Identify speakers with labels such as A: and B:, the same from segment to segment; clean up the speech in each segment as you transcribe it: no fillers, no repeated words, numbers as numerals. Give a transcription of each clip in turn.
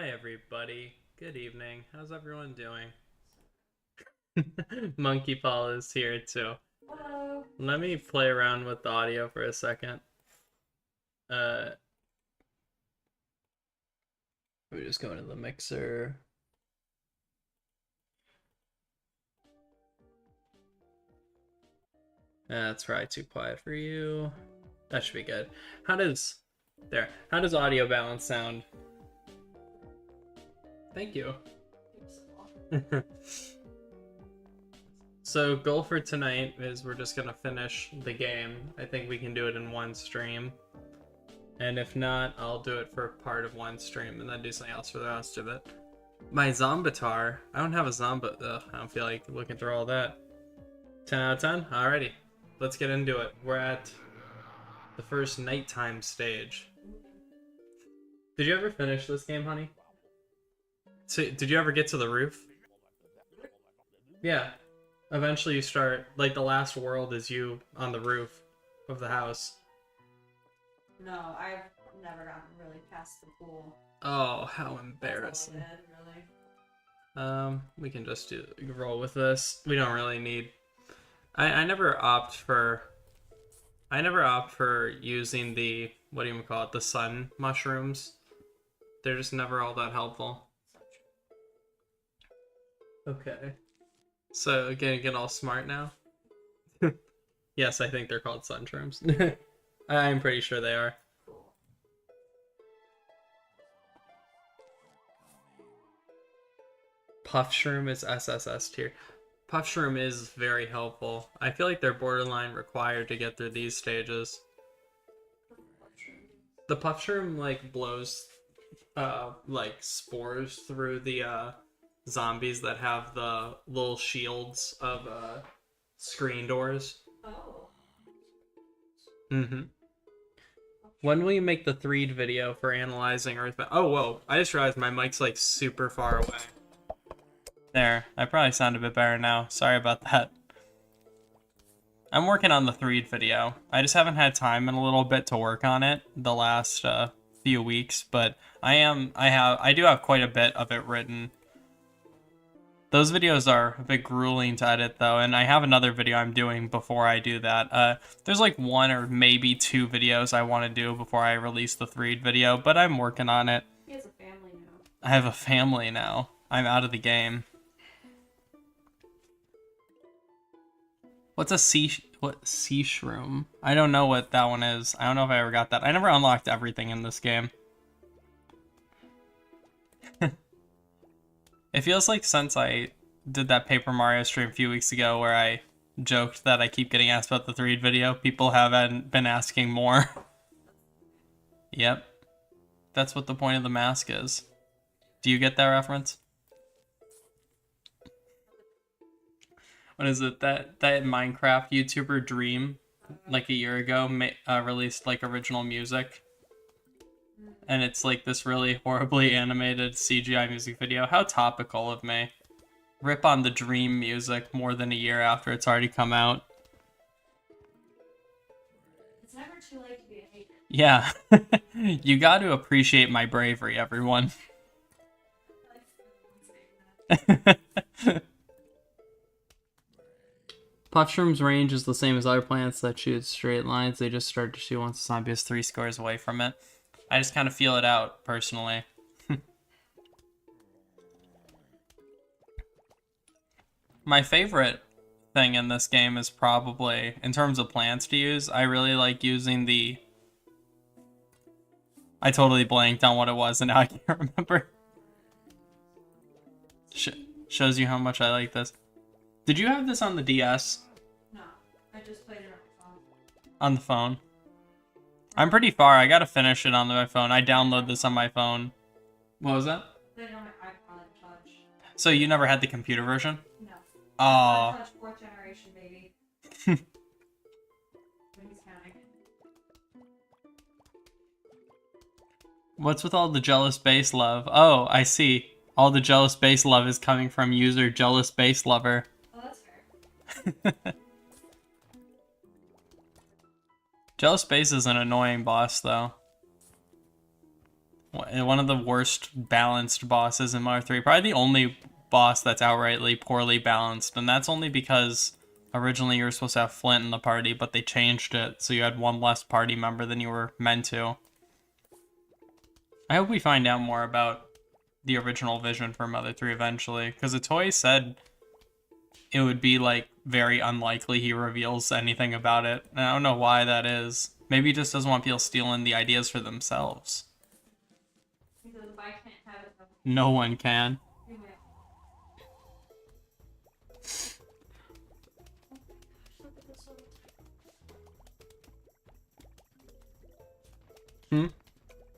A: Hi everybody. Good evening. How's everyone doing? Monkey Paul is here too.
B: Hello.
A: Let me play around with the audio for a second. We just go into the mixer. That's probably too quiet for you. That should be good. How does audio balance sound? Thank you. So goal for tonight is we're just gonna finish the game. I think we can do it in one stream. And if not, I'll do it for part of one stream and then do something else for the rest of it. My Zombatar. I don't have a Zomba. Ugh, I don't feel like looking through all that. 10 out of 10? Alrighty. Let's get into it. We're at the first nighttime stage. Did you ever finish this game, honey? So, did you ever get to the roof? Yeah. Eventually you start, like the last world is you on the roof of the house.
B: No, I've never gotten really past the pool.
A: Oh, how embarrassing.
B: That's all I did, really.
A: We can just roll with this. We don't really need. I never opt for using the, what do you call it, the sun mushrooms. They're just never all that helpful. Okay. So get all smart now. Yes, I think they're called sun shrooms. I'm pretty sure they are. Puff Shroom is SSS tier. Puff Shroom is very helpful. I feel like they're borderline required to get through these stages. The Puff Shroom like blows like spores through the zombies that have the little shields of screen doors.
B: Oh.
A: Mm-hmm. When will you make the 3D video for analyzing Earthbound? Oh, whoa. I just realized my mic's like super far away. There. I probably sound a bit better now. Sorry about that. I'm working on the 3D video. I just haven't had time in a little bit to work on it the last few weeks, but I do have quite a bit of it written. Those videos are a bit grueling to edit though, and I have another video I'm doing before I do that. There's like one or maybe two videos I want to do before I release the 3D video, but I'm working on it.
B: He has a family now.
A: I have a family now. I'm out of the game. What's a sea shroom? I don't know what that one is. I don't know if I ever got that. I never unlocked everything in this game. It feels like since I did that Paper Mario stream a few weeks ago where I joked that I keep getting asked about the 3D video, people haven't been asking more. Yep. That's what the point of the mask is. Do you get that reference? What is it? That Minecraft YouTuber Dream, like a year ago, released like original music. And it's like this really horribly animated CGI music video. How topical of me. Rip on the Dream music more than a year after it's already come out.
B: It's never too late to be a hater.
A: Yeah. You got to appreciate my bravery, everyone. Puffshroom's range is the same as other plants that shoot straight lines. They just start to shoot once the zombie is 3 squares away from it. I just kind of feel it out, personally. My favorite thing in this game is probably, in terms of plants to use, I really like using the... I totally blanked on what it was and now I can't remember. Shows you how much I like this. Did you have this on the DS?
B: No, I just played it on the phone.
A: On the phone? I'm pretty far. I gotta finish it on my phone. I download this on my phone. What was that?
B: Played it on my iPod Touch.
A: So you never had the computer version?
B: No.
A: Oh.
B: Touch 4th generation, baby. When he's counting.
A: What's with all the jealous base love? Oh, I see. All the jealous base love is coming from user jealous base lover.
B: Oh, that's fair.
A: Jealous base is an annoying boss, though. One of the worst balanced bosses in Mario 3. Probably the only boss that's outrightly poorly balanced, and that's only because originally you were supposed to have Flint in the party, but they changed it, so you had one less party member than you were meant to. I hope we find out more about the original vision for Mother 3 eventually, because the toy said it would be, like, very unlikely he reveals anything about it, and I don't know why that is. Maybe he just doesn't want people stealing the ideas for themselves.
B: Because if I can't have it,
A: No one can.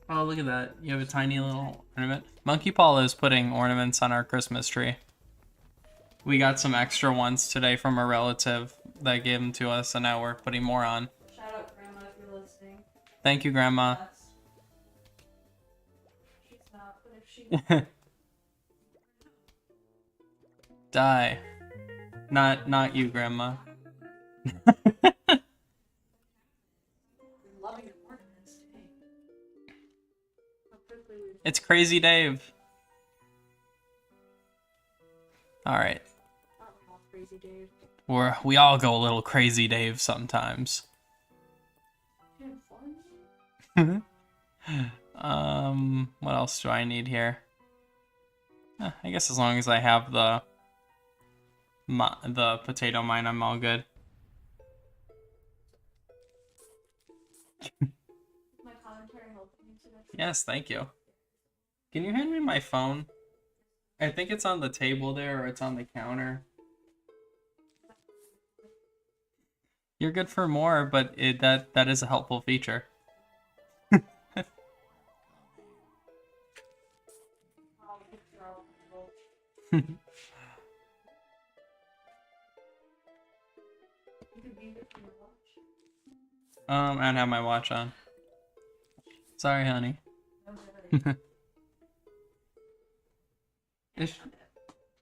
A: Oh, look at that. You have a tiny little ornament. Monkey Paula is putting ornaments on our Christmas tree. We got some extra ones today from a relative that gave them to us, and now we're putting more on.
B: Shout out Grandma if you're listening.
A: Thank you, Grandma.
B: She's not, but if she...
A: Die. Not you, Grandma.
B: Loving the ornaments today. How quickly we've...
A: It's Crazy Dave. Alright.
B: Crazy Dave.
A: We all go a little Crazy Dave sometimes. What else do I need here? I guess as long as I have the potato mine, I'm all good.
B: My commentary helping me today.
A: Yes, thank you. Can you hand me my phone? I think it's on the table there, or it's on the counter. You're good for more, but that is a helpful feature. I don't have my watch on. Sorry, honey.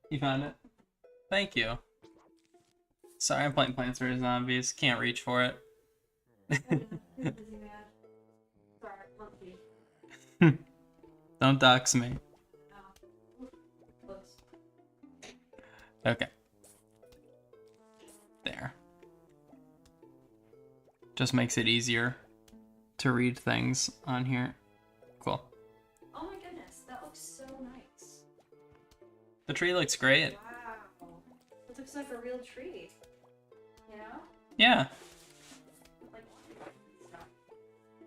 A: You found it? Thank you. Sorry, I'm playing Plants vs. Zombies. Can't reach for it. Don't dox me. Okay. There. Just makes it easier to read things on here. Cool.
B: Oh my goodness, that looks so nice.
A: The tree looks great.
B: Wow. It looks like a real tree. You know?
A: Yeah.
B: Like,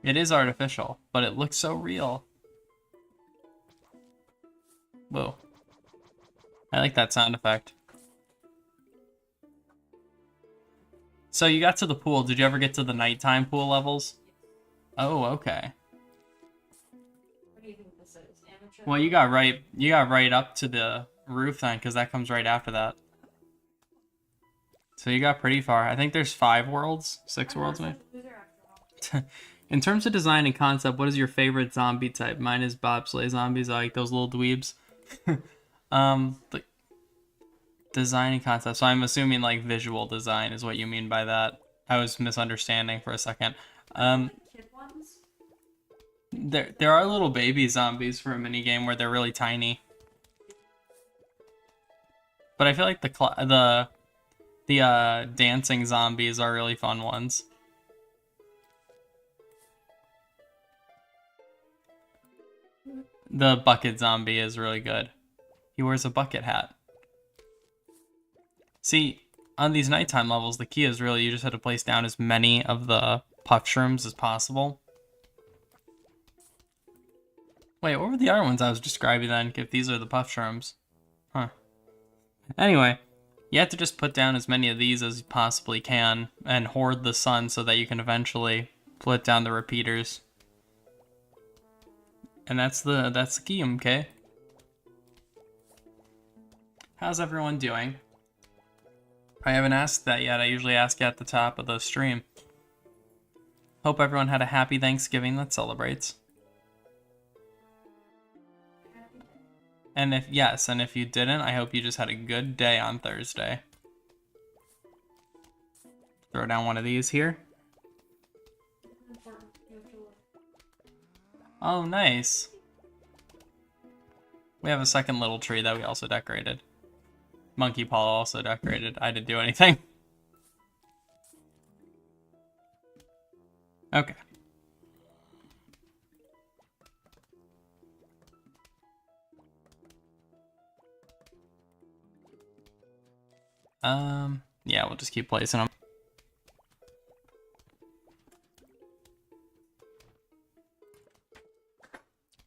A: it is artificial, but it looks so real. Whoa. I like that sound effect. So you got to the pool. Did you ever get to the nighttime pool levels? Oh, okay.
B: what do you think this is? Amateur?
A: Well, you got right up to the roof then, because that comes right after that. So you got pretty far. I think there's 5 worlds, 6 worlds maybe. In terms of design and concept, what is your favorite zombie type? Mine is bobsleigh zombies. I like those little dweebs. The design and concept. So I'm assuming like visual design is what you mean by that. I was misunderstanding for a second.
B: Kid ones?
A: There are little baby zombies for a mini game where they're really tiny. But I feel like the dancing zombies are really fun ones. The bucket zombie is really good. He wears a bucket hat. See, on these nighttime levels, the key is really you just have to place down as many of the puff shrooms as possible. Wait, what were the other ones I was describing then, if these are the puff shrooms? Huh. Anyway, you have to just put down as many of these as you possibly can and hoard the sun so that you can eventually put down the repeaters. And that's the key, okay? How's everyone doing? I haven't asked that yet. I usually ask you at the top of the stream. Hope everyone had a happy Thanksgiving that celebrates. And if you didn't, I hope you just had a good day on Thursday. Throw down one of these here. Oh, nice. We have a second little tree that we also decorated. Monkey Paw also decorated. I didn't do anything. Okay. Yeah, we'll just keep placing them.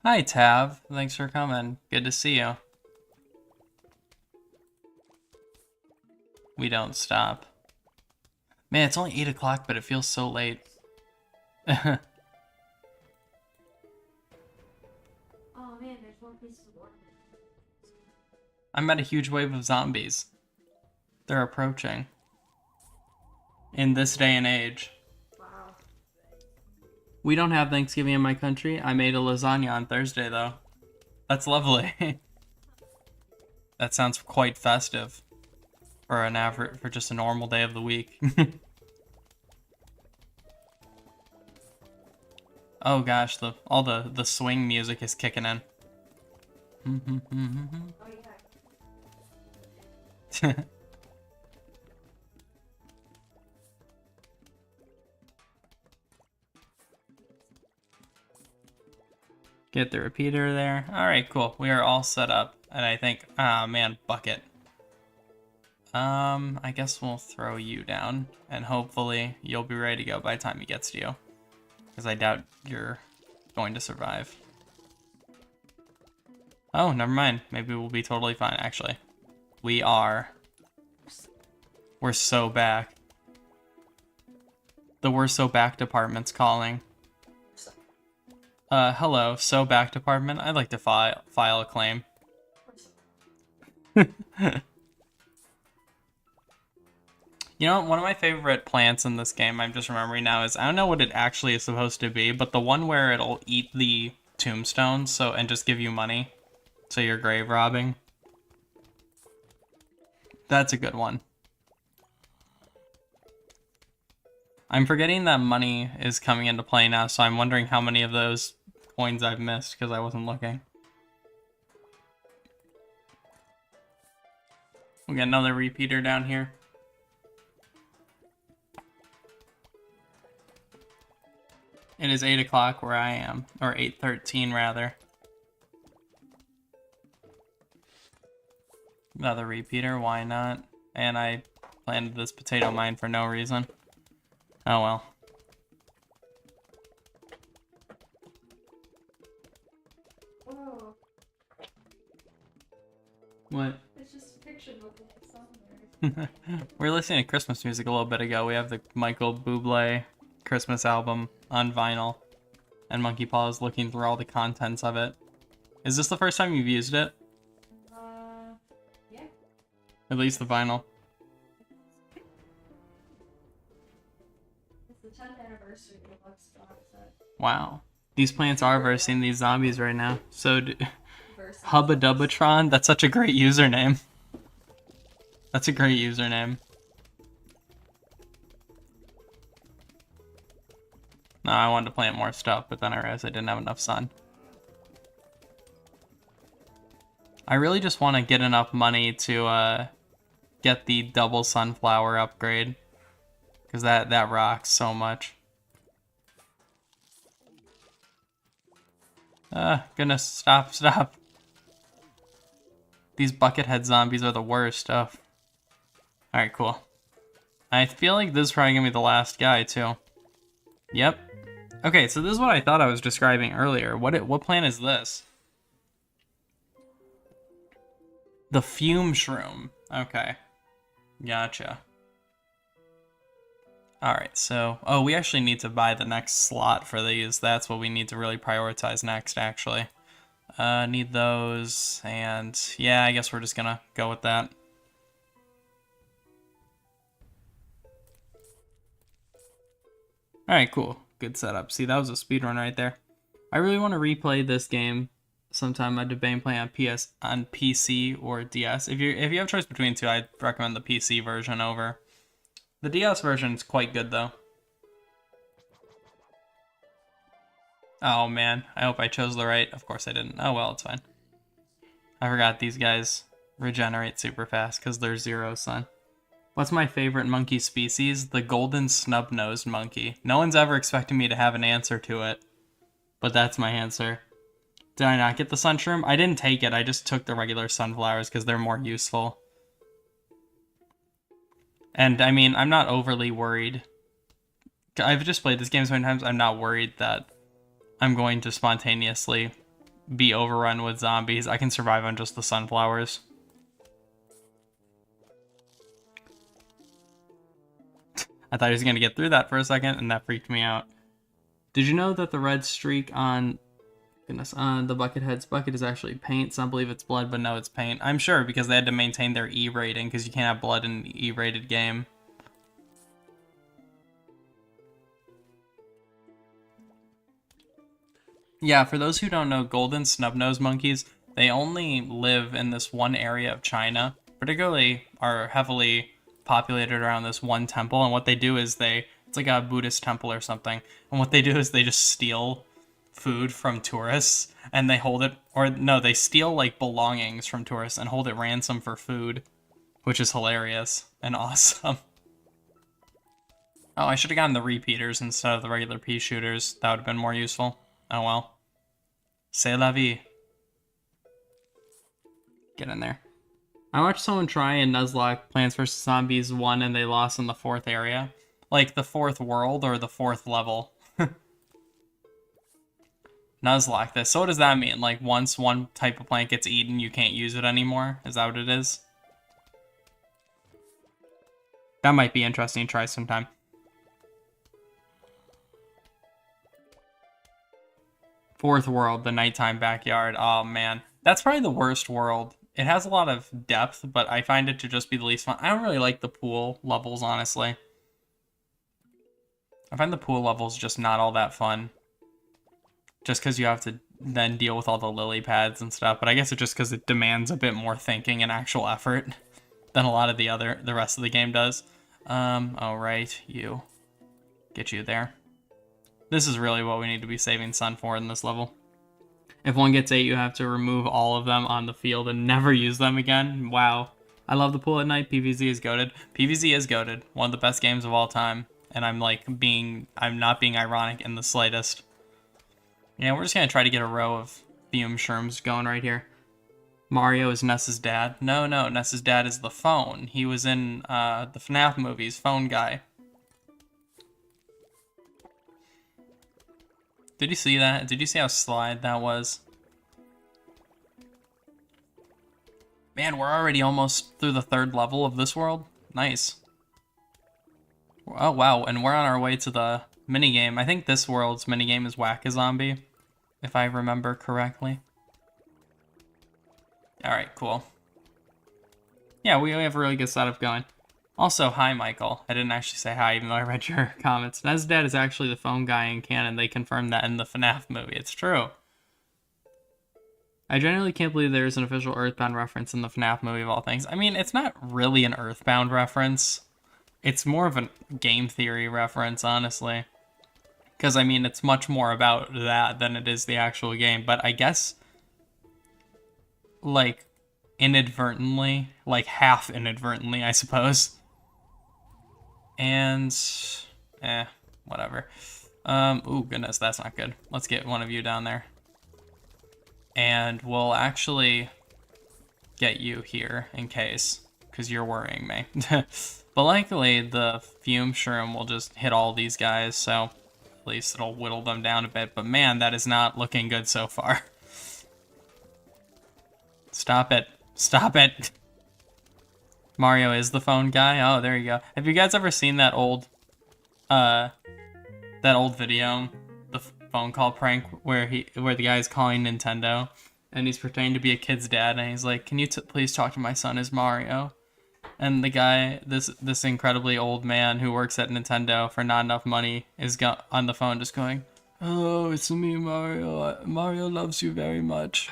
A: Hi, Tav. Thanks for coming. Good to see you. We don't stop. Man, it's only 8 o'clock, but it feels so late.
B: Oh man, there's one piece of wood.
A: I met a huge wave of zombies. They're approaching. In this day and age.
B: Wow.
A: We don't have Thanksgiving in my country. I made a lasagna on Thursday, though. That's lovely. That sounds quite festive. For just a normal day of the week. Oh gosh, all the swing music is kicking in.
B: Oh yeah.
A: Get the repeater there. Alright, cool. We are all set up. And I think, ah man, bucket. I guess we'll throw you down. And hopefully you'll be ready to go by the time he gets to you. Because I doubt you're going to survive. Oh, never mind. Maybe we'll be totally fine, actually. We are. We're so back. The We're So Back department's calling. Hello, So Back department. I'd like to file a claim. You know, one of my favorite plants in this game, I'm just remembering now, is I don't know what it actually is supposed to be, but the one where it'll eat the tombstones and just give you money. So you're grave robbing. That's a good one. I'm forgetting that money is coming into play now, so I'm wondering how many of those coins I've missed because I wasn't looking. We got another repeater down here. It is 8 o'clock where I am, or 8:13 rather. Another repeater, why not? And I planted this potato mine for no reason. Oh well.
B: Whoa.
A: What?
B: It's just a picture of a somewhere.
A: We were listening to Christmas music a little bit ago. We have the Michael Bublé Christmas album on vinyl. And Monkey Paw is looking through all the contents of it. Is this the first time you've used it?
B: Yeah.
A: At least the vinyl.
B: It's the 10th anniversary deluxe box set.
A: Wow. These plants are versing these zombies right now. So, Hubba Dubbatron, that's such a great username. That's a great username. No, I wanted to plant more stuff, but then I realized I didn't have enough sun. I really just want to get enough money to get the double sunflower upgrade. Because that rocks so much. Goodness, stop. These buckethead zombies are the worst stuff. Alright, cool. I feel like this is probably gonna be the last guy, too. Yep. Okay, so this is what I thought I was describing earlier. What plant is this? The fume shroom. Okay. Gotcha. Alright, so... Oh, we actually need to buy the next slot for these. That's what we need to really prioritize next, actually. Need those, and... Yeah, I guess we're just gonna go with that. Alright, cool. Good setup. See, that was a speedrun right there. I really want to replay this game sometime. I'd debate playing on PC or DS. If you have a choice between the two, I'd recommend the PC version over. The DS version is quite good, though. Oh, man. I hope I chose the right. Of course I didn't. Oh, well, it's fine. I forgot these guys regenerate super fast because they're 0 sun. What's my favorite monkey species? The golden snub-nosed monkey. No one's ever expected me to have an answer to it, but that's my answer. Did I not get the sunshroom? I didn't take it. I just took the regular sunflowers because they're more useful. And, I mean, I'm not overly worried. I've just played this game so many times, I'm not worried that I'm going to spontaneously be overrun with zombies. I can survive on just the sunflowers. I thought he was going to get through that for a second, and that freaked me out. Did you know that the red streak on... Goodness, on the Buckethead's bucket is actually paint? Some believe it's blood, but no, it's paint. I'm sure, because they had to maintain their E rating, because you can't have blood in an E-rated game. Yeah, for those who don't know, golden snub-nosed monkeys, they only live in this one area of China, particularly are heavily populated around this one temple, and what they do is it's like a Buddhist temple or something, and what they do is they just steal food from tourists, and they hold it, or no, they steal like belongings from tourists and hold it ransom for food, which is hilarious and awesome. Oh, I should have gotten the repeaters instead of the regular pea shooters. That would have been more useful. Oh well. C'est la vie. Get in there. I watched someone try in Nuzlocke Plants vs. Zombies 1 and they lost in the 4th area. Like the 4th world or the 4th level. Nuzlocke this. So what does that mean? Like once one type of plant gets eaten, you can't use it anymore? Is that what it is? That might be interesting to try sometime. Fourth world, the nighttime backyard. Oh man, that's probably the worst world. It has a lot of depth, but I find it to just be the least fun. I don't really like the pool levels, honestly. I find the pool levels just not all that fun. Just because you have to then deal with all the lily pads and stuff. But I guess it's just because it demands a bit more thinking and actual effort than a lot of the rest of the game does. Oh right, you. Get you there. This is really what we need to be saving sun for in this level. If one gets 8, you have to remove all of them on the field and never use them again. Wow. I love the pool at night. PvZ is goated. PvZ is goated. One of the best games of all time. And I'm not being ironic in the slightest. Yeah, we're just going to try to get a row of fume shrooms going right here. Mario is Ness's dad. No, Ness's dad is the phone. He was in the FNAF movies, phone guy. Did you see that? Did you see how slide that was? Man, we're already almost through the 3rd level of this world. Nice. Oh, wow, and we're on our way to the minigame. I think this world's minigame is Whack-A-Zombie, if I remember correctly. Alright, cool. Yeah, we have a really good setup going. Also, hi, Michael. I didn't actually say hi, even though I read your comments. Nez's dad is actually the phone guy in canon. They confirmed that in the FNAF movie. It's true. I genuinely can't believe there's an official Earthbound reference in the FNAF movie of all things. I mean, it's not really an Earthbound reference. It's more of a game theory reference, honestly. Because, I mean, it's much more about that than it is the actual game. But I guess, like, inadvertently, like half inadvertently, I suppose. And, whatever. Ooh, goodness, that's not good. Let's get one of you down there. And we'll actually get you here in case, because you're worrying me. But likely the fume shroom will just hit all these guys, so at least it'll whittle them down a bit. But man, that is not looking good so far. Stop it. Stop it. Mario is the phone guy. Oh, there you go. Have you guys ever seen that old video, the phone call prank where the guy's calling Nintendo and he's pretending to be a kid's dad and he's like, "Can you please talk to my son as Mario?" And the guy, this incredibly old man who works at Nintendo for not enough money, is on the phone just going, "Oh, it's me, Mario. Mario loves you very much."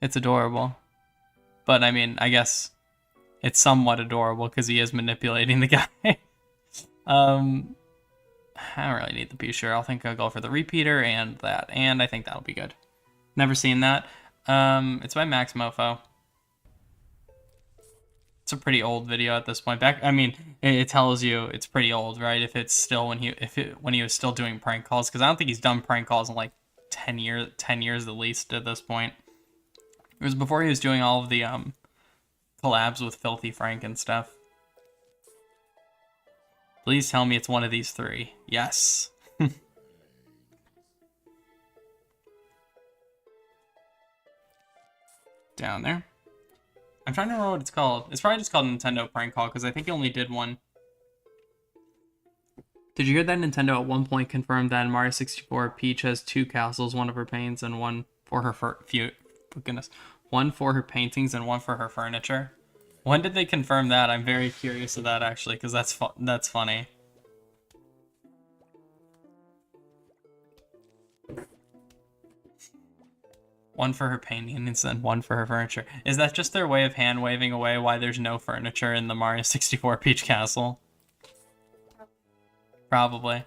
A: It's adorable. But, I mean, I guess it's somewhat adorable because he is manipulating the guy. I don't really need the P-Sure. I think I'll go for the repeater and that. And I think that'll be good. Never seen that. It's by Max Mofo. It's a pretty old video at this point. I mean, it tells you it's pretty old, right? If it's still when he was still doing prank calls, because I don't think he's done prank calls in like 10 years at least at this point. It was before he was doing all of the collabs with Filthy Frank and stuff. Please tell me it's one of these three. Yes. Down there. I'm trying to remember what it's called. It's probably just called Nintendo Prank Call, because I think he only did one. Did you hear that Nintendo at one point confirmed that in Mario 64, Peach has 2 castles, one of her paintings and one for her one for her paintings and one for her furniture? When did they confirm that? I'm very curious of that, actually, because that's funny. One for her paintings and one for her furniture. Is that just their way of hand-waving away why there's no furniture in the Mario 64 Peach Castle? Probably.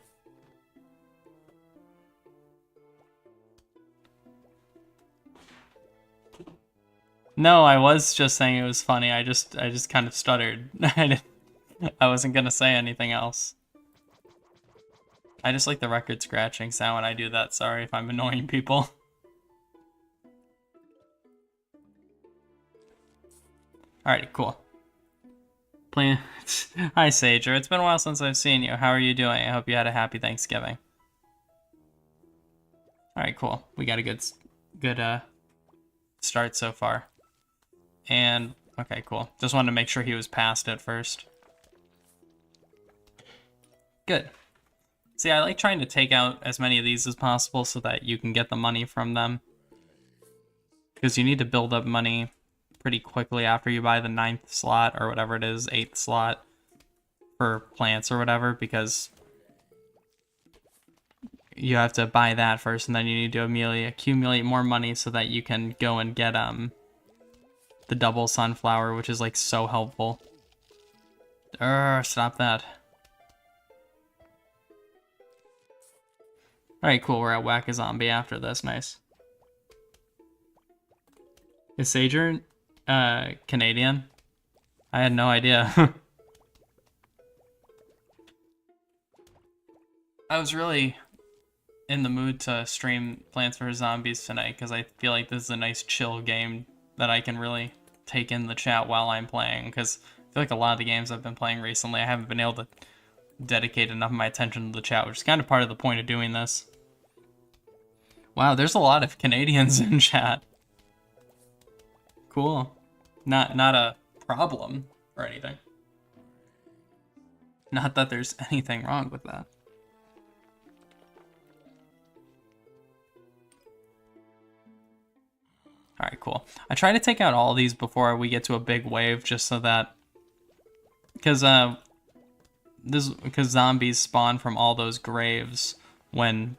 A: No, I was just saying it was funny. I just kind of stuttered. I wasn't gonna say anything else. I just like the record scratching sound when I do that. Sorry if I'm annoying people. Alright, cool. Hi, Sager. It's been a while since I've seen you. How are you doing? I hope you had a happy Thanksgiving. Alright, cool. We got a good start so far. And, okay, cool. Just wanted to make sure he was past it first. Good. See, I like trying to take out as many of these as possible so that you can get the money from them. Because you need to build up money pretty quickly after you buy the 9th slot, or whatever it is, 8th slot for plants or whatever, because you have to buy that first, and then you need to immediately accumulate more money so that you can go and get the double sunflower, which is like so helpful. Stop that. Alright, cool, we're at Whack-A-Zombie after this, nice. Is Sager Canadian? I had no idea. I was really in the mood to stream Plants vs. Zombies tonight because I feel like this is a nice chill game that I can really take in the chat while I'm playing, because I feel like a lot of the games I've been playing recently I haven't been able to dedicate enough of my attention to the chat, which is kind of part of the point of doing this. Wow, there's a lot of Canadians in chat. Cool. Not a problem or anything. Not that there's anything wrong with that. Alright, cool. I try to take out all these before we get to a big wave, just so that... Because zombies spawn from all those graves when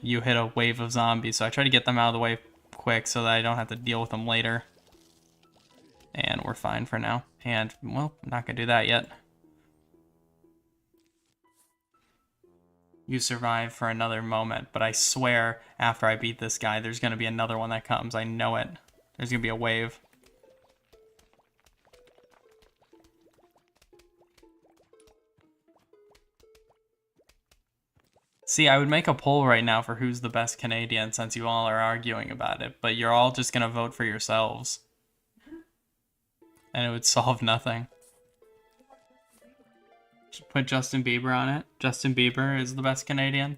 A: you hit a wave of zombies, so I try to get them out of the way quick so that I don't have to deal with them later. And we're fine for now. And, well, I'm not gonna do that yet. You survive for another moment, but I swear after I beat this guy, there's gonna be another one that comes. I know it. There's gonna be a wave. See, I would make a poll right now for who's the best Canadian since you all are arguing about it, but you're all just gonna vote for yourselves. And it would solve nothing. Just put Justin Bieber on it. Justin Bieber is the best Canadian.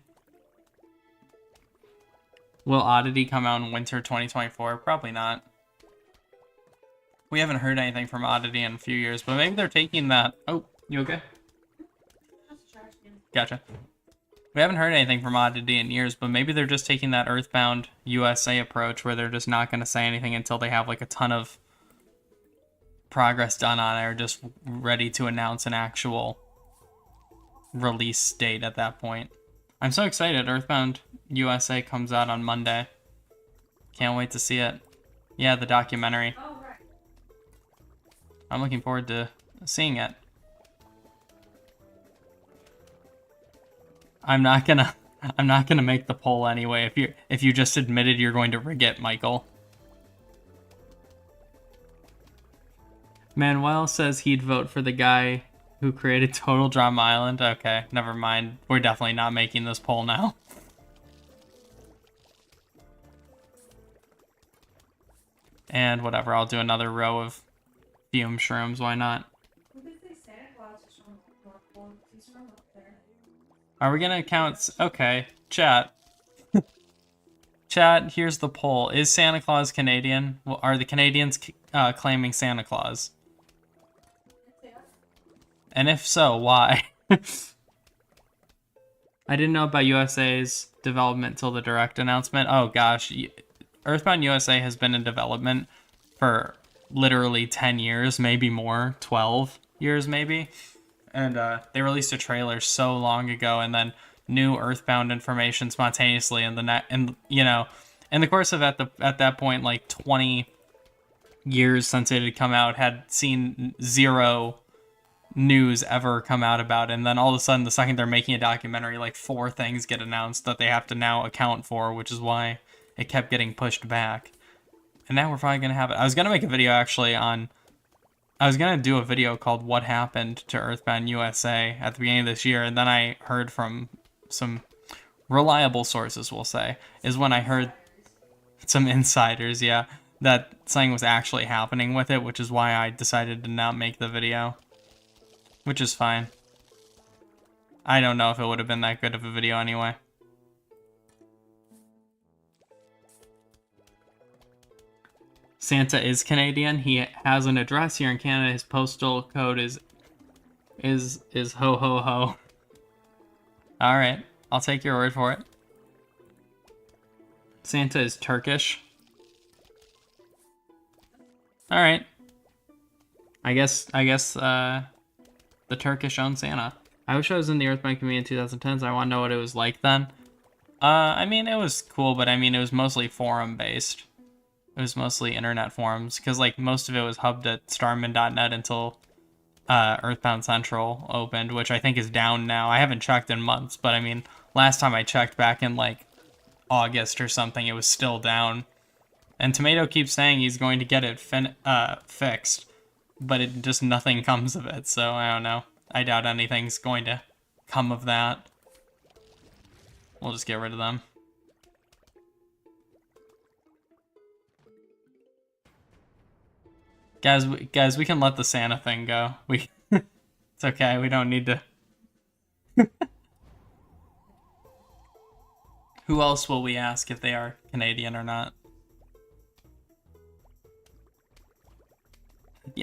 A: Will Oddity come out in winter 2024? Probably not. We haven't heard anything from Oddity in a few years, but maybe they're taking that... Oh, you okay? Gotcha. We haven't heard anything from Oddity in years, but maybe they're just taking that Earthbound USA approach where they're just not going to say anything until they have like a ton of progress done on it, or just ready to announce an actual release date at that point. I'm so excited. Earthbound USA comes out on Monday. Can't wait to see it. Yeah, the documentary.
B: Oh, right.
A: I'm looking forward to seeing it. I'm not gonna make the poll anyway if you just admitted you're going to rig it, Michael. Manuel says he'd vote for the guy who created Total Drama Island. Okay, never mind. We're definitely not making this poll now. And whatever, I'll do another row of fume shrooms, why not?
B: Who did they say Claus is from North Pole? He's from up there.
A: Are we gonna count? Okay, chat. Chat, here's the poll. Is Santa Claus Canadian? Well, are the Canadians claiming Santa Claus? And if so, why? I didn't know about USA's development till the direct announcement. Oh gosh, Earthbound USA has been in development for literally 10 years, maybe more, 12 years maybe. And they released a trailer so long ago, and then new Earthbound information spontaneously in the course of at that point like 20 years since it had come out, had seen zero news ever come out about it. And then all of a sudden, the second they're making a documentary, like 4 things get announced that they have to now account for, which is why it kept getting pushed back. And now we're finally gonna have it. I was gonna make a video actually I was gonna do a video called "What Happened to Earthbound USA" at the beginning of this year, and then I heard from some reliable sources, we'll say, is when I heard some insiders, yeah, that something was actually happening with it, which is why I decided to not make the video. Which is fine. I don't know if it would have been that good of a video anyway. Santa is Canadian. He has an address here in Canada. His postal code is ho ho ho. All right, I'll take your word for it. Santa is Turkish. All right. I guess the Turkish own Santa. I wish I was in the Earthbound community in 2010s. I want to know what it was like then. I mean, it was cool, but I mean, it was mostly forum based. It was mostly internet forums, because like most of it was hubbed at starman.net until Earthbound Central opened, which I think is down now. I haven't checked in months, but I mean, last time I checked back in like August or something, it was still down. And Tomato keeps saying he's going to get it fixed, but it just nothing comes of it, so I don't know. I doubt anything's going to come of that. We'll just get rid of them. Guys, we can let the Santa thing go. It's okay. We don't need to. Who else will we ask if they are Canadian or not?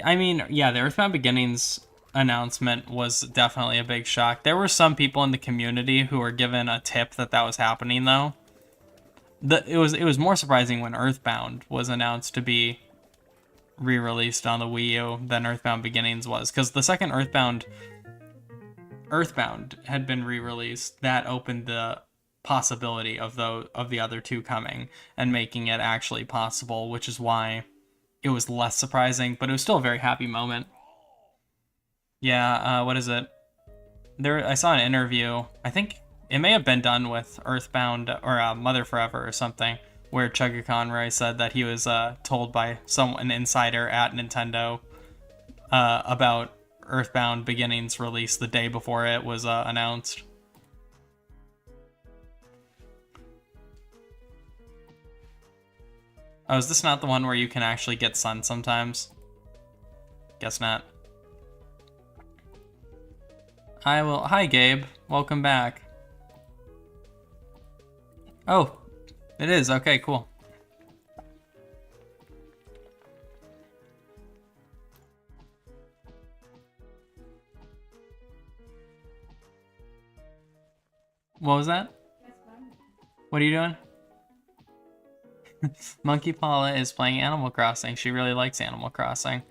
A: I mean, yeah, the Earthbound Beginnings announcement was definitely a big shock. There were some people in the community who were given a tip that was happening, though. It was more surprising when Earthbound was announced to be re-released on the Wii U than Earthbound Beginnings was, because the second Earthbound had been re-released, that opened the possibility of the other two coming and making it actually possible, which is why it was less surprising, but it was still a very happy moment. Yeah, what is it? I saw an interview, I think it may have been done with Earthbound or Mother Forever or something, where Chugga Conroy said that he was told by an insider at Nintendo about Earthbound Beginnings release the day before it was announced. Oh, is this not the one where you can actually get sun sometimes? Guess not. Hi, Gabe. Welcome back. Oh, it is. Okay, cool. What was that? What are you doing? Monkey Paula is playing Animal Crossing. She really likes Animal Crossing.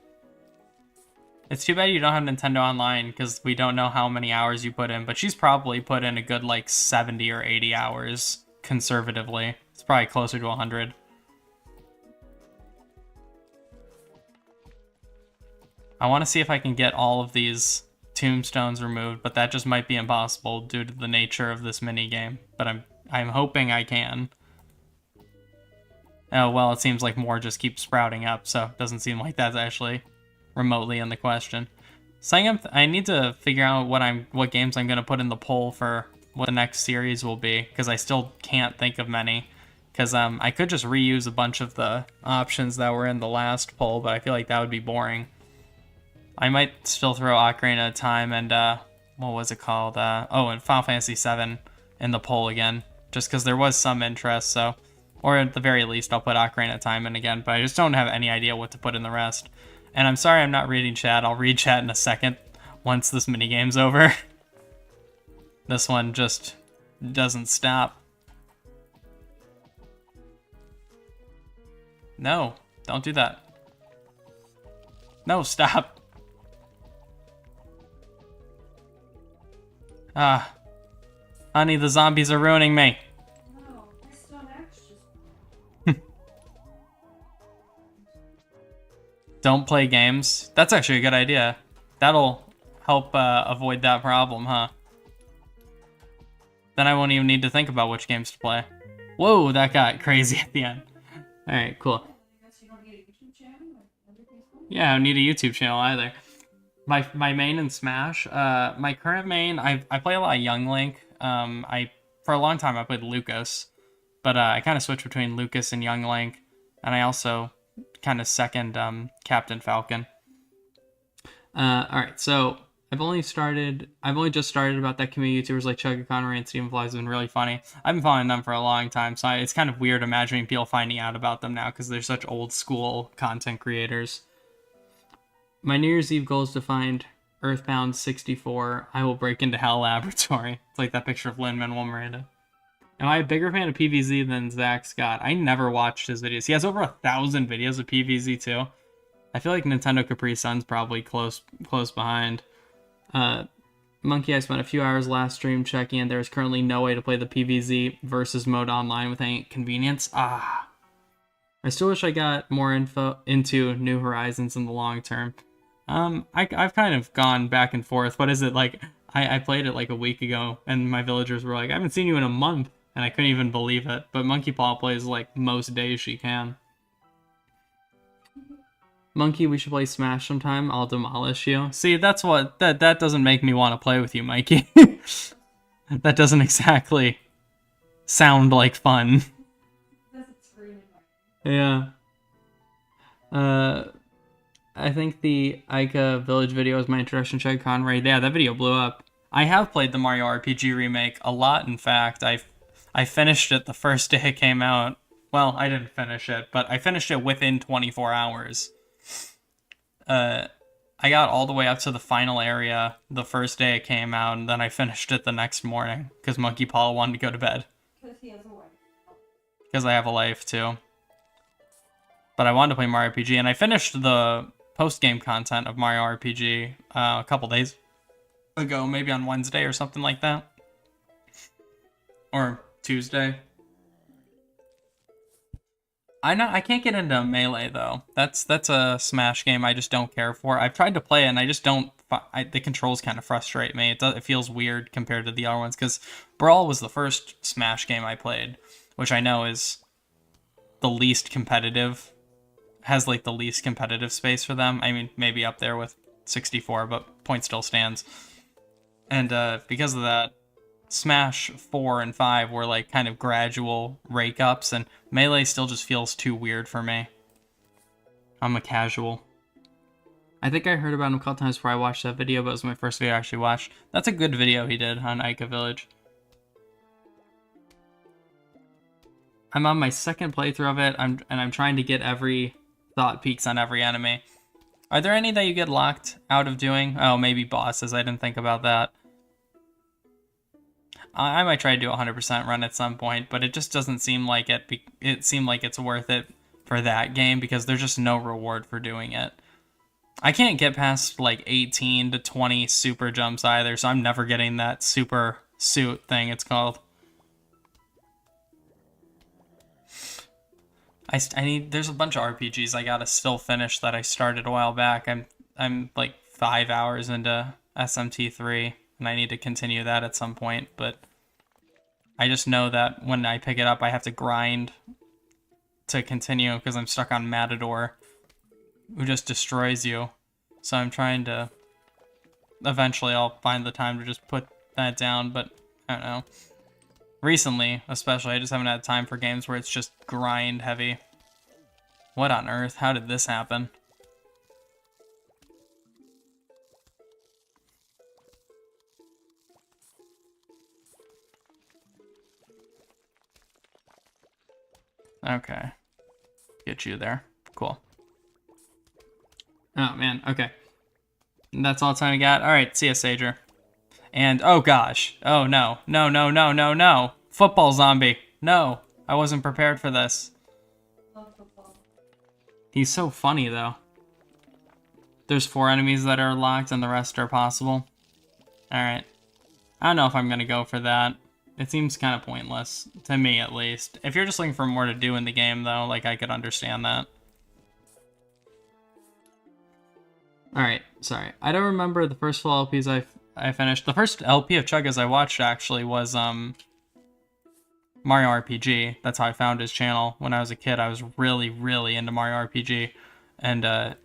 A: It's too bad you don't have Nintendo Online, because we don't know how many hours you put in, but she's probably put in a good like 70 or 80 hours conservatively. It's probably closer to 100. I want to see if I can get all of these tombstones removed, but that just might be impossible due to the nature of this mini game. But I'm hoping I can. Oh well, it seems like more just keep sprouting up, so it doesn't seem like that's actually remotely in the question. I need to figure out what games I'm gonna put in the poll for what the next series will be, because I still can't think of many. Because I could just reuse a bunch of the options that were in the last poll, but I feel like that would be boring. I might still throw Ocarina of Time and what was it called? And Final Fantasy VII in the poll again, just because there was some interest. So, or at the very least, I'll put Ocarina of Time in again. But I just don't have any idea what to put in the rest. And I'm sorry I'm not reading chat. I'll read chat in a second once this minigame's over. This one just doesn't stop. No, don't do that. No, stop. Honey, the zombies are ruining me.
B: No, I still actually.
A: Don't play games. That's actually a good idea. That'll help avoid that problem, huh? Then I won't even need to think about which games to play. Whoa, that got crazy at the end. Alright, cool. Yeah, I don't need a YouTube channel either. My main in Smash, my current main, I play a lot of Young Link. For a long time I played Lucas, but I kind of switched between Lucas and Young Link, and I also kind of second Captain Falcon. Alright, so I've only just started about that community. YouTubers like Chugga Connery and Steven Fly have been really funny. I've been following them for a long time, so it's kind of weird imagining people finding out about them now because they're such old school content creators. My New Year's Eve goal is to find Earthbound 64. I will break into Hell Laboratory. It's like that picture of Lin-Manuel Miranda. Am I a bigger fan of PvZ than Zach Scott? I never watched his videos. He has over 1,000 videos of PvZ too. I feel like Nintendo Capri Sun's probably close behind. Monkey, I spent a few hours last stream checking, and there is currently no way to play the PvZ versus mode online with any convenience. I still wish I got more info into New Horizons in the long term. I've kind of gone back and forth. What is it like? I played it like a week ago, and my villagers were like, I haven't seen you in a month, and I couldn't even believe it. But Monkey Paw plays like most days she can. Monkey, we should play Smash sometime. I'll demolish you. See, that's what that doesn't make me want to play with you, Mikey. That doesn't exactly sound like fun. Yeah. I think the Ica Village video is my introduction to Chugga Connery. Yeah, that video blew up. I have played the Mario RPG remake a lot, in fact. I finished it the first day it came out. Well, I didn't finish it, but I finished it within 24 hours. I got all the way up to the final area the first day it came out, and then I finished it the next morning, because Monkey Paw wanted to go to bed.
B: Because he has a wife.
A: Because I have a life, too. But I wanted to play Mario RPG, and I finished the post-game content of Mario RPG a couple days ago, maybe on Wednesday or something like that. Or Tuesday. I can't get into Melee, though. That's a Smash game I just don't care for. I've tried to play it, and I just don't... the controls kind of frustrate me. It feels weird compared to the other ones, because Brawl was the first Smash game I played, which I know is the least competitive, has like the least competitive space for them. I mean, maybe up there with 64, but point still stands. And because of that, Smash 4 and 5 were like kind of gradual rake-ups, and Melee still just feels too weird for me. I'm a casual. I think I heard about him a couple times before I watched that video, but it was my first video I actually watched. That's a good video he did on Ica Village. I'm on my second playthrough of it, and I'm trying to get every thought peaks on every enemy. Are there any that you get locked out of doing? Oh, maybe bosses. I didn't think about that. I might try to do a 100% run at some point, but it just doesn't seem like it. It seemed like it's worth it for that game because there's just no reward for doing it. I can't get past like 18 to 20 super jumps either, so I'm never getting that super suit thing it's called. I need. There's a bunch of RPGs I gotta still finish that I started a while back. I'm like 5 hours into SMT3, and I need to continue that at some point. But I just know that when I pick it up, I have to grind to continue because I'm stuck on Matador, who just destroys you. So I'm trying to... Eventually I'll find the time to just put that down, but I don't know. Recently, especially, I just haven't had time for games where it's just grind heavy. What on earth? How did this happen? Okay. Get you there. Cool. Oh, man. Okay. That's all the time we got? Alright, see ya, Sager. And, oh gosh. Oh, no. No, no, no, no, no. Football zombie. No. I wasn't prepared for this.
B: Love football.
A: He's so funny, though. There's 4 enemies that are locked and the rest are possible. Alright. I don't know if I'm gonna go for that. It seems kind of pointless. To me, at least. If you're just looking for more to do in the game, though, like, I could understand that. Alright, sorry. I don't remember the first full LPs I finished. The first LP of Chuggas I watched, actually, was, Mario RPG. That's how I found his channel. When I was a kid, I was really, really into Mario RPG. And, I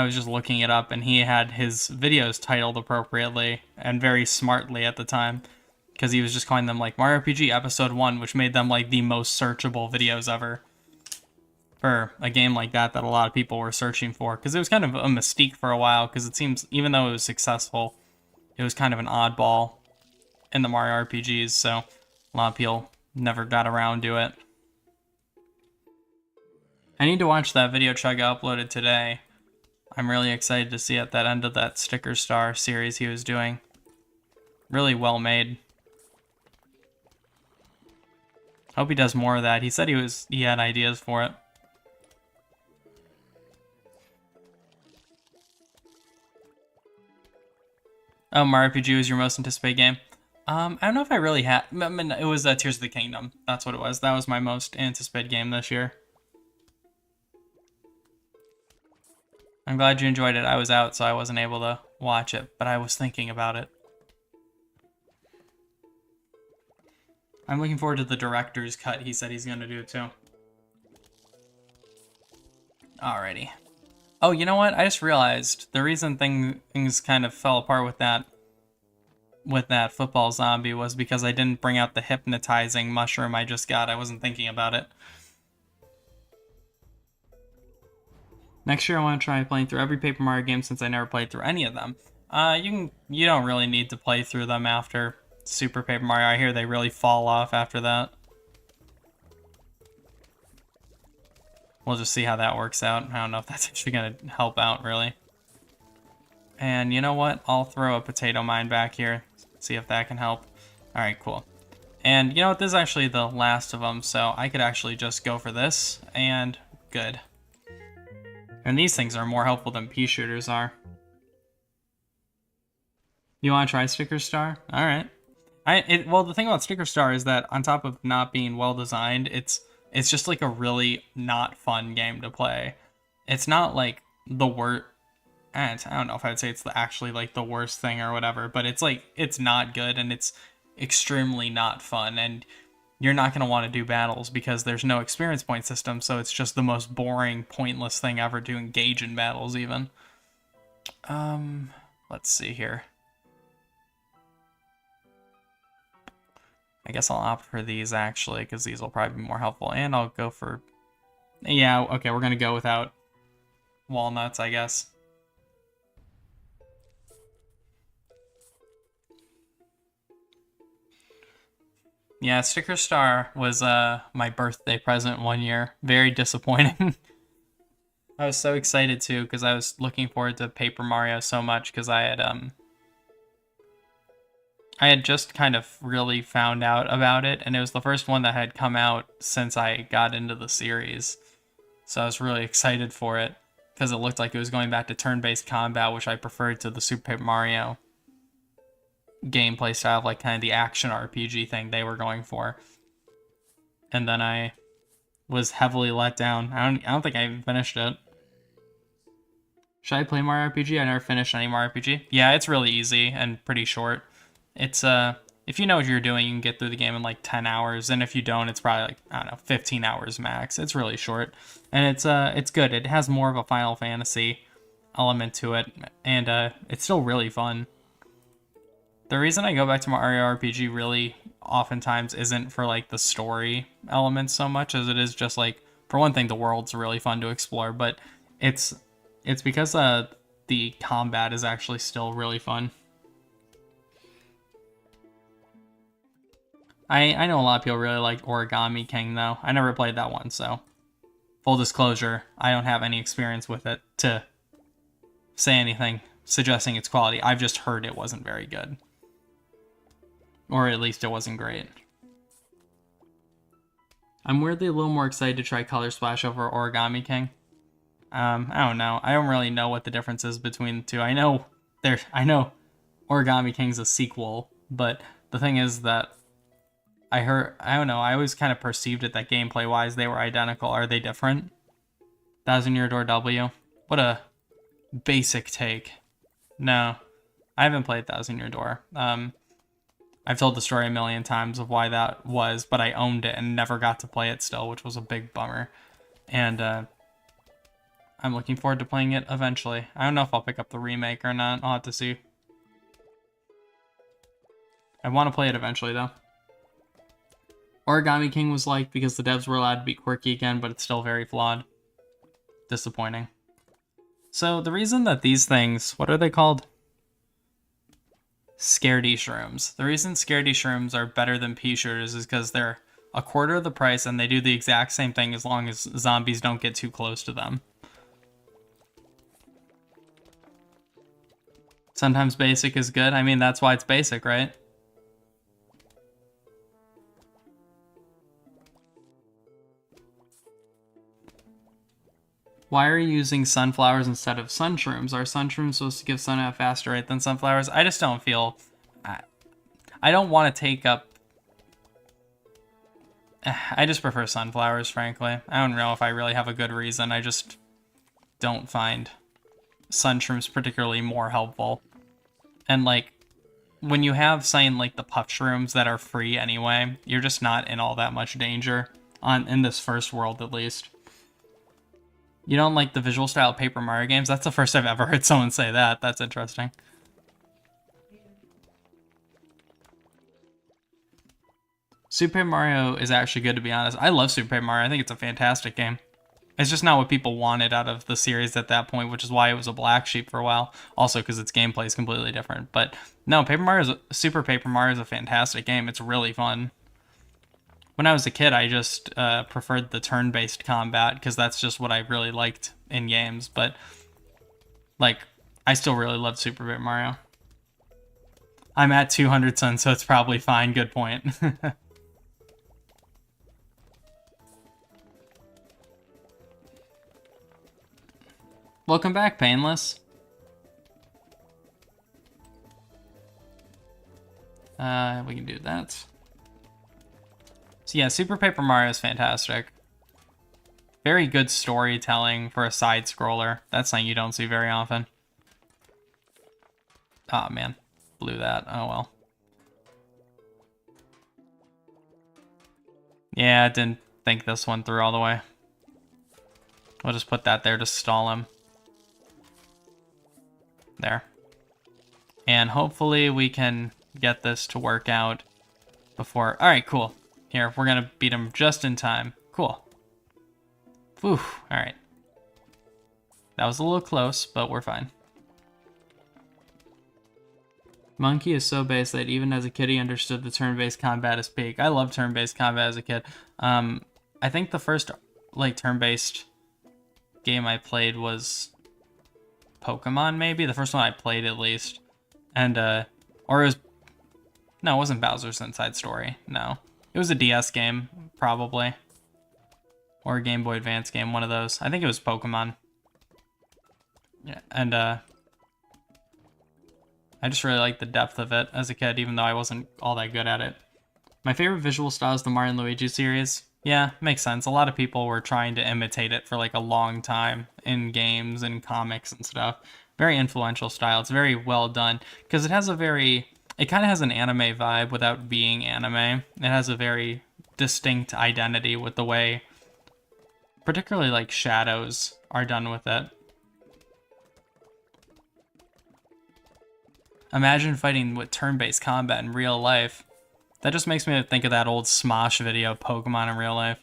A: was just looking it up, and he had his videos titled appropriately, and very smartly at the time. Because he was just calling them, like, Mario RPG Episode 1, which made them, like, the most searchable videos ever. For a game like that a lot of people were searching for. Because it was kind of a mystique for a while, because it seems, even though it was successful, it was kind of an oddball in the Mario RPGs, so a lot of people never got around to it. I need to watch that video Chugga uploaded today. I'm really excited to see at that end of that Sticker Star series he was doing. Really well made. Hope he does more of that. He said he had ideas for it. Oh, Mario RPG was your most anticipated game? I don't know if I really had... It was Tears of the Kingdom. That's what it was. That was my most anticipated game this year. I'm glad you enjoyed it. I was out, so I wasn't able to watch it, but I was thinking about it. I'm looking forward to the director's cut. He said he's going to do it too. Alrighty. Oh, you know what? I just realized the reason things kind of fell apart with that football zombie was because I didn't bring out the hypnotizing mushroom I just got. I wasn't thinking about it. Next year I want to try playing through every Paper Mario game since I never played through any of them. You don't really need to play through them after Super Paper Mario. I hear they really fall off after that. We'll just see how that works out. I don't know if that's actually going to help out, really. And you know what? I'll throw a potato mine back here. See if that can help. Alright, cool. And you know what? This is actually the last of them, so I could actually just go for this, and good. And these things are more helpful than pea shooters are. You want to try Sticker Star? Alright. Well, the thing about Sticker Star is that on top of not being well designed, it's just like a really not fun game to play. It's not like the worst. I don't know if I'd say it's actually like the worst thing or whatever, but it's like it's not good and it's extremely not fun, and you're not going to want to do battles because there's no experience point system, so it's just the most boring, pointless thing ever to engage in battles even. Let's see here. I guess I'll opt for these, actually, because these will probably be more helpful. And I'll go for... Yeah, okay, we're going to go without walnuts, I guess. Yeah, Sticker Star was my birthday present one year. Very disappointing. I was so excited, too, because I was looking forward to Paper Mario so much, because I had just kind of really found out about it, and it was the first one that had come out since I got into the series. So I was really excited for it, because it looked like it was going back to turn-based combat, which I preferred to the Super Paper Mario gameplay style, like kind of the action RPG thing they were going for. And then I was heavily let down. I don't think I even finished it. Should I play Mario RPG? I never finished any Mario RPG. Yeah, it's really easy and pretty short. It's, if you know what you're doing, you can get through the game in like 10 hours, and if you don't, it's probably like, I don't know, 15 hours max. It's really short, and it's good. It has more of a Final Fantasy element to it, and it's still really fun. The reason I go back to Mario RPG really oftentimes isn't for like the story elements so much as it is just like, for one thing, the world's really fun to explore, but it's because the combat is actually still really fun. I know a lot of people really like Origami King though. I never played that one, so full disclosure, I don't have any experience with it to say anything suggesting its quality. I've just heard it wasn't very good. Or at least it wasn't great. I'm weirdly a little more excited to try Color Splash over Origami King. I don't know. I don't really know what the difference is between the two. I know Origami King's a sequel, but the thing is that I don't know, I always kind of perceived it that gameplay-wise they were identical. Are they different? Thousand Year Door W? What a basic take. No, I haven't played Thousand Year Door. I've told the story a million times of why that was, but I owned it and never got to play it still, which was a big bummer. And I'm looking forward to playing it eventually. I don't know if I'll pick up the remake or not. I'll have to see. I want to play it eventually, though. Origami King was liked because the devs were allowed to be quirky again, but it's still very flawed. Disappointing. So the reason that these things, what are they called? Scaredy Shrooms. The reason Scaredy Shrooms are better than pea shooters is because they're a quarter of the price and they do the exact same thing as long as zombies don't get too close to them. Sometimes basic is good. I mean, that's why it's basic, right? Why are you using sunflowers instead of sunshrooms? Are sunshrooms supposed to give sun a faster rate than sunflowers? I just don't feel... I don't want to take up... I just prefer sunflowers, frankly. I don't know if I really have a good reason. I just don't find sunshrooms particularly more helpful. And, like, when you have something like the puff shrooms that are free anyway, you're just not in all that much danger, in this first world at least. You don't like the visual style of Paper Mario games? That's the first I've ever heard someone say that. That's interesting. Super Paper Mario is actually good, to be honest. I love Super Paper Mario. I think it's a fantastic game. It's just not what people wanted out of the series at that point, which is why it was a black sheep for a while. Also, because its gameplay is completely different. But no, Super Paper Mario is a fantastic game. It's really fun. When I was a kid, I just preferred the turn-based combat because that's just what I really liked in games. But, like, I still really loved Super Paper Mario. I'm at 200 suns, so it's probably fine. Good point. Welcome back, Painless. We can do that. So yeah, Super Paper Mario is fantastic. Very good storytelling for a side-scroller. That's something you don't see very often. Oh man, blew that. Oh well. Yeah, I didn't think this one through all the way. We'll just put that there to stall him. There. And hopefully we can get this to work out before... Alright, cool. Here, we're gonna beat him just in time. Cool. Whew, alright. That was a little close, but we're fine. Monkey is so base that even as a kid he understood the turn-based combat is peak. I love turn-based combat as a kid. I think the first, like, turn-based game I played was Pokemon, maybe? The first one I played, at least. And, or it was... No, it wasn't Bowser's Inside Story. No. It was a DS game, probably. Or a Game Boy Advance game, one of those. I think it was Pokemon. Yeah, and, I just really liked the depth of it as a kid, even though I wasn't all that good at it. My favorite visual style is the Mario and Luigi series. Yeah, makes sense. A lot of people were trying to imitate it for, like, a long time in games and comics and stuff. Very influential style. It's very well done, because it has a very... It kind of has an anime vibe without being anime. It has a very distinct identity with the way, particularly like shadows are done with it. Imagine fighting with turn-based combat in real life. That just makes me think of that old Smosh video of Pokemon in real life.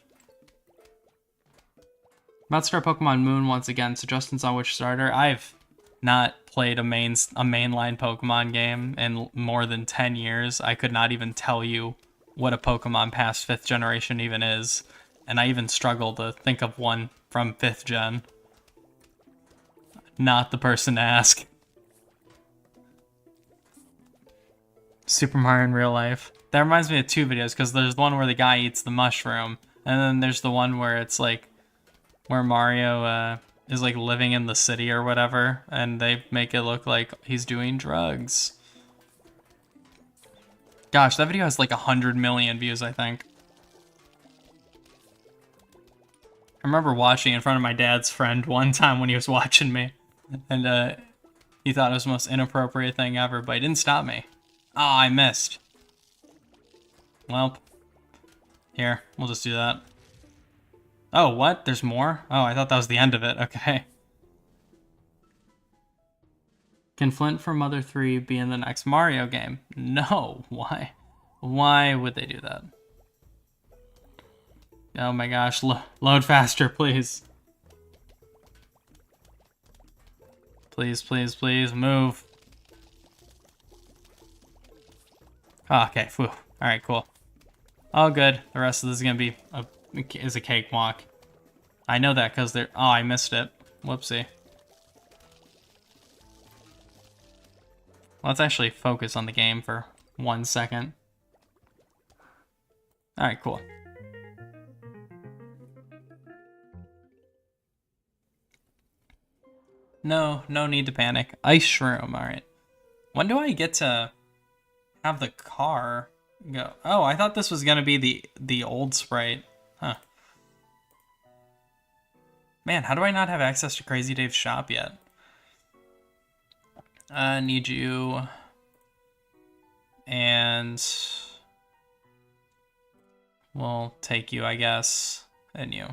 A: About to start Pokemon Moon once again. Suggestions on which starter? I've not played a mainline Pokemon game in more than 10 years. I could not even tell you what a Pokemon past 5th generation even is. And I even struggle to think of one from 5th gen. Not the person to ask. Super Mario in real life. That reminds me of 2 videos, because there's the one where the guy eats the mushroom, and then there's the one where it's like, where Mario is like living in the city or whatever, and they make it look like he's doing drugs. Gosh, that video has like 100 million views, I think. I remember watching in front of my dad's friend one time when he was watching me, and he thought it was the most inappropriate thing ever, but he didn't stop me. Oh, I missed. Well, here, we'll just do that. Oh, what? There's more? Oh, I thought that was the end of it. Okay. Can Flint from Mother 3 be in the next Mario game? No. Why? Why would they do that? Oh my gosh, load faster, please. Please, please, please, move. Oh, okay, whew. Alright, cool. Oh, good. The rest of this is gonna be a cakewalk. I know that because they're... Oh, I missed it. Whoopsie. Let's actually focus on the game for 1 second. Alright, cool. No need to panic. Ice Shroom, alright. When do I get to have the car go? Oh, I thought this was gonna be the old sprite. Huh. Man, how do I not have access to Crazy Dave's shop yet? Need you. And we'll take you, I guess. And you.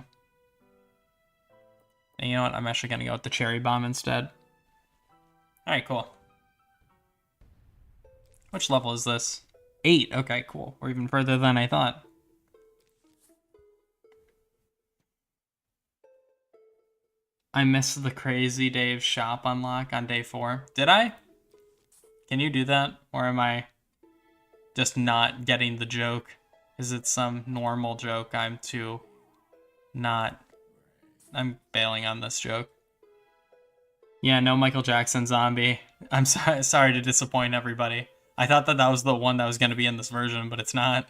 A: And you know what? I'm actually gonna go with the Cherry Bomb instead. Alright, cool. Which level is this? 8. Okay, cool. We're even further than I thought. I missed the Crazy Dave shop unlock on day 4. Did I? Can you do that? Or am I just not getting the joke? Is it some normal joke I'm too not... I'm bailing on this joke. Yeah, no Michael Jackson zombie. I'm sorry to disappoint everybody. I thought that was the one that was going to be in this version, but it's not.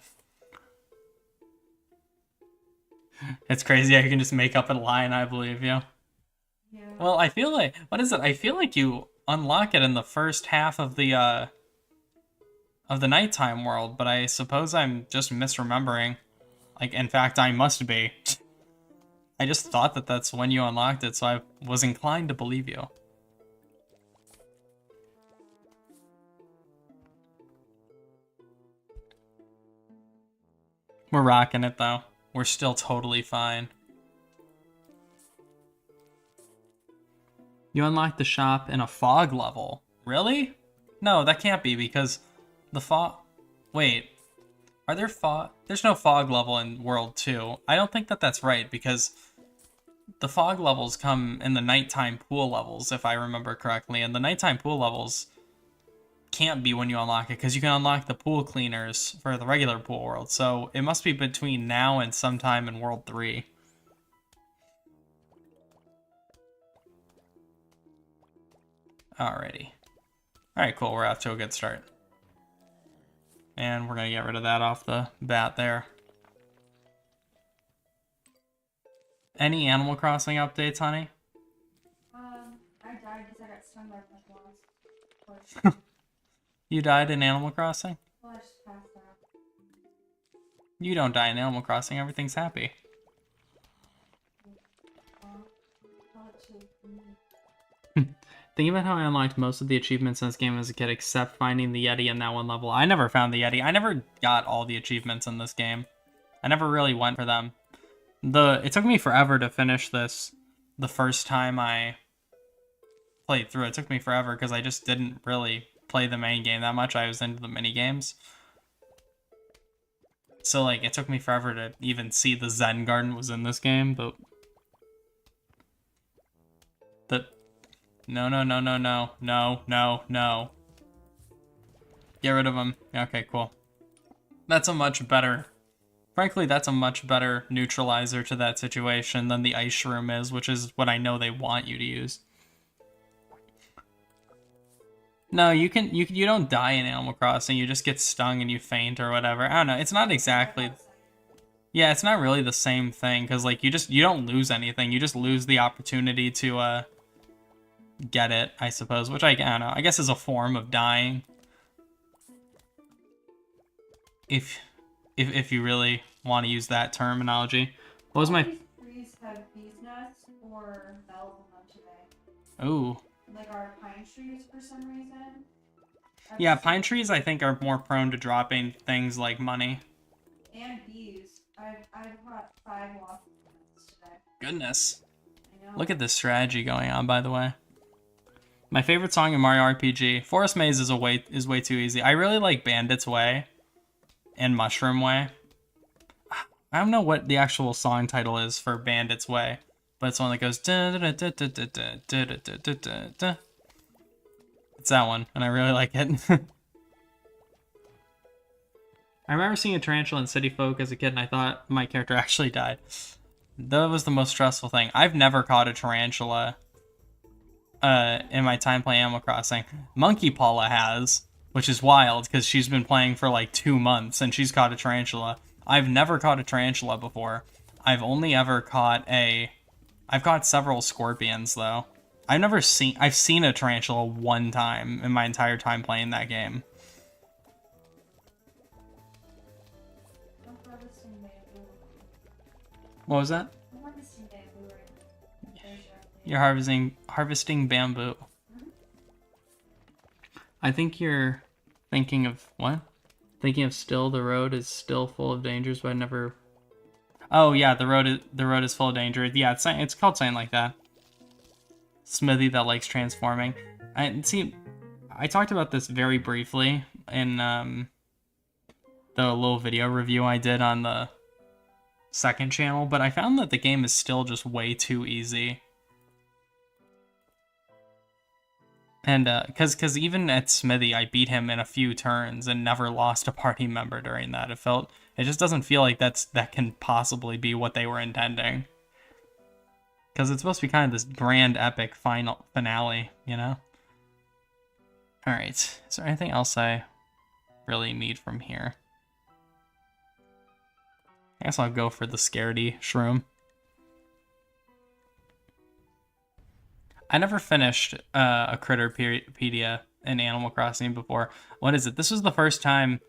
A: It's crazy how you can just make up a line, I believe you. Yeah. Well, I feel like... What is it? I feel like you unlock it in the first half of the nighttime world, but I suppose I'm just misremembering. Like, in fact, I must be. I just thought that that's when you unlocked it, so I was inclined to believe you. We're rocking it, though. We're still totally fine. You unlocked the shop in a fog level. Really? No, that can't be, because the fog... Wait. Are there fog... There's no fog level in World 2. I don't think that that's right, because the fog levels come in the nighttime pool levels, if I remember correctly, and the nighttime pool levels can't be when you unlock it, because you can unlock the pool cleaners for the regular pool world, so it must be between now and sometime in World 3. Alrighty. Alright, cool, we're off to a good start. And we're gonna get rid of that off the bat there. Any Animal Crossing updates, honey?
B: I died because I got stung by wasps.
A: You died in Animal Crossing?
B: Well, I just passed out.
A: You don't die in Animal Crossing, everything's happy. Think about how I unlocked most of the achievements in this game as a kid, except finding the Yeti in that one level. I never found the Yeti. I never got all the achievements in this game. I never really went for them. It took me forever to finish this the first time I played through. It took me forever because I just didn't really play the main game that much. I was into the mini games. So, like, it took me forever to even see the Zen Garden was in this game, but... No, no, no, no, no. No, no, no. Get rid of him. Okay, cool. That's a much better... Frankly, that's a much better neutralizer to that situation than the ice shroom is, which is what I know they want you to use. No, you don't die in Animal Crossing. You just get stung and you faint or whatever. I don't know. It's not exactly... Yeah, it's not really the same thing, because, like, you don't lose anything. You just lose the opportunity to, get it, I suppose, which I don't know. I guess is a form of dying. If you really want to use that terminology. What was my...
B: These trees have bees nests or bells on them today.
A: Ooh.
B: Like our pine trees for some reason.
A: Yeah, pine trees I think are more prone to dropping things like money.
B: And bees. I've caught 5 wasp nests today.
A: Goodness.
B: I know.
A: Look at this strategy going on, by the way. My favorite song in Mario RPG, Forest Maze is way too easy. I really like Bandit's Way and Mushroom Way. I don't know what the actual song title is for Bandit's Way, but it's one that goes... It's that one, and I really like it. I remember seeing a tarantula in City Folk as a kid, and I thought my character actually died. That was the most stressful thing. I've never caught a tarantula in my time playing Animal Crossing. Monkey Paula has, which is wild, because she's been playing for like 2 months, and she's caught a tarantula. I've never caught a tarantula before. I've only ever caught I've caught several scorpions, though. I've seen a tarantula 1 time in my entire time playing that game. What was that?
B: I'm harvesting bamboo right now.
A: You're harvesting bamboo.
B: Mm-hmm.
A: I think you're thinking of what? Thinking of still the road is still full of dangers, but I never. Oh yeah, the road is full of danger. Yeah, it's called something like that. Smithy that likes transforming. I talked about this very briefly in the little video review I did on the second channel, but I found that the game is still just way too easy. And because even at Smithy, I beat him in a few turns and never lost a party member during that. It just doesn't feel like that can possibly be what they were intending. Because it's supposed to be kind of this grand epic finale, you know? Alright, is there anything else I really need from here? I guess I'll go for the Scaredy Shroom. I never finished a Critterpedia in Animal Crossing before. What is it? This was the first time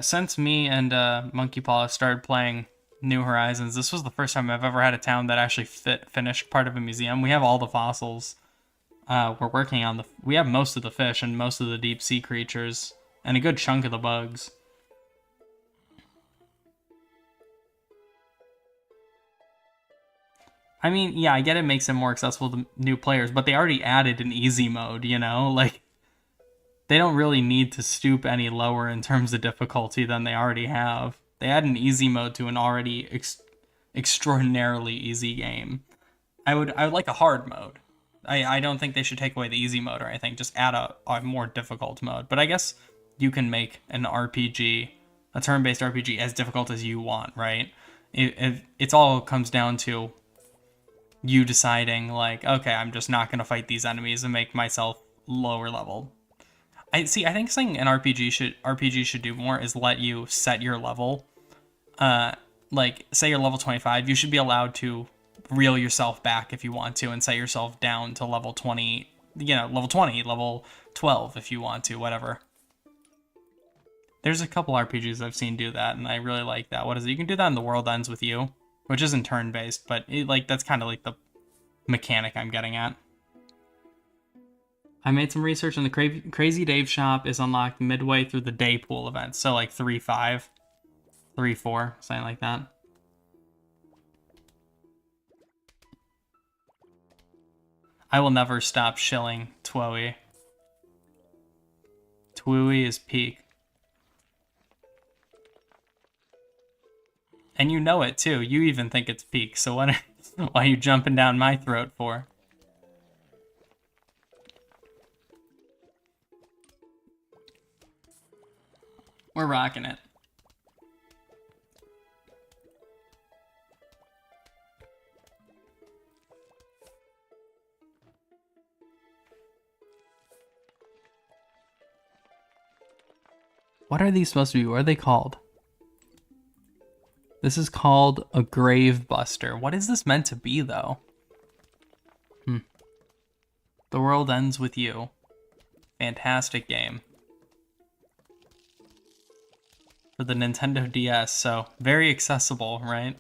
A: since me and Monkey Paw started playing New Horizons. This was the first time I've ever had a town that actually finished part of a museum. We have all the fossils. We're working on we have most of the fish and most of the deep sea creatures and a good chunk of the bugs. I mean, yeah, I get it makes it more accessible to new players, but they already added an easy mode, you know? Like, they don't really need to stoop any lower in terms of difficulty than they already have. They add an easy mode to an already extraordinarily easy game. I would like a hard mode. I don't think they should take away the easy mode or anything, just add a more difficult mode. But I guess you can make an RPG, a turn-based RPG, as difficult as you want, right? It's all comes down to you deciding, like, okay, I'm just not going to fight these enemies and make myself lower level. I think something an RPG should do more is let you set your level. Like, say you're level 25, you should be allowed to reel yourself back if you want to and set yourself down to level 20, level 20, level 12 if you want to, whatever. There's a couple RPGs I've seen do that, and I really like that. What is it? You can do that in The World Ends With You, which isn't turn-based, but that's kind of like the mechanic I'm getting at. I made some research, and the Crazy Dave shop is unlocked midway through the day pool events, so like 3-5, 3-4, something like that. I will never stop shilling Twoey. Twooey is peak. And you know it too. You even think it's peak. So what why are you jumping down my throat for? We're rocking it. What are these supposed to be? What are they called? This is called a grave buster. What is this meant to be, though? The world ends with you. Fantastic game. For the Nintendo DS, so very accessible, right?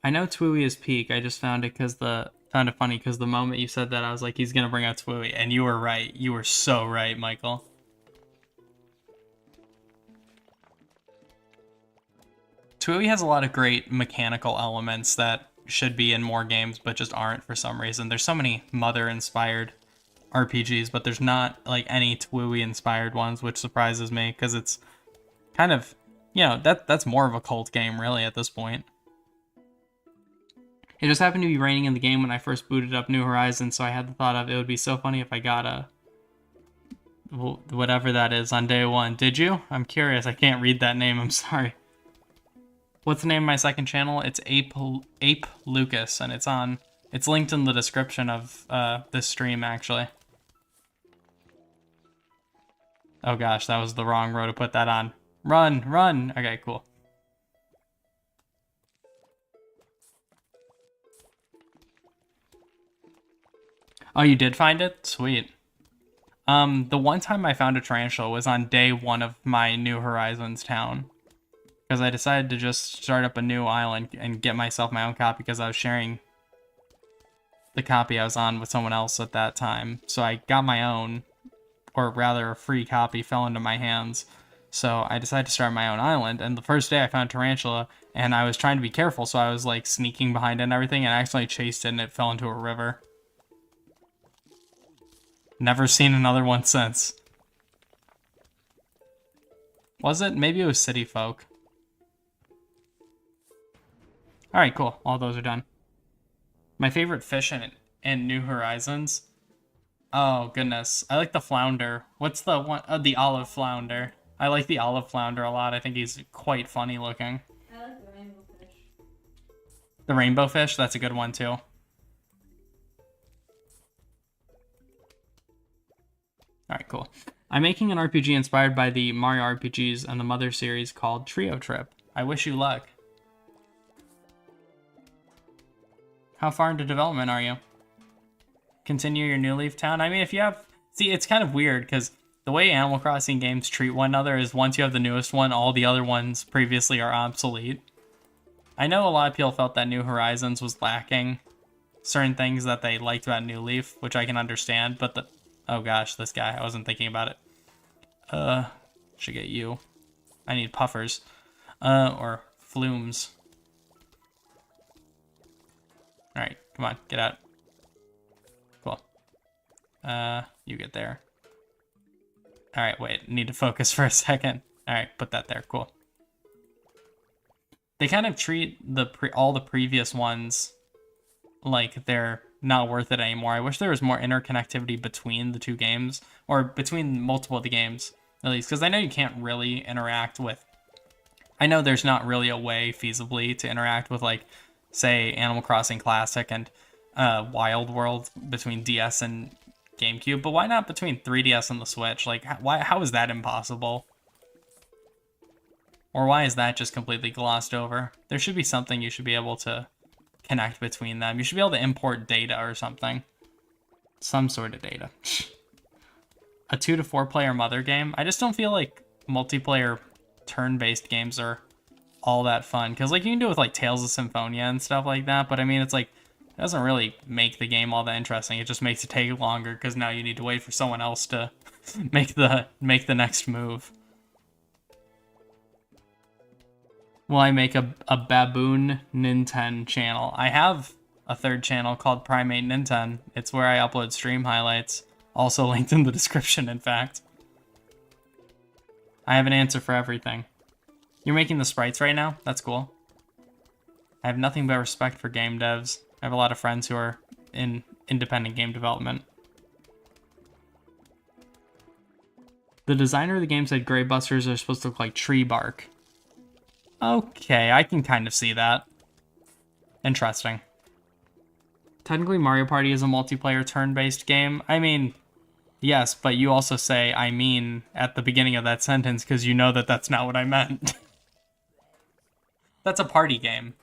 A: I know Twooey is peak. I just found it found it funny because the moment you said that, I was like, he's gonna bring out Twooey, and you were right. You were so right, Michael. Twooey has a lot of great mechanical elements that should be in more games, but just aren't for some reason. There's so many Mother-inspired RPGs, but there's not like any Twooey-inspired ones, which surprises me because it's kind of, that's more of a cult game really at this point. It just happened to be raining in the game when I first booted up New Horizons, so I had the thought of it would be so funny if I got a whatever that is on day one. Did you? I'm curious. I can't read that name. I'm sorry. What's the name of my second channel? It's Ape Lucas, and it's linked in the description of this stream, actually. Oh gosh, that was the wrong row to put that on. Run, run! Okay, cool. Oh, you did find it? Sweet. The one time I found a tarantula was on day one of my New Horizons town. Because I decided to just start up a new island and get myself my own copy because I was sharing the copy I was on with someone else at that time. So I got my own, or rather a free copy fell into my hands. So I decided to start my own island, and the first day I found tarantula, and I was trying to be careful, so I was like sneaking behind it and everything, and I accidentally chased it and it fell into a river. Never seen another one since. Was it? Maybe it was City Folk. Alright, cool. All those are done. My favorite fish in New Horizons? Oh, goodness. I like the flounder. What's the one? The olive flounder. I like the olive flounder a lot. I think he's quite funny looking.
B: I like the rainbow fish.
A: The rainbow fish? That's a good one, too. Alright, cool. I'm making an RPG inspired by the Mario RPGs and the Mother series called Trio Trip. I wish you luck. How far into development are you? Continue your New Leaf Town? I mean, if you have... See, it's kind of weird, because the way Animal Crossing games treat one another is once you have the newest one, all the other ones previously are obsolete. I know a lot of people felt that New Horizons was lacking certain things that they liked about New Leaf, which I can understand, but the... Oh gosh, this guy. I wasn't thinking about it. Should get you. I need puffers. Or flumes. Alright, come on, get out. Cool. You get there. Alright, wait, need to focus for a second. Alright, put that there, cool. They kind of treat all the previous ones like they're not worth it anymore. I wish there was more interconnectivity between the two games, or between multiple of the games, at least, because I know you can't really interact with... I know there's not really a way feasibly to interact with, like, say, Animal Crossing Classic and Wild World between DS and GameCube, but why not between 3DS and the Switch? Like, how is that impossible? Or why is that just completely glossed over? There should be something you should be able to connect between them. You should be able to import data or something. Some sort of data. A 2 to 4 player Mother game? I just don't feel like multiplayer turn-based games are all that fun. Because, like, you can do it with, like, Tales of Symphonia and stuff like that, but, I mean, it's, like, it doesn't really make the game all that interesting. It just makes it take longer, because now you need to wait for someone else to make the next move. Will I make a Baboon Nintendo channel? I have a third channel called Primate Ninten. It's where I upload stream highlights. Also linked in the description, in fact. I have an answer for everything. You're making the sprites right now? That's cool. I have nothing but respect for game devs. I have a lot of friends who are in independent game development. The designer of the game said gray busters are supposed to look like tree bark. Okay, I can kind of see that. Interesting. Technically, Mario Party is a multiplayer turn-based game. I mean, yes, but you also say, I mean, at the beginning of that sentence because you know that that's not what I meant. That's a party game.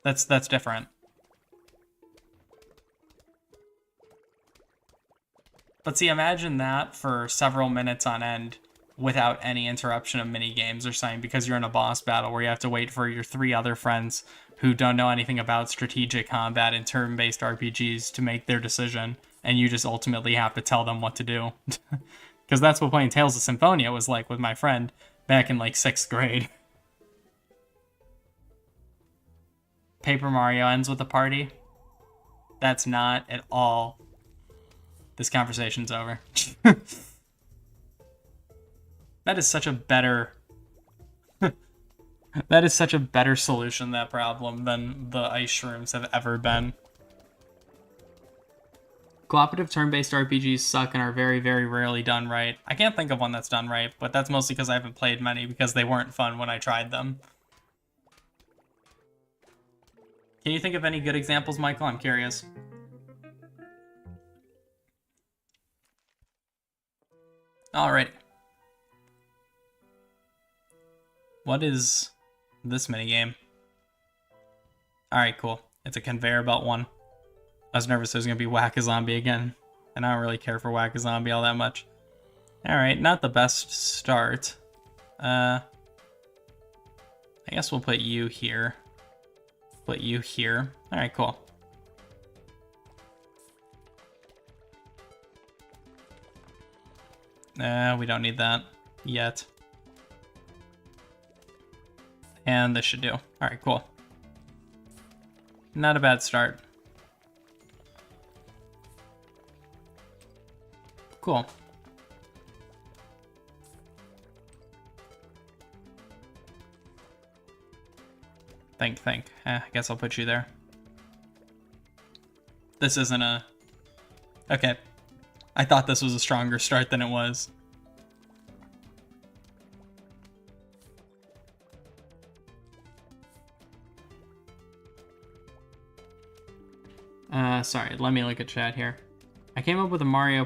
A: That's different. But see, imagine that for several minutes on end without any interruption of mini games or something because you're in a boss battle where you have to wait for your 3 other friends who don't know anything about strategic combat and turn-based RPGs to make their decision, and you just ultimately have to tell them what to do. Because that's what playing Tales of Symphonia was like with my friend back in like 6th grade. Paper Mario ends with a party? That's not at all. This conversation's over. That is such a better... that is such a better solution to that problem than the ice shrooms have ever been. Cooperative turn-based RPGs suck and are very, very rarely done right. I can't think of one that's done right, but that's mostly because I haven't played many because they weren't fun when I tried them. Can you think of any good examples, Michael? I'm curious. Alright. What is this minigame? Alright, cool. It's a conveyor belt one. I was nervous it was going to be Whack-A-Zombie again, and I don't really care for Whack-A-Zombie all that much. Alright, not the best start. I guess we'll put you here. Put you here. Alright, cool. We don't need that yet. And this should do. Alright, cool. Not a bad start. Cool. Think. I guess I'll put you there. This isn't a... Okay. I thought this was a stronger start than it was. Sorry, let me look at chat here. I came up with a Mario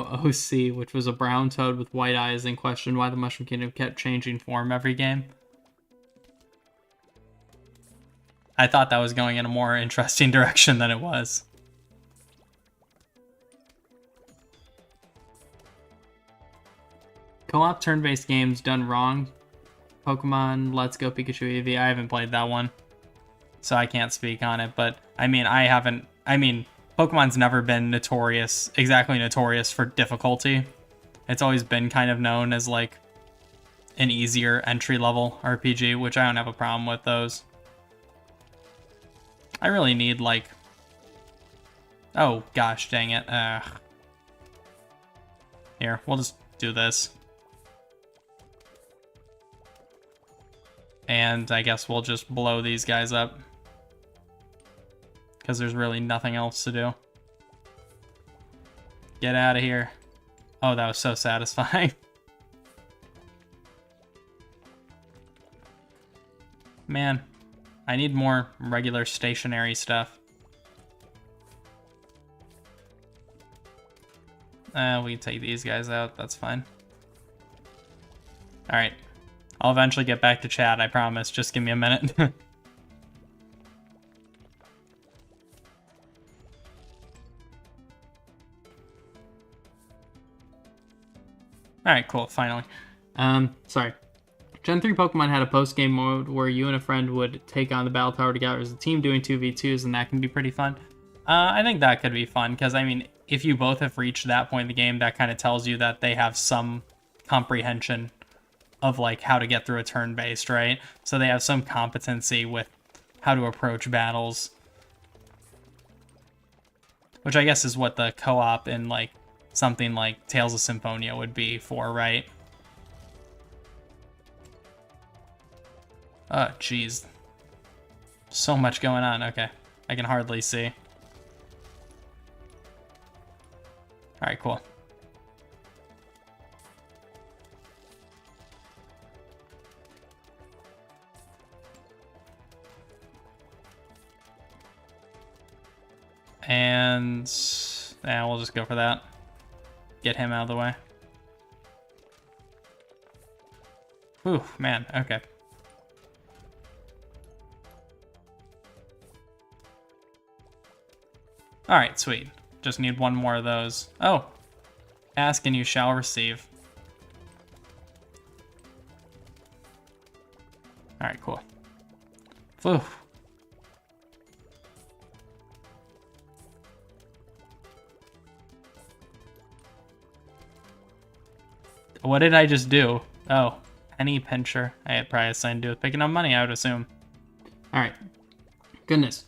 A: OC, which was a brown toad with white eyes, and questioned why the Mushroom Kingdom kept changing form every game. I thought that was going in a more interesting direction than it was. Co-op turn-based games done wrong. Pokemon Let's Go Pikachu Eevee. I haven't played that one, so I can't speak on it. But I mean, Pokemon's never been exactly notorious for difficulty. It's always been kind of known as like an easier entry-level RPG, which I don't have a problem with those. I really need like... Oh, gosh, dang it. Here, we'll just do this. And I guess we'll just blow these guys up. Because there's really nothing else to do. Get out of here. Oh, that was so satisfying. Man, I need more regular stationary stuff. We can take these guys out, that's fine. Alright. I'll eventually get back to chat, I promise. Just give me a minute. Alright, cool, finally. Sorry. Gen 3 Pokemon had a post-game mode where you and a friend would take on the Battle Tower together as a team doing 2v2s, and that can be pretty fun. I think that could be fun, because, I mean, if you both have reached that point in the game, that kind of tells you that they have some comprehension of, like, how to get through a turn-based, right? So they have some competency with how to approach battles. which I guess is what the co-op in like something like Tales of Symphonia would be for, right? Oh, jeez. So much going on. Okay. I can hardly see. Alright, cool. And yeah, we'll just go for that. Get him out of the way. Ooh, man, okay. Alright, sweet. Just need one more of those. Oh. Ask and you shall receive. Alright, cool. Whew. What did I just do? Oh, penny pincher. I probably has something to do with picking up money, I would assume. Alright. Goodness.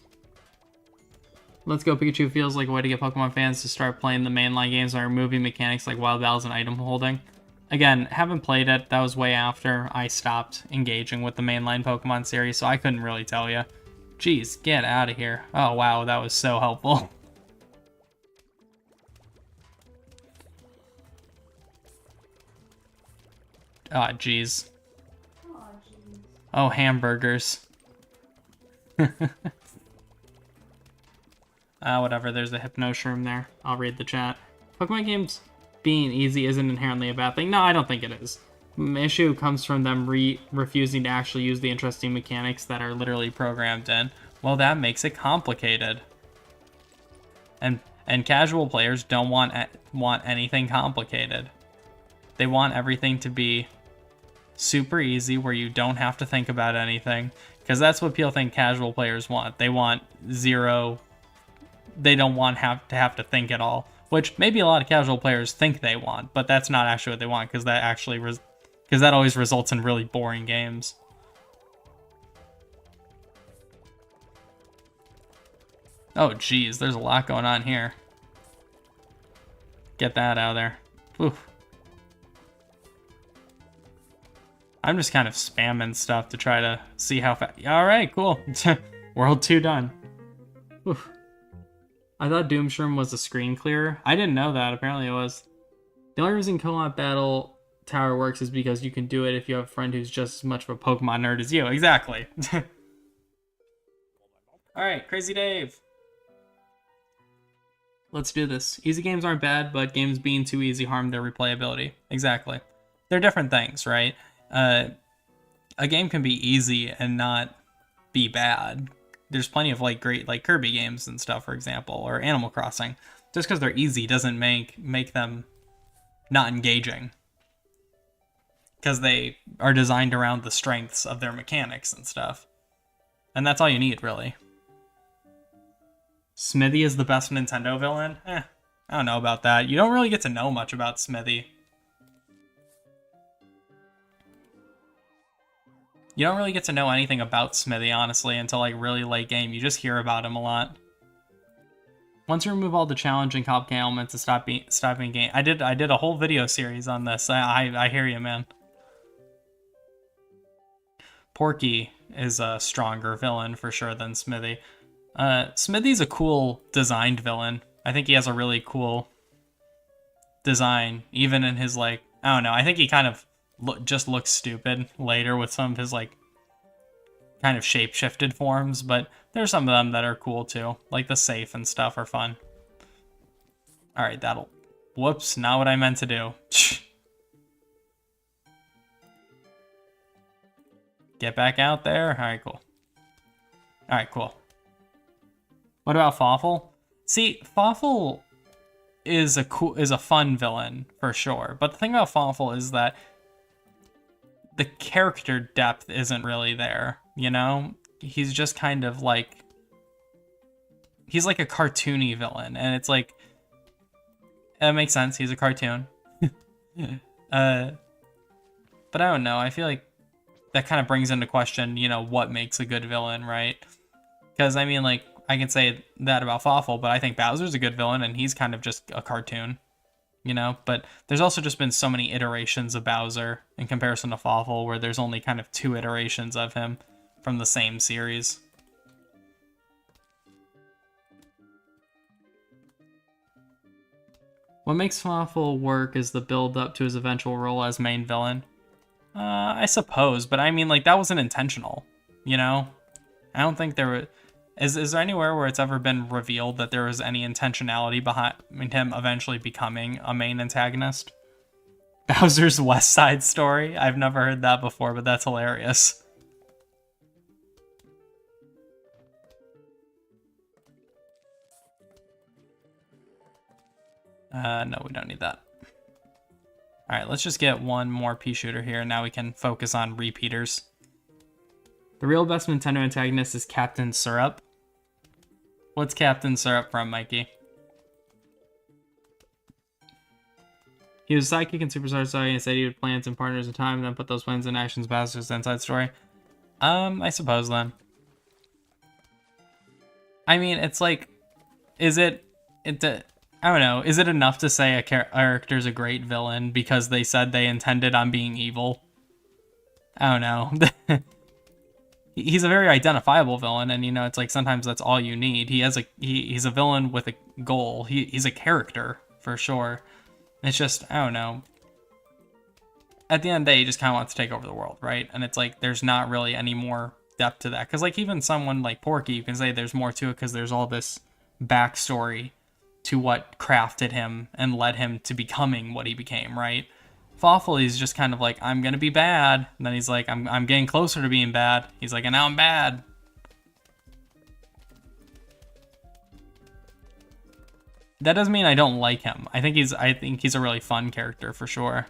A: Let's Go Pikachu feels like a way to get Pokemon fans to start playing the mainline games by removing mechanics like wild battles and item holding. Again, haven't played it. That was way after I stopped engaging with the mainline Pokemon series, so I couldn't really tell you. Jeez, get out of here. Oh, wow, that was so helpful. Oh, jeez. Oh, hamburgers. Whatever, there's a Hypnoshroom there. I'll read the chat. Pokemon games being easy isn't inherently a bad thing. No, I don't think it is. The issue comes from them refusing to actually use the interesting mechanics that are literally programmed in. Well, that makes it complicated. And casual players don't want anything complicated. They want everything to be super easy where you don't have to think about anything. Because that's what people think casual players want. They want zero... They don't want to have to think at all, which maybe a lot of casual players think they want, but that's not actually what they want because that actually because that always results in really boring games. Oh geez, there's a lot going on here. Get that out of there. Oof. I'm just kind of spamming stuff to try to see how fast. All right, cool. World 2 done. Oof. I thought Doomshroom was a screen clearer. I didn't know that. Apparently it was. The only reason co-op battle tower works is because you can do it if you have a friend who's just as much of a Pokemon nerd as you. Exactly. Alright, Crazy Dave. Let's do this. Easy games aren't bad, but games being too easy harm their replayability. Exactly. They're different things, right? A game can be easy and not be bad. There's plenty of like great like Kirby games and stuff, for example, or Animal Crossing. Just because they're easy doesn't make them not engaging. Because they are designed around the strengths of their mechanics and stuff. And that's all you need, really. Smithy is the best Nintendo villain? I don't know about that. You don't really get to know much about Smithy. You don't really get to know anything about Smithy, honestly, until like really late game. You just hear about him a lot. Once you remove all the challenging complicated elements to stop being game. I did a whole video series on this. I hear you, man. Porky is a stronger villain for sure than Smithy. Smithy's a cool designed villain. I think he has a really cool design, even in his like, I don't know. I think he kind of just looks stupid later with some of his like kind of shape-shifted forms, but there's some of them that are cool too. Like the safe and stuff are fun. Alright, that'll... Whoops, not what I meant to do. Get back out there. Alright, cool. Alright, cool. What about Fawful? See, Fawful is a fun villain for sure. But the thing about Fawful is that the character depth isn't really there, you know? He's just kind of like... He's like a cartoony villain, and it's like... That makes sense, he's a cartoon. But I don't know, I feel like that kind of brings into question, you know, what makes a good villain, right? Because, I mean, like, I can say that about Fawful, but I think Bowser's a good villain, and he's kind of just a cartoon, you know? But there's also just been so many iterations of Bowser in comparison to Fawful, where there's only kind of 2 iterations of him from the same series. What makes Fawful work is the build up to his eventual role as main villain. I suppose, but I mean, like, that wasn't intentional, you know? I don't think there were... Is there anywhere where it's ever been revealed that there was any intentionality behind him eventually becoming a main antagonist? Bowser's West Side Story? I've never heard that before, but that's hilarious. No, we don't need that. Alright, let's just get one more pea shooter here, and now we can focus on repeaters. The real best Nintendo antagonist is Captain Syrup. What's Captain Syrup from, Mikey? He was a sidekick in Superstar Story and said he had plans and partners in time, and then put those plans in actions Bowser's Inside Story. I suppose then. I mean, it's like, is it I don't know, is it enough to say a character's a great villain because they said they intended on being evil? I don't know. He's a very identifiable villain, and, you know, it's like sometimes that's all you need. He's a villain with a goal. He's a character, for sure. It's just, I don't know. At the end of the day, he just kind of wants to take over the world, right? And it's like, there's not really any more depth to that. Because, like, even someone like Porky, you can say there's more to it because there's all this backstory to what crafted him and led him to becoming what he became, right? Fawful, he's just kind of like, I'm gonna be bad. And then he's like, I'm getting closer to being bad. He's like, and now I'm bad. That doesn't mean I don't like him. I think he's a really fun character for sure.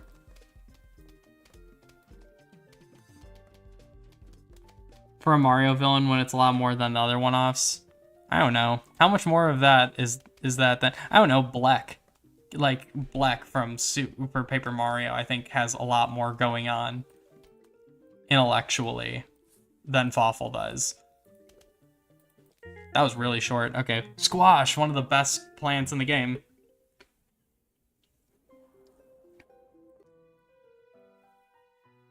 A: For a Mario villain, when it's a lot more than the other one-offs, I don't know. How much more of that is that? I don't know, Black. Like, Black from Super Paper Mario, I think, has a lot more going on intellectually than Fawful does. That was really short. Okay. Squash, one of the best plants in the game.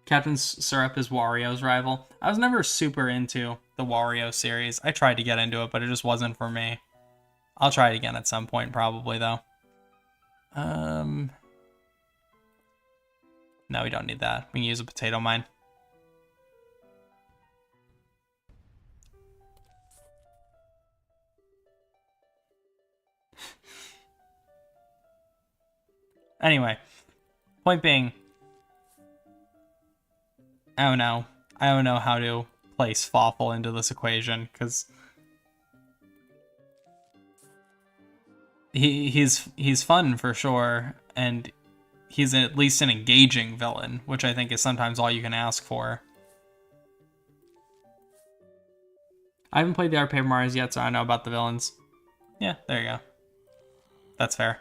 A: Captain Syrup is Wario's rival. I was never super into the Wario series. I tried to get into it, but it just wasn't for me. I'll try it again at some point, probably, though. No, we don't need that. We can use a potato mine. Anyway, point being, I don't know. I don't know how to place Fawful into this equation, because he's fun for sure, and he's at least an engaging villain, which I think is sometimes all you can ask for. I haven't played the other Paper Marios yet, so I don't know about the villains. Yeah, there you go. That's fair.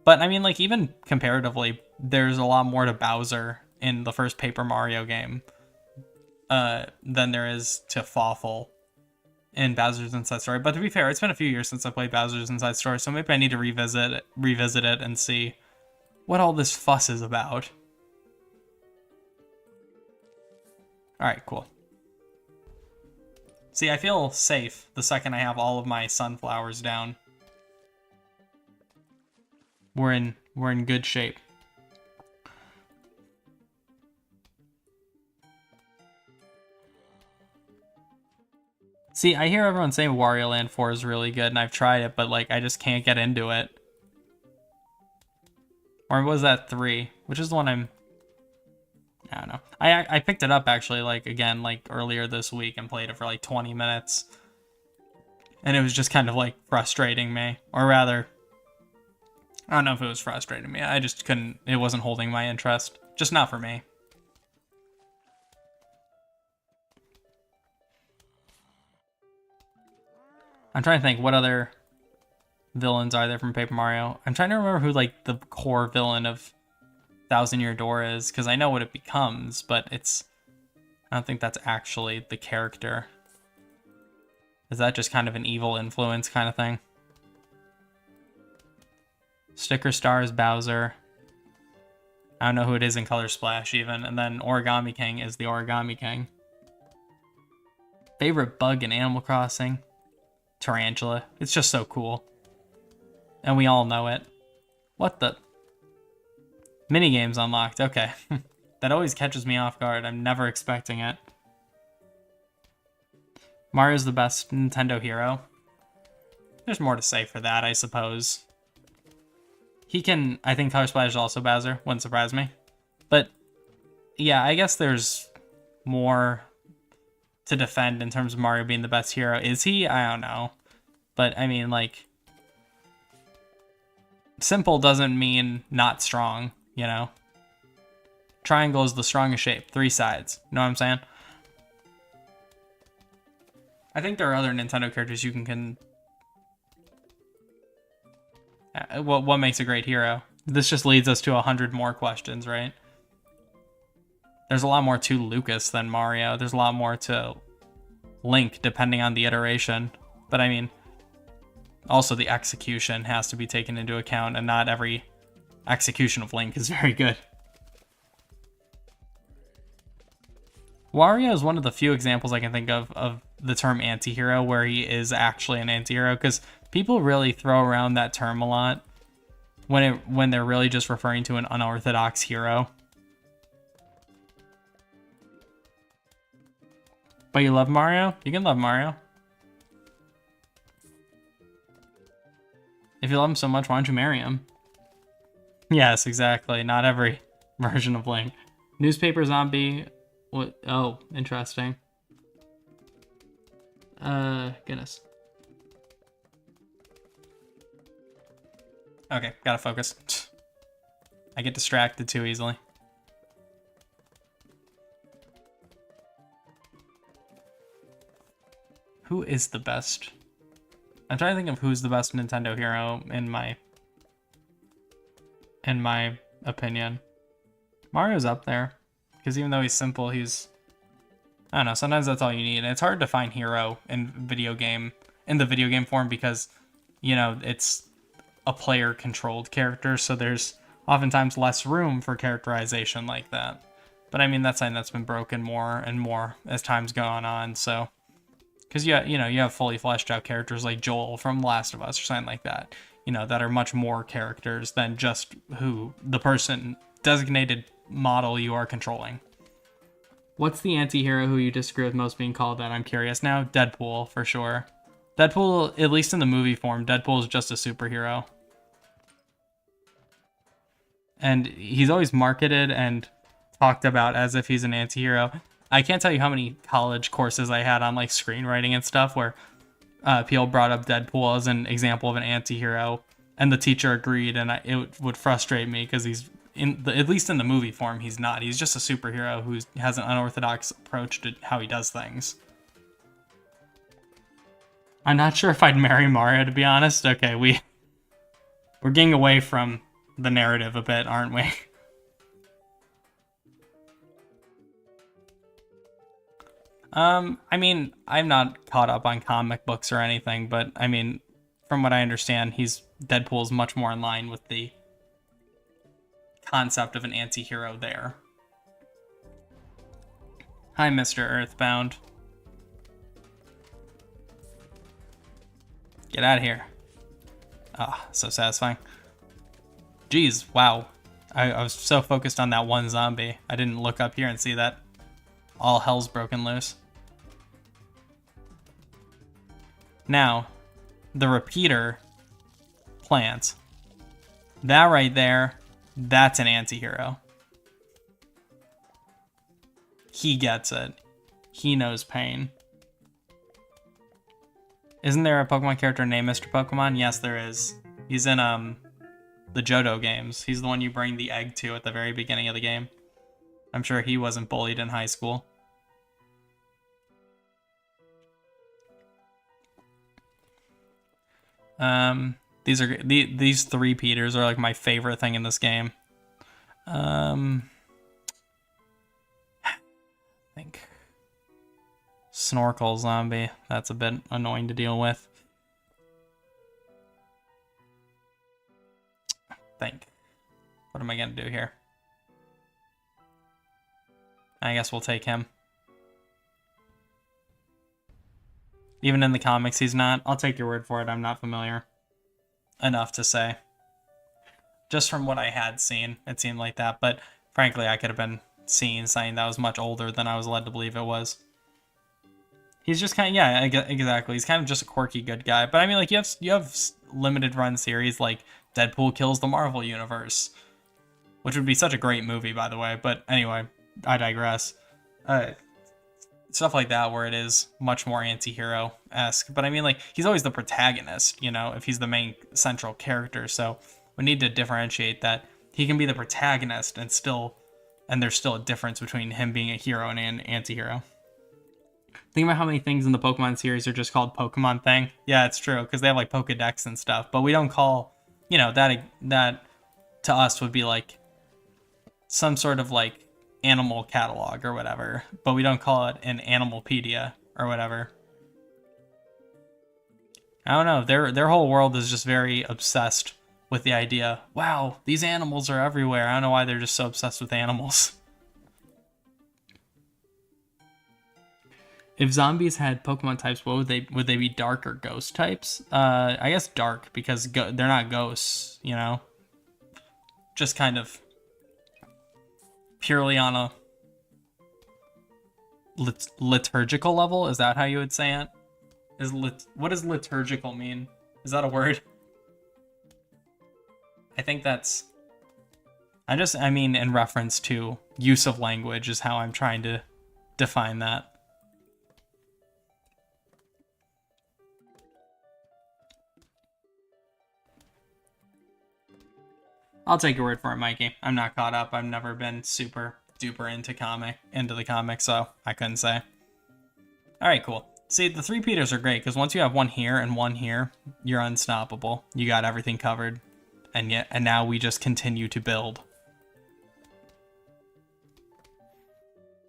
A: But, I mean, like, even comparatively, there's a lot more to Bowser in the first Paper Mario game than there is to Fawful in Bowser's Inside Story. But to be fair, it's been a few years since I played Bowser's Inside Story, so maybe I need to revisit it and see what all this fuss is about. Alright, cool. See, I feel safe the second I have all of my sunflowers down. We're in good shape. See, I hear everyone saying Wario Land 4 is really good, and I've tried it, but, like, I just can't get into it. Or was that 3? Which is the one I don't know. I picked it up, actually, like, again, like, earlier this week and played it for, like, 20 minutes. And it was just kind of, like, frustrating me. Or rather, I don't know if it was frustrating me. I just couldn't, it wasn't holding my interest. Just not for me. I'm trying to think, what other villains are there from Paper Mario? I'm trying to remember who, like, the core villain of Thousand Year Door is, because I know what it becomes, but I don't think that's actually the character. Is that just kind of an evil influence kind of thing? Sticker Star is Bowser. I don't know who it is in Color Splash even. And then Origami King is the Origami King. Favorite bug in Animal Crossing? Tarantula. It's just so cool. And we all know it. What the? Minigames unlocked. Okay. That always catches me off guard. I'm never expecting it. Mario's the best Nintendo hero. There's more to say for that, I suppose. He can... I think Color Splash is also Bowser. Wouldn't surprise me. But, yeah, I guess there's more to defend in terms of Mario being the best hero. Is he? I don't know. But, I mean, like... Simple doesn't mean not strong, you know? Triangle is the strongest shape. 3 sides. You know what I'm saying? I think there are other Nintendo characters you can what makes a great hero? This just leads us to 100 more questions, right? There's a lot more to Lucas than Mario. There's a lot more to Link, depending on the iteration. But I mean, also the execution has to be taken into account, and not every execution of Link is very good. Wario is one of the few examples I can think of the term anti-hero where he is actually an anti-hero, because people really throw around that term a lot when they're really just referring to an unorthodox hero. But you love Mario? You can love Mario. If you love him so much, why don't you marry him? Yes, exactly. Not every version of Link. Newspaper zombie. What? Oh, interesting. Goodness. Okay, gotta focus. I get distracted too easily. Who is the best? I'm trying to think of who's the best Nintendo hero in my opinion. Mario's up there. Because even though he's simple, he's... I don't know, sometimes that's all you need. And it's hard to find hero in the video game form because, you know, it's a player-controlled character, so there's oftentimes less room for characterization like that. But I mean, that's something that's been broken more and more as time's gone on, so... Because, you have fully fleshed out characters like Joel from Last of Us or something like that, you know, that are much more characters than just who the person designated model you are controlling. What's the anti-hero who you disagree with most being called that? I'm curious now. Deadpool, for sure. Deadpool, at least in the movie form, Deadpool is just a superhero. And he's always marketed and talked about as if he's an anti-hero. I can't tell you how many college courses I had on like screenwriting and stuff where people brought up Deadpool as an example of an anti-hero, and the teacher agreed, and it would frustrate me because he's at least in the movie form, he's not. He's just a superhero who has an unorthodox approach to how he does things. I'm not sure if I'd marry Mario, to be honest. Okay, we're getting away from the narrative a bit, aren't we? I mean, I'm not caught up on comic books or anything, but I mean, from what I understand, Deadpool's much more in line with the concept of an anti-hero there. Hi, Mr. Earthbound. Get out of here. Ah, so satisfying. Jeez, wow. I was so focused on that one zombie. I didn't look up here and see that all hell's broken loose. Now, the repeater plant. That right there, that's an anti-hero. He gets it. He knows pain. Isn't there a Pokemon character named Mr. Pokemon? Yes, there is. He's in the Johto games. He's the one you bring the egg to at the very beginning of the game. I'm sure he wasn't bullied in high school. These 3 Peters are like my favorite thing in this game. I think Snorkel zombie. That's a bit annoying to deal with. Think. What am I gonna do here? I guess we'll take him. Even in the comics, he's not. I'll take your word for it. I'm not familiar enough to say. Just from what I had seen, it seemed like that. But frankly, I could have been seeing something that was much older than I was led to believe it was. He's just kind of, yeah, exactly. He's kind of just a quirky good guy. But I mean, like, you have limited run series like Deadpool Kills the Marvel Universe, which would be such a great movie, by the way. But anyway, I digress. Stuff like that where it is much more anti-hero-esque. But I mean, like, he's always the protagonist, you know, if he's the main central character. So we need to differentiate that he can be the protagonist and there's still a difference between him being a hero and an anti-hero. Think about how many things in the Pokemon series are just called Pokemon thing. Yeah, it's true, because they have like Pokedex and stuff, but we don't call, you know, that to us would be like some sort of like animal catalog or whatever, but we don't call it an Animalpedia or whatever. I don't know, their whole world is just very obsessed with the idea, wow, these animals are everywhere. I don't know why they're just so obsessed with animals. If zombies had Pokemon types, what would they be? Dark or ghost types? I guess dark, because they're not ghosts, you know? Just kind of purely on a liturgical level. Is that how you would say it? What does liturgical mean? Is that a word? I think that's... I mean in reference to use of language is how I'm trying to define that. I'll take your word for it, Mikey. I'm not caught up. I've never been super duper into the comics, so I couldn't say. Alright, cool. See, the 3-peaters are great, because once you have one here and one here, you're unstoppable. You got everything covered. And now we just continue to build.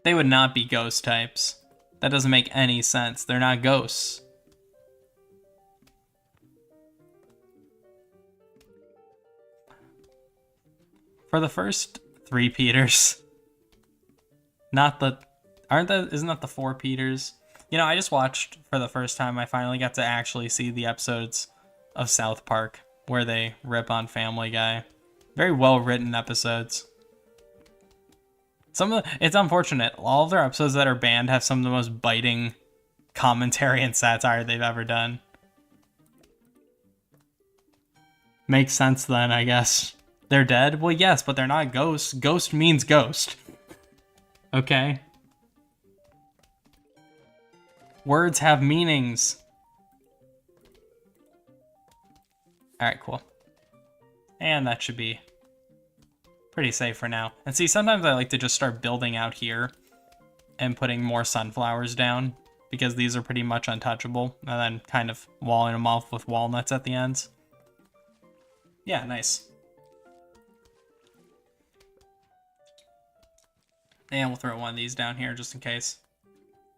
A: They would not be ghost types. That doesn't make any sense. They're not ghosts. For the first 3-peaters, isn't that the 4-peaters? You know, I just watched for the first time. I finally got to actually see the episodes of South Park where they rip on Family Guy. Very well written episodes. It's unfortunate. All of their episodes that are banned have some of the most biting commentary and satire they've ever done. Makes sense then, I guess. They're dead? Well, yes, but they're not ghosts. Ghost means ghost. Okay? Words have meanings. Alright, cool. And that should be pretty safe for now. And see, sometimes I like to just start building out here and putting more sunflowers down, because these are pretty much untouchable, and then kind of walling them off with walnuts at the ends. Yeah, nice. And we'll throw one of these down here just in case.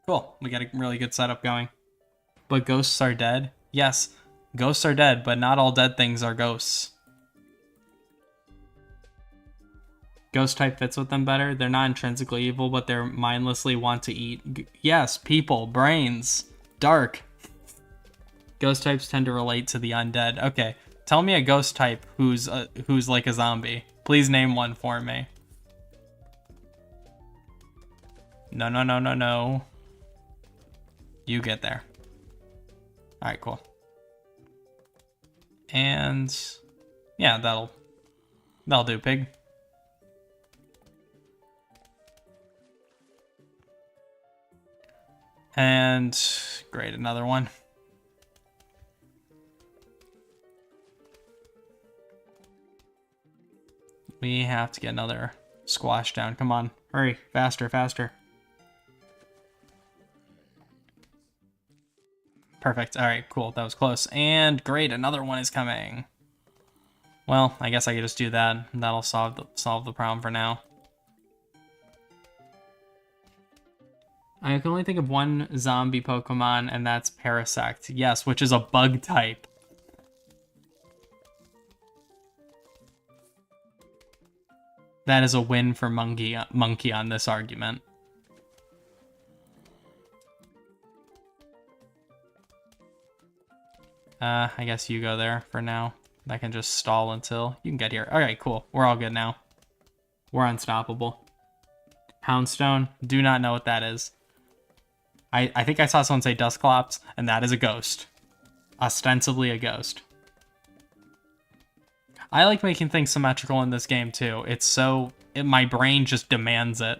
A: Cool, we got a really good setup going. But ghosts are dead? Yes, ghosts are dead, but not all dead things are ghosts. Ghost type fits with them better. They're not intrinsically evil, but they're mindlessly want to eat. Yes, people, brains, dark. Ghost types tend to relate to the undead. Okay, tell me a ghost type who's like a zombie. Please name one for me. No, no, no, no, no. You get there. Alright, cool. And yeah, that'll do, pig. And great, another one. We have to get another squash down. Come on, hurry, faster, faster. Perfect. All right, cool. That was close. And great, another one is coming. Well, I guess I could just do that. That'll solve the problem for now. I can only think of one zombie Pokemon, and that's Parasect. Yes, which is a bug type. That is a win for Monkey on this argument. I guess you go there for now. I can just stall until you can get here. Alright, cool. We're all good now. We're unstoppable. Houndstone, do not know what that is. I think I saw someone say Dusclops, and that is a ghost. Ostensibly a ghost. I like making things symmetrical in this game, too. It's so... my brain just demands it.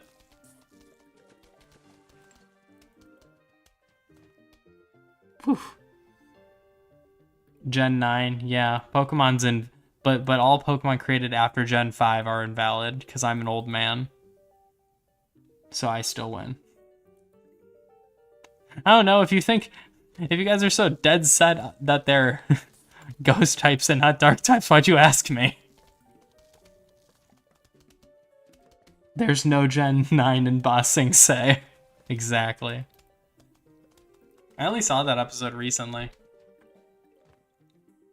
A: Whew. Gen 9, yeah. Pokemon's in... But all Pokemon created after Gen 5 are invalid, because I'm an old man. So I still win. I don't know, if you guys are so dead set that they're ghost types and not dark types, why'd you ask me? There's no Gen 9 in Boss Sing Se. Exactly. I only saw that episode recently.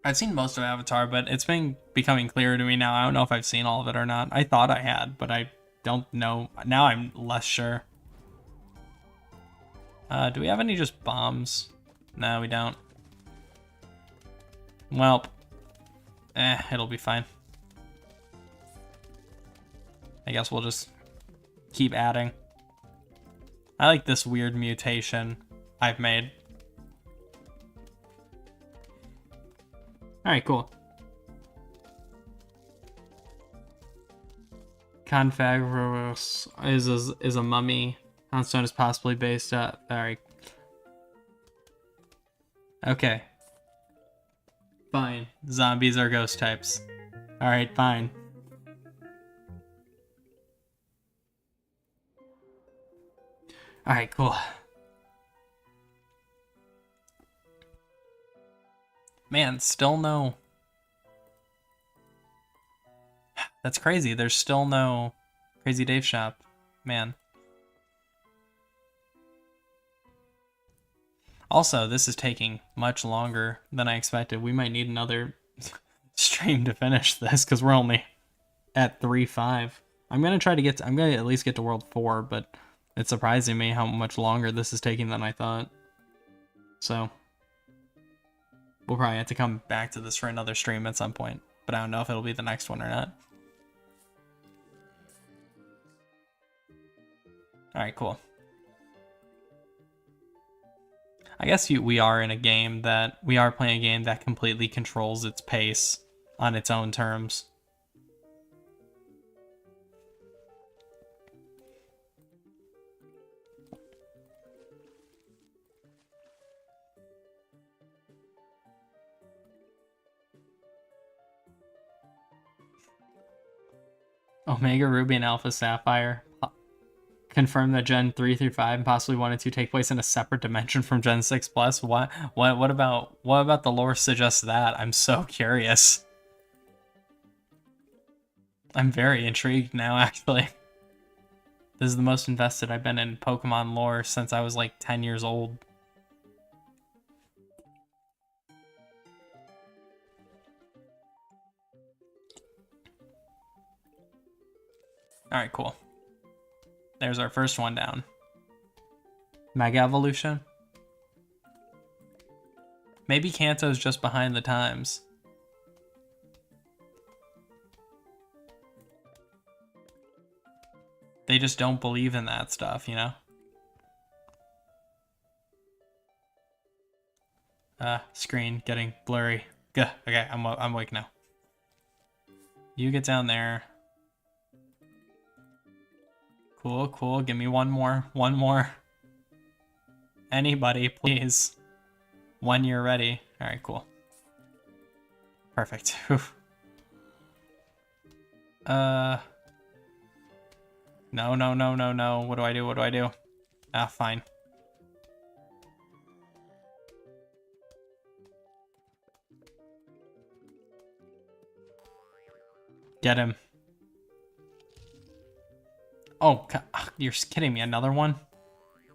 A: I've seen most of Avatar, but it's been becoming clearer to me now. I don't know if I've seen all of it or not. I thought I had, but I don't know. Now I'm less sure. Do we have any just bombs? No, we don't. Well, it'll be fine. I guess we'll just keep adding. I like this weird mutation I've made. Alright, cool. Confagrous is a mummy. Houndstone is possibly based at... Alright. Okay. Fine. Zombies are ghost types. Alright, fine. Alright, cool. Man, still no... That's crazy. There's still no Crazy Dave shop. Man. Also, this is taking much longer than I expected. We might need another stream to finish this because we're only at 3.5. I'm gonna at least get to World 4, but it's surprising me how much longer this is taking than I thought. So we'll probably have to come back to this for another stream at some point, but I don't know if it'll be the next one or not. Alright, cool. I guess we are playing a game that completely controls its pace on its own terms. Omega Ruby and Alpha Sapphire confirm that Gen 3 through 5 and possibly 1 and 2 take place in a separate dimension from Gen 6 Plus. What about the lore suggests that? I'm so curious. I'm very intrigued now, actually. This is the most invested I've been in Pokemon lore since I was like 10 years old. Alright, cool. There's our first one down. Mega Evolution? Maybe Kanto's just behind the times. They just don't believe in that stuff, you know? Screen getting blurry. Gah, okay, I'm awake now. You get down there. Cool, cool. Give me one more. One more. Anybody, please. When you're ready. Alright, cool. Perfect. Whew. No. What do I do? Ah, fine. Get him. Oh, you're kidding me. Another one?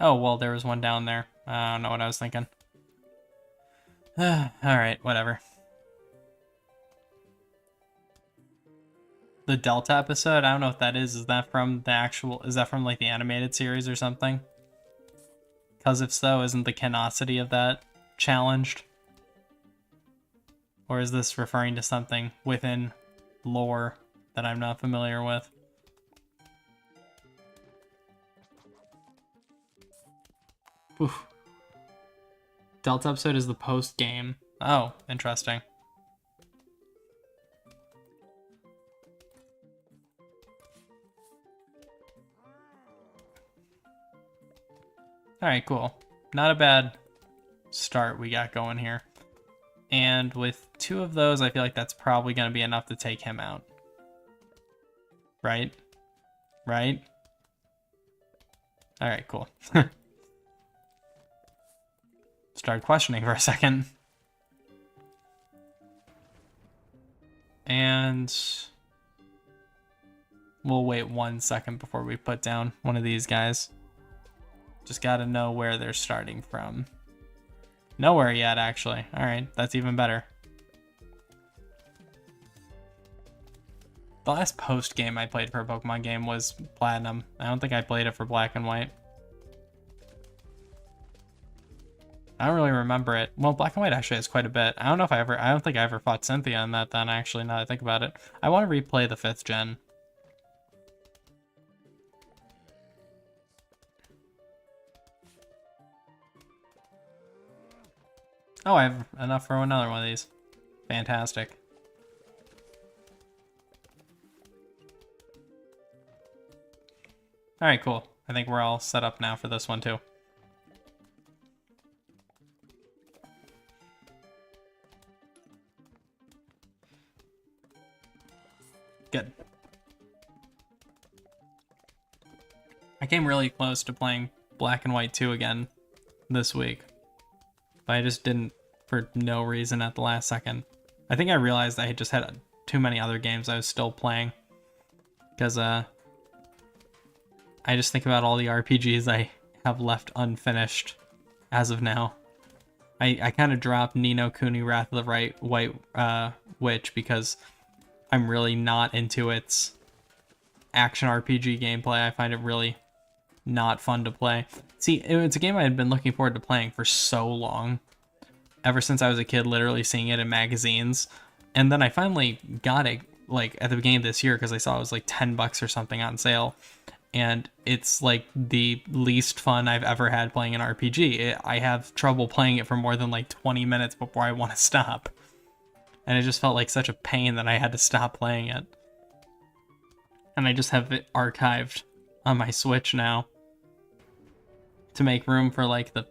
A: Oh, well, there was one down there. I don't know what I was thinking. Alright, whatever. The Delta episode? I don't know what that is. Is that from the actual... Is that from, like, the animated series or something? Because if so, isn't the canosity of that challenged? Or is this referring to something within lore that I'm not familiar with? Oof. Delta episode is the post-game. Oh, interesting. Alright, cool. Not a bad start we got going here. And with 2 of those, I feel like that's probably going to be enough to take him out. Right? Right? Alright, cool. Started questioning for a second. And we'll wait 1 second before we put down one of these guys. Just gotta know where they're starting from. Nowhere yet, actually. Alright, that's even better. The last post game I played for a Pokemon game was Platinum. I don't think I played it for Black and White. I don't really remember it. Well, Black and White actually has quite a bit. I don't think I ever fought Cynthia in that then, actually, now that I think about it. I want to replay the 5th gen. Oh, I have enough for another one of these. Fantastic. Alright, cool. I think we're all set up now for this one, too. Good. I came really close to playing Black and White 2 again this week. But I just didn't for no reason at the last second. I think I realized I had just had too many other games I was still playing. Because, I just think about all the RPGs I have left unfinished as of now. I kind of dropped Ni no Kuni Wrath of the White Witch because I'm really not into its action RPG gameplay. I find it really not fun to play. See, it's a game I had been looking forward to playing for so long. Ever since I was a kid, literally seeing it in magazines. And then I finally got it, like, at the beginning of this year because I saw it was like $10 or something on sale. And it's like the least fun I've ever had playing an RPG. I have trouble playing it for more than like 20 minutes before I want to stop. And it just felt like such a pain that I had to stop playing it. And I just have it archived on my Switch now to make room for like the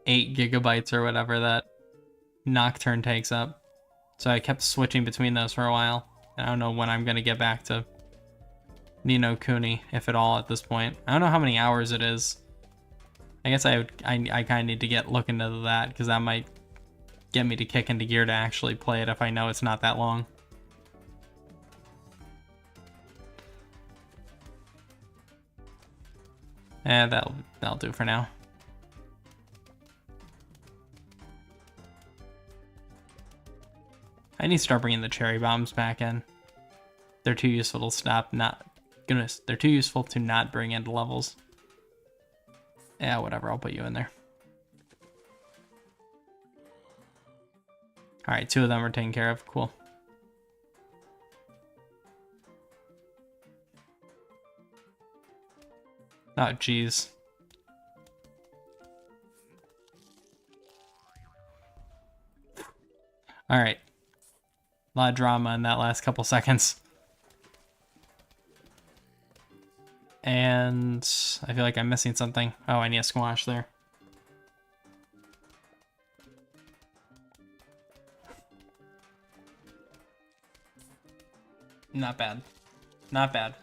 A: 8 gigabytes or whatever that Nocturne takes up. So I kept switching between those for a while. And I don't know when I'm going to get back to Ni no Kuni, if at all, at this point. I don't know how many hours it is. I guess I kind of need to look into that, because that might get me to kick into gear to actually play it if I know it's not that long. And that'll do for now. I need to start bringing the cherry bombs back in. They're too useful to stop. They're too useful to not bring into levels. Yeah, whatever. I'll put you in there. All right, 2 of them are taken care of. Cool. Oh, jeez. All right. A lot of drama in that last couple seconds. And I feel like I'm missing something. Oh, I need a squash there. Not bad. Not bad.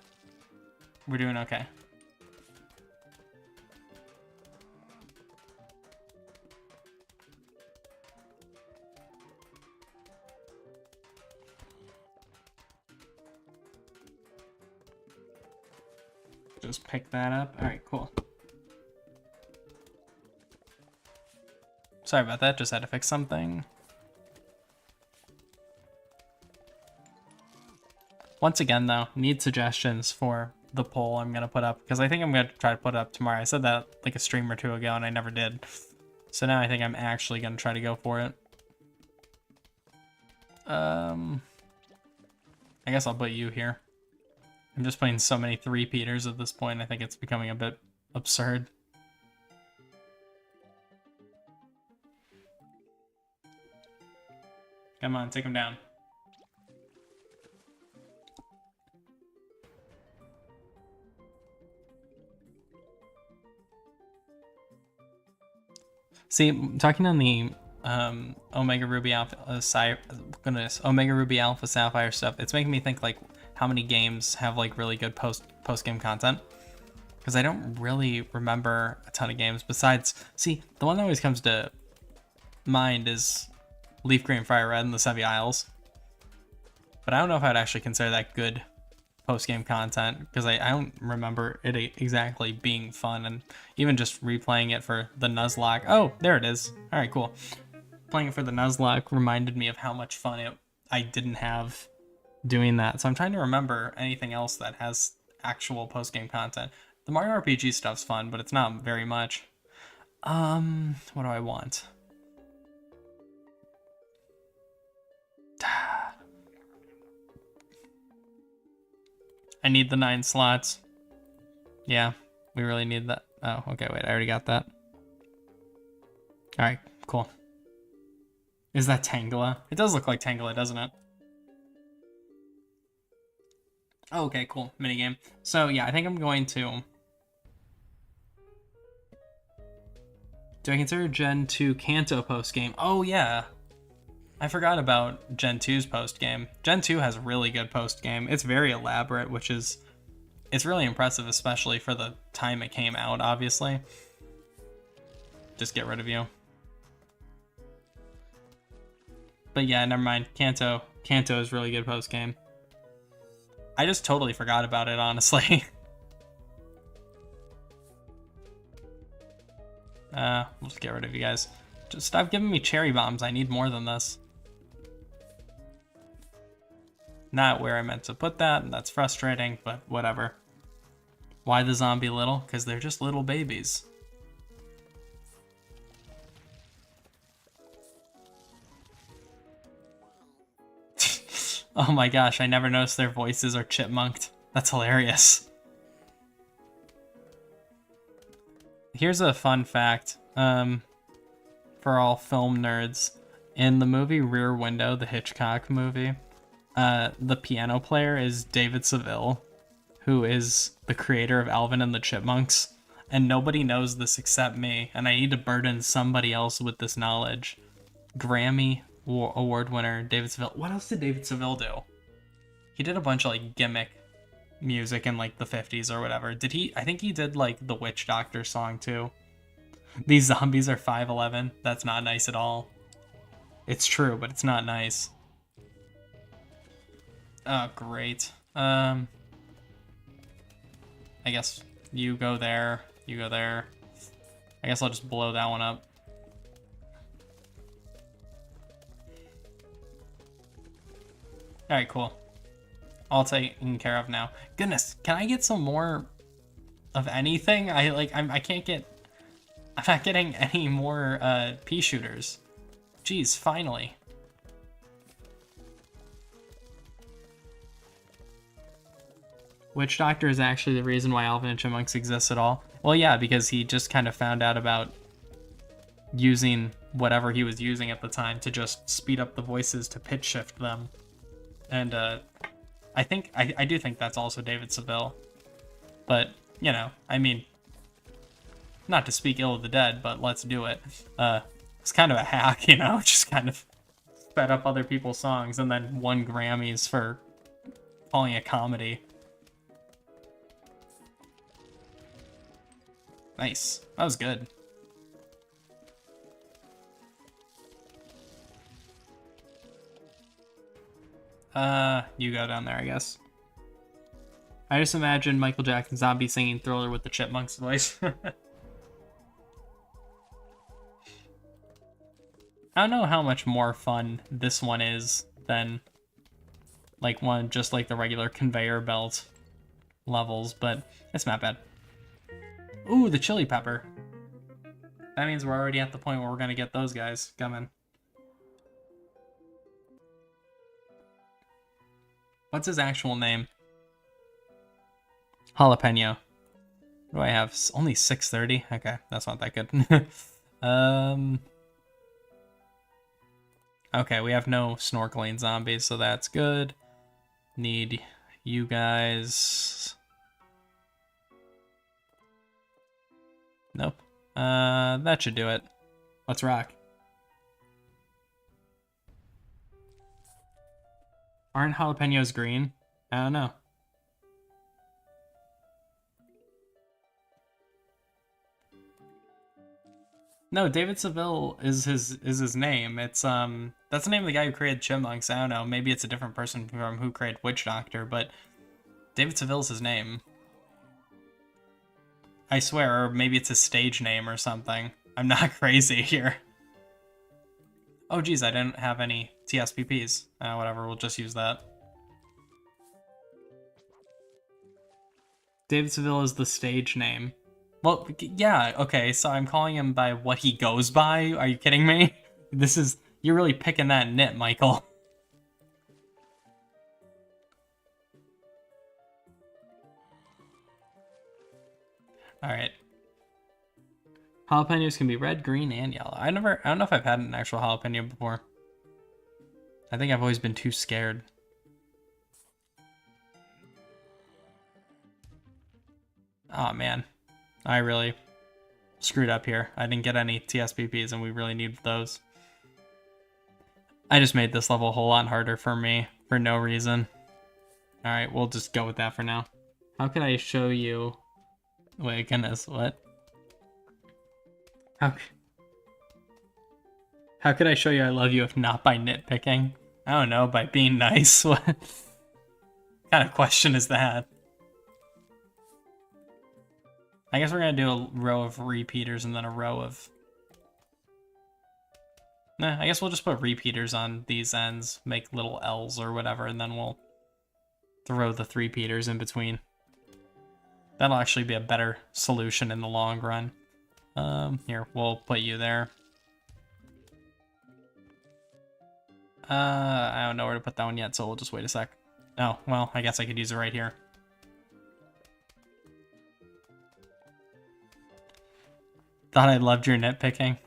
A: We're doing okay. Just pick that up. All right, cool. Sorry about that, just had to fix something. Once again, though, need suggestions for the poll I'm going to put up, because I think I'm going to try to put it up tomorrow. I said that like a stream or two ago, and I never did. So now I think I'm actually going to try to go for it. I guess I'll put you here. I'm just putting so many three-peaters at this point, I think it's becoming a bit absurd. Come on, take him down. See, talking on the Omega Ruby Alpha, Omega Ruby Alpha Sapphire stuff, it's making me think like how many games have like really good post game content, because I don't really remember a ton of games besides. See, the one that always comes to mind is Leaf Green Fire Red and the Sevi Isles, but I don't know if I'd actually consider that good post-game content, because I don't remember it exactly being fun, and even just replaying it for the Nuzlocke. Oh, there it is. All right, cool. Playing it for the Nuzlocke reminded me of how much fun I didn't have doing that. So I'm trying to remember anything else that has actual post-game content. The Mario RPG stuff's fun, but it's not very much. What do I want? I need the 9 slots. Yeah, we really need that. Oh, okay, wait, I already got that. Alright, cool. Is that Tangela? It does look like Tangela, doesn't it? Oh, okay, cool. Minigame. So, yeah, I think I'm going to... Do I consider Gen 2 Kanto post-game? Oh, yeah. I forgot about Gen 2's post-game. Gen 2 has really good post-game. It's very elaborate, which is... It's really impressive, especially for the time it came out, obviously. Just get rid of you. But yeah, never mind. Kanto is really good post-game. I just totally forgot about it, honestly. We'll just get rid of you guys. Just stop giving me cherry bombs. I need more than this. Not where I meant to put that, and that's frustrating, but whatever. Why the zombie little? Because they're just little babies. Oh my gosh, I never noticed their voices are chipmunked. That's hilarious. Here's a fun fact, for all film nerds. In the movie Rear Window, the Hitchcock movie, the piano player is David Seville, who is the creator of Alvin and the Chipmunks, and nobody knows this except me, and I need to burden somebody else with this knowledge. Grammy Award winner David Seville. What else did David Seville do? He did a bunch of like gimmick music in like the 50s or whatever. Did he? I think he did like the Witch Doctor song too. These zombies are 5'11". That's not nice at all. It's true, but it's not nice. Oh, great. I guess you go there. You go there. I guess I'll just blow that one up. Alright, cool. All taken care of now. Goodness, can I get some more of anything? I can't get... I'm not getting any more pea shooters. Jeez, finally. Witch Doctor is actually the reason why Alvin and Chipmunks exists at all. Well, yeah, because he just kind of found out about using whatever he was using at the time to just speed up the voices to pitch shift them. And I do think that's also David Seville. But, you know, I mean, not to speak ill of the dead, but let's do it. It's kind of a hack, you know, just kind of sped up other people's songs and then won Grammys for calling a comedy. Nice. That was good. You go down there, I guess. I just imagine Michael Jackson zombie singing Thriller with the Chipmunks voice. I don't know how much more fun this one is than like one just like the regular conveyor belt levels, but it's not bad. Ooh, the chili pepper. That means we're already at the point where we're gonna get those guys coming. What's his actual name? Jalapeno. What do I have? Only 630? Okay, that's not that good. Okay, we have no snorkeling zombies, so that's good. Need you guys. Nope. That should do it. Let's rock. Aren't jalapenos green? I don't know. No, David Seville is his name. It's that's the name of the guy who created Chipmunks. I don't know. Maybe it's a different person from who created Witch Doctor, but David Seville's his name. I swear, or maybe it's his stage name or something. I'm not crazy here. Oh geez, I didn't have any TSPPs. Whatever, we'll just use that. David Seville is the stage name. Well, yeah, okay, so I'm calling him by what he goes by? Are you kidding me? You're really picking that nit, Michael. Alright. Jalapenos can be red, green, and yellow. I don't know if I've had an actual jalapeno before. I think I've always been too scared. Oh man. I really screwed up here. I didn't get any TSPPs and we really needed those. I just made this level a whole lot harder for me for no reason. Alright, we'll just go with that for now. How could I show you... Wait, goodness, what? How could I show you I love you if not by nitpicking? I don't know, by being nice? What kind of question is that? I guess we're gonna do a row of repeaters and then a row of... Nah, I guess we'll just put repeaters on these ends, make little L's or whatever, and then we'll throw the three-peaters in between. That'll actually be a better solution in the long run. Here, we'll put you there. I don't know where to put that one yet, so we'll just wait a sec. Oh, well, I guess I could use it right here. Thought I loved your nitpicking?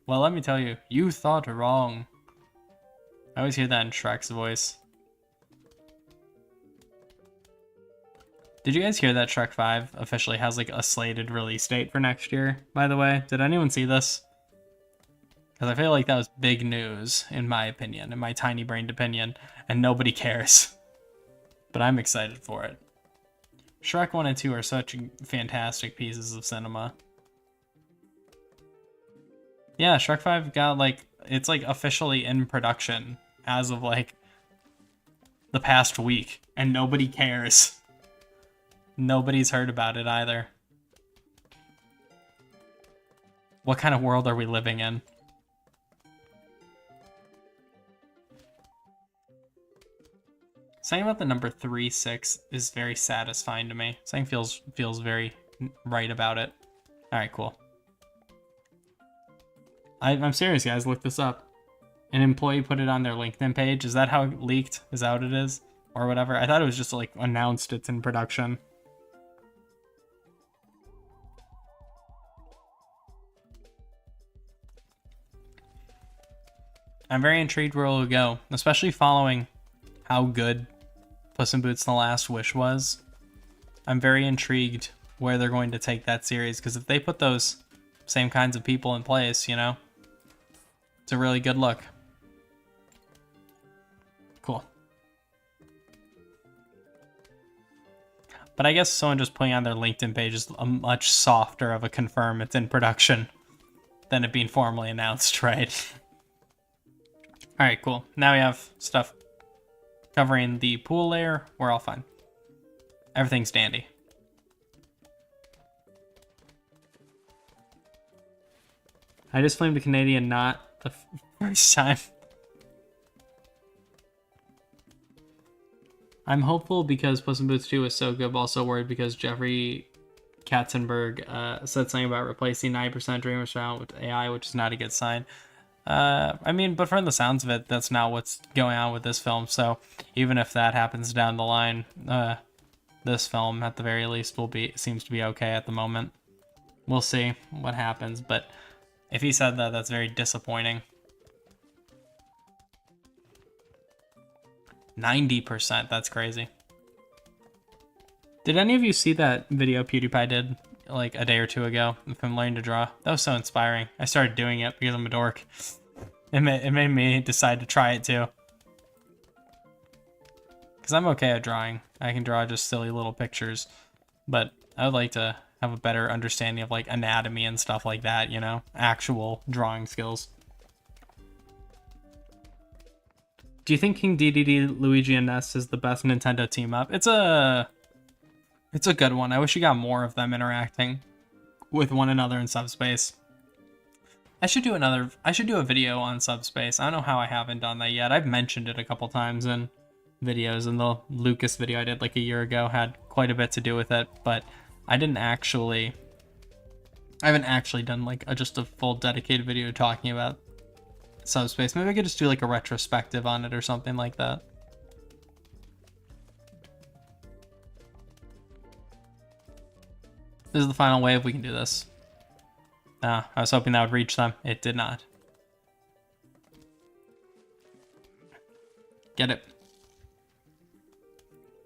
A: Well, let me tell you, you thought wrong. I always hear that in Shrek's voice. Did you guys hear that Shrek 5 officially has like a slated release date for next year, by the way? Did anyone see this? Because I feel like that was big news, in my opinion, in my tiny-brained opinion, and nobody cares. But I'm excited for it. Shrek 1 and 2 are such fantastic pieces of cinema. Yeah, Shrek 5 got, like, it's, like, officially in production as of, like, the past week, and nobody cares. Nobody's heard about it either. What kind of world are we living in? Something about the number 3-6 is very satisfying to me. Something feels very right about it. Alright, cool. I'm serious, guys. Look this up. An employee put it on their LinkedIn page. Is that how it leaked? Is that what it is? Or whatever? I thought it was just, like, announced it's in production. I'm very intrigued where it'll go, especially following how good Puss in Boots: The Last Wish was. I'm very intrigued where they're going to take that series, because if they put those same kinds of people in place, you know, it's a really good look. Cool. But I guess someone just putting on their LinkedIn page is a much softer of a confirm it's in production than it being formally announced, right? Alright, cool. Now we have stuff covering the pool layer. We're all fine. Everything's dandy. I just flamed a Canadian not the first time. I'm hopeful because Puss in Boots 2 was so good, but also worried because Jeffrey Katzenberg said something about replacing 90% Dreamers Round with AI, which is not a good sign. I mean, but from the sounds of it, that's not what's going on with this film. So even if that happens down the line, this film at the very least seems to be okay at the moment. We'll see what happens, but if he said that, that's very disappointing. 90%, that's crazy. Did any of you see that video PewDiePie did like a day or two ago of him learning to draw? That was so inspiring. I started doing it because I'm a dork. It made me decide to try it too. Because I'm okay at drawing. I can draw just silly little pictures. But I would like to have a better understanding of like anatomy and stuff like that, you know? Actual drawing skills. Do you think King DDD, Luigi, and Ness is the best Nintendo team up? It's a good one. I wish you got more of them interacting with one another in Subspace. I should do a video on Subspace. I don't know how I haven't done that yet. I've mentioned it a couple times in videos, and the Lucas video I did like a year ago had quite a bit to do with it, but I haven't actually done like just a full dedicated video talking about Subspace. Maybe I could just do like a retrospective on it or something like that. This is the final wave. We can do this. I was hoping that would reach them. It did not. Get it.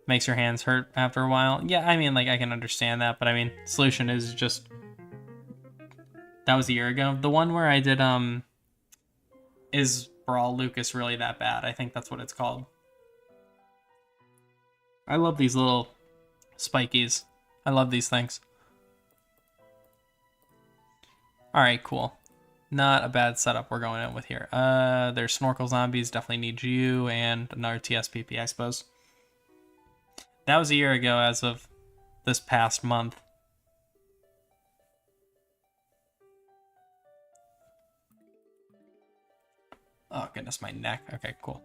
A: Makes your hands hurt after a while. Yeah, I mean, like, I can understand that, but I mean, solution is just... That was a year ago. The one where I did, Is Brawl Lucas really that bad? I think that's what it's called. I love these little spikies. I love these things. Alright, cool. Not a bad setup we're going in with here. There's Snorkel Zombies, definitely need you, and another TSPP, I suppose. That was a year ago as of this past month. Oh, goodness, my neck. Okay, cool.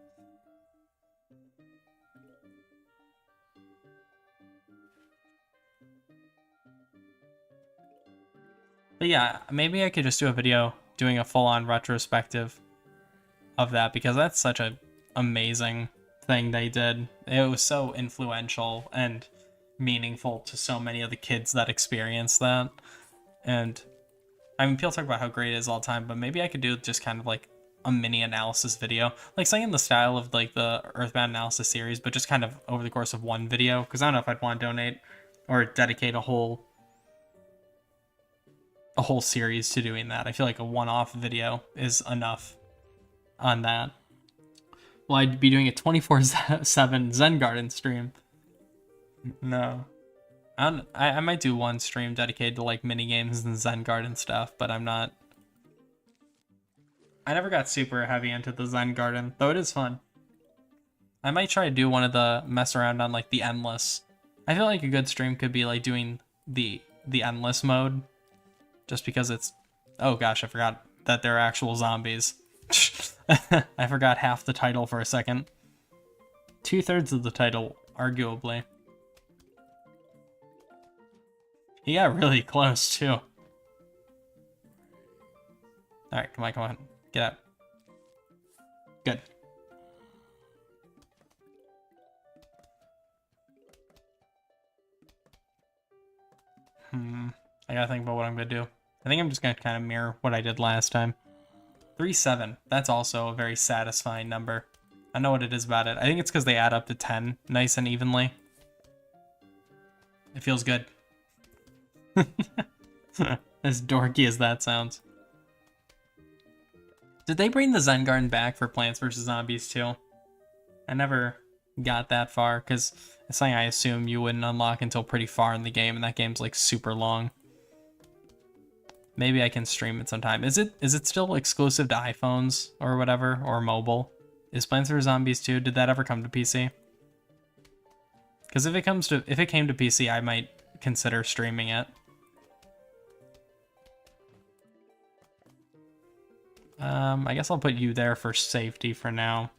A: But yeah, maybe I could just do a video doing a full-on retrospective of that, because that's such an amazing thing they did. It was so influential and meaningful to so many of the kids that experienced that. And I mean, people talk about how great it is all the time, but maybe I could do just kind of like a mini analysis video, like something in the style of like the Earthbound analysis series, but just kind of over the course of one video, because I don't know if I'd want to donate or dedicate a whole series to doing that. I feel like a one-off video is enough on that. Well, I'd be doing a 24/7 Zen Garden stream. No. I might do one stream dedicated to like mini games and Zen Garden stuff, but I'm not... I never got super heavy into the Zen Garden, though it is fun. I might try to do one of the mess around on like the endless. I feel like a good stream could be like doing the endless mode, just because it's... Oh gosh, I forgot that they're actual zombies. I forgot half the title for a second. 2/3 of the title, arguably. He got really close, too. Alright, come on. Get out. Good. I gotta think about what I'm gonna do. I think I'm just gonna kind of mirror what I did last time. 3-7. That's also a very satisfying number. I know what it is about it. I think it's because they add up to 10 nice and evenly. It feels good. As dorky as that sounds. Did they bring the Zen Garden back for Plants vs. Zombies too? I never got that far, because it's something I assume you wouldn't unlock until pretty far in the game, and that game's like super long. Maybe I can stream it sometime. Is it still exclusive to iPhones or whatever, or mobile? Is Plants vs. Zombies 2, did that ever come to PC? Because if it came to PC, I might consider streaming it. I guess I'll put you there for safety for now,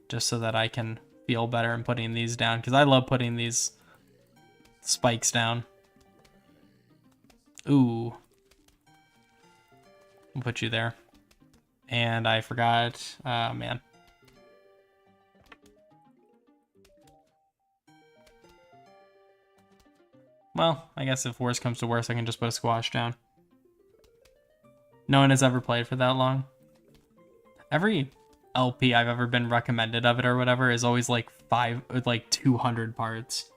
A: just so that I can feel better in putting these down, because I love putting these spikes down. Ooh. I'll put you there. And I forgot, man. Well, I guess if worse comes to worse, I can just put a squash down. No one has ever played for that long. Every LP I've ever been recommended of it or whatever is always like 200 parts.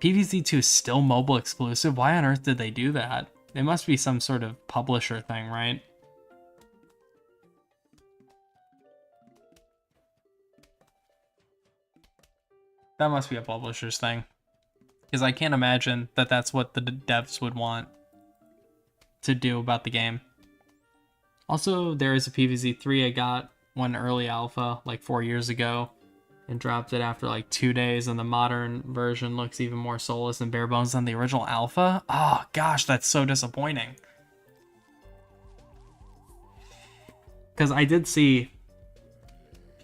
A: PvZ2 is still mobile exclusive? Why on earth did they do that? It must be some sort of publisher thing, right? That must be a publisher's thing. Because I can't imagine that that's what the devs would want to do about the game. Also, there is a PvZ3. I got one early alpha like 4 years ago and dropped it after like 2 days, and the modern version looks even more soulless and bare bones than the original alpha. Oh gosh, that's so disappointing. Because I did see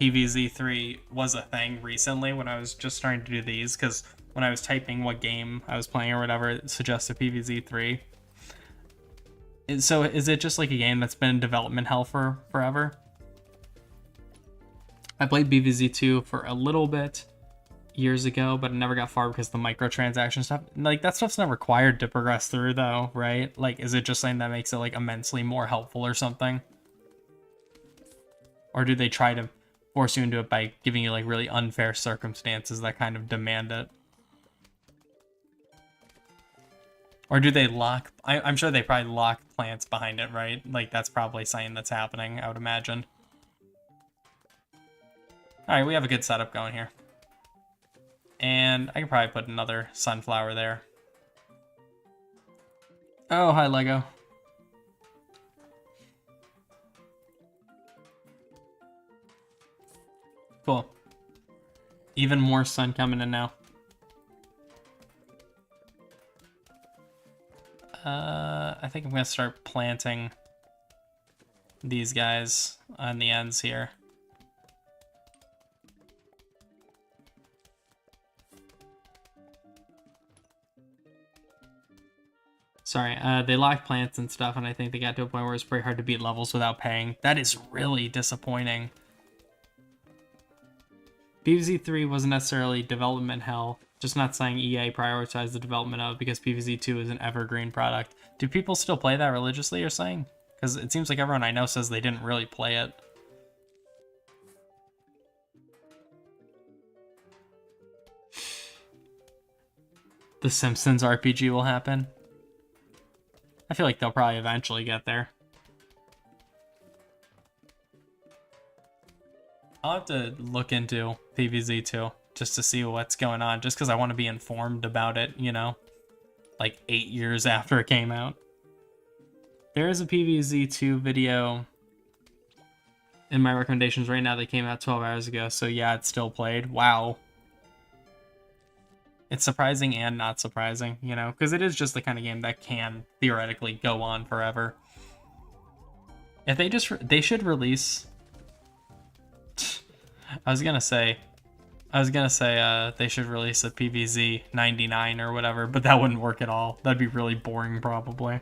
A: PvZ3 was a thing recently when I was just starting to do these, because when I was typing what game I was playing or whatever, it suggested PvZ3. So is it just like a game that's been in development hell for forever? I played PvZ2 for a little bit years ago, but I never got far because the microtransaction stuff. Like, that stuff's not required to progress through though, right? Like, is it just something that makes it like immensely more helpful or something? Or do they try to force you into it by giving you like really unfair circumstances that kind of demand it? Or do they lock... I'm sure they probably lock plants behind it, right? Like, that's probably something that's happening, I would imagine. Alright, we have a good setup going here. And I could probably put another sunflower there. Oh, hi, Lego. Cool. Even more sun coming in now. I think I'm going to start planting these guys on the ends here. Sorry, they locked plants and stuff, and I think they got to a point where it's pretty hard to beat levels without paying. That is really disappointing. PvZ3 wasn't necessarily development hell, just not saying EA prioritized the development of, because PvZ2 is an evergreen product. Do people still play that religiously, you're saying? Because it seems like everyone I know says they didn't really play it. The Simpsons RPG will happen. I feel like they'll probably eventually get there. I'll have to look into PvZ2 just to see what's going on, just because I want to be informed about it, you know? Like 8 years after it came out. There is a PvZ2 video in my recommendations right now that came out 12 hours ago, so yeah, it's still played. Wow. It's surprising and not surprising, you know? Because it is just the kind of game that can theoretically go on forever. If they should release... I was gonna say they should release a PvZ 99 or whatever, but that wouldn't work at all. That'd be really boring, probably.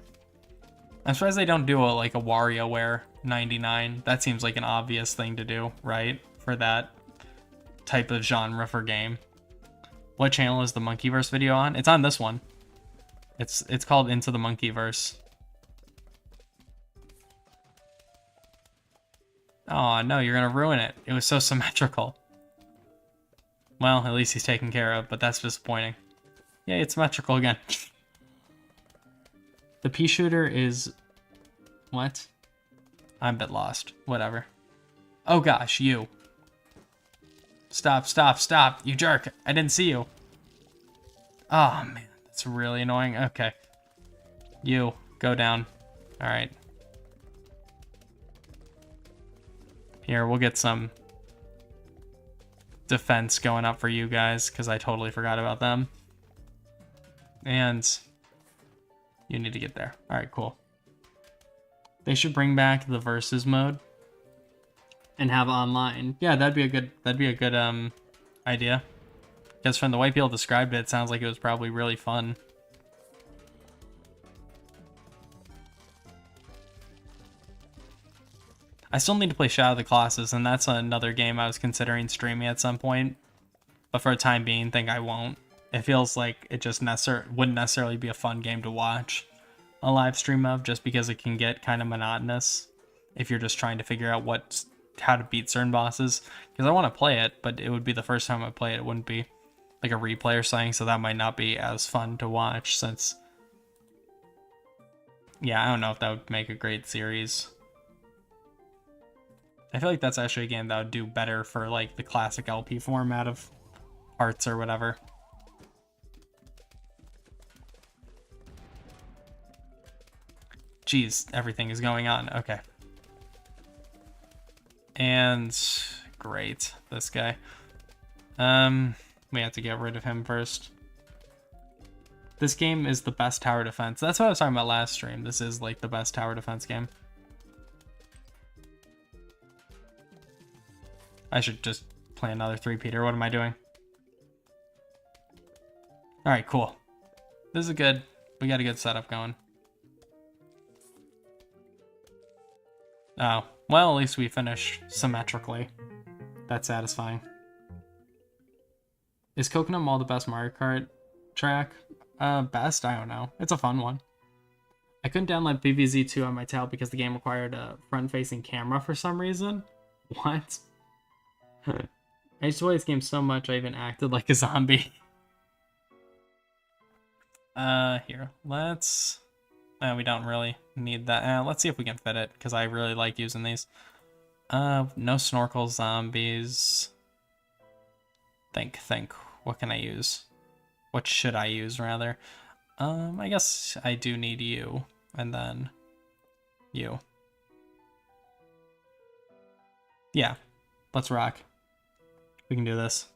A: I'm surprised they don't do a WarioWare 99. That seems like an obvious thing to do, right? For that type of genre for game. What channel is the Monkeyverse video on? It's on this one. It's called Into the Monkeyverse. Oh no, you're gonna ruin it. It was so symmetrical. Well, at least he's taken care of, but that's disappointing. Yeah, it's symmetrical again. The pea shooter is... What? I'm a bit lost. Whatever. Oh gosh, you. Stop, stop, stop. You jerk. I didn't see you. Oh man, that's really annoying. Okay. You, go down. Alright. Here, we'll get some defense going up for you guys, because I totally forgot about them. And you need to get there. Alright, cool. They should bring back the versus mode and have online. Yeah, that'd be a good idea. Because from the way people described it, it sounds like it was probably really fun. I still need to play Shadow of the Colossus, and that's another game I was considering streaming at some point. But for the time being, think I won't. It feels like it just wouldn't necessarily be a fun game to watch a live stream of, just because it can get kind of monotonous if you're just trying to figure out how to beat certain bosses. Because I want to play it, but it would be the first time I play it. It wouldn't be like a replay or something, so that might not be as fun to watch since... Yeah, I don't know if that would make a great series. I feel like that's actually a game that would do better for like the classic LP format of parts or whatever. Jeez, everything is going on. Okay. And great, this guy. We have to get rid of him first. This game is the best tower defense. That's what I was talking about last stream. This is like the best tower defense game. I should just play another 3-peater. What am I doing? Alright, cool. This is good. We got a good setup going. Oh, well, at least we finish symmetrically. That's satisfying. Is Coconut Mall the best Mario Kart track? Best? I don't know. It's a fun one. I couldn't download PvZ2 on my tablet because the game required a front-facing camera for some reason. What? I used to play this game so much I even acted like a zombie. Here, let's... we don't really need that. Let's see if we can fit it, because I really like using these. No snorkel zombies. Think. What can I use? What should I use, rather? I guess I do need you, and then you. Yeah, let's rock. We can do this.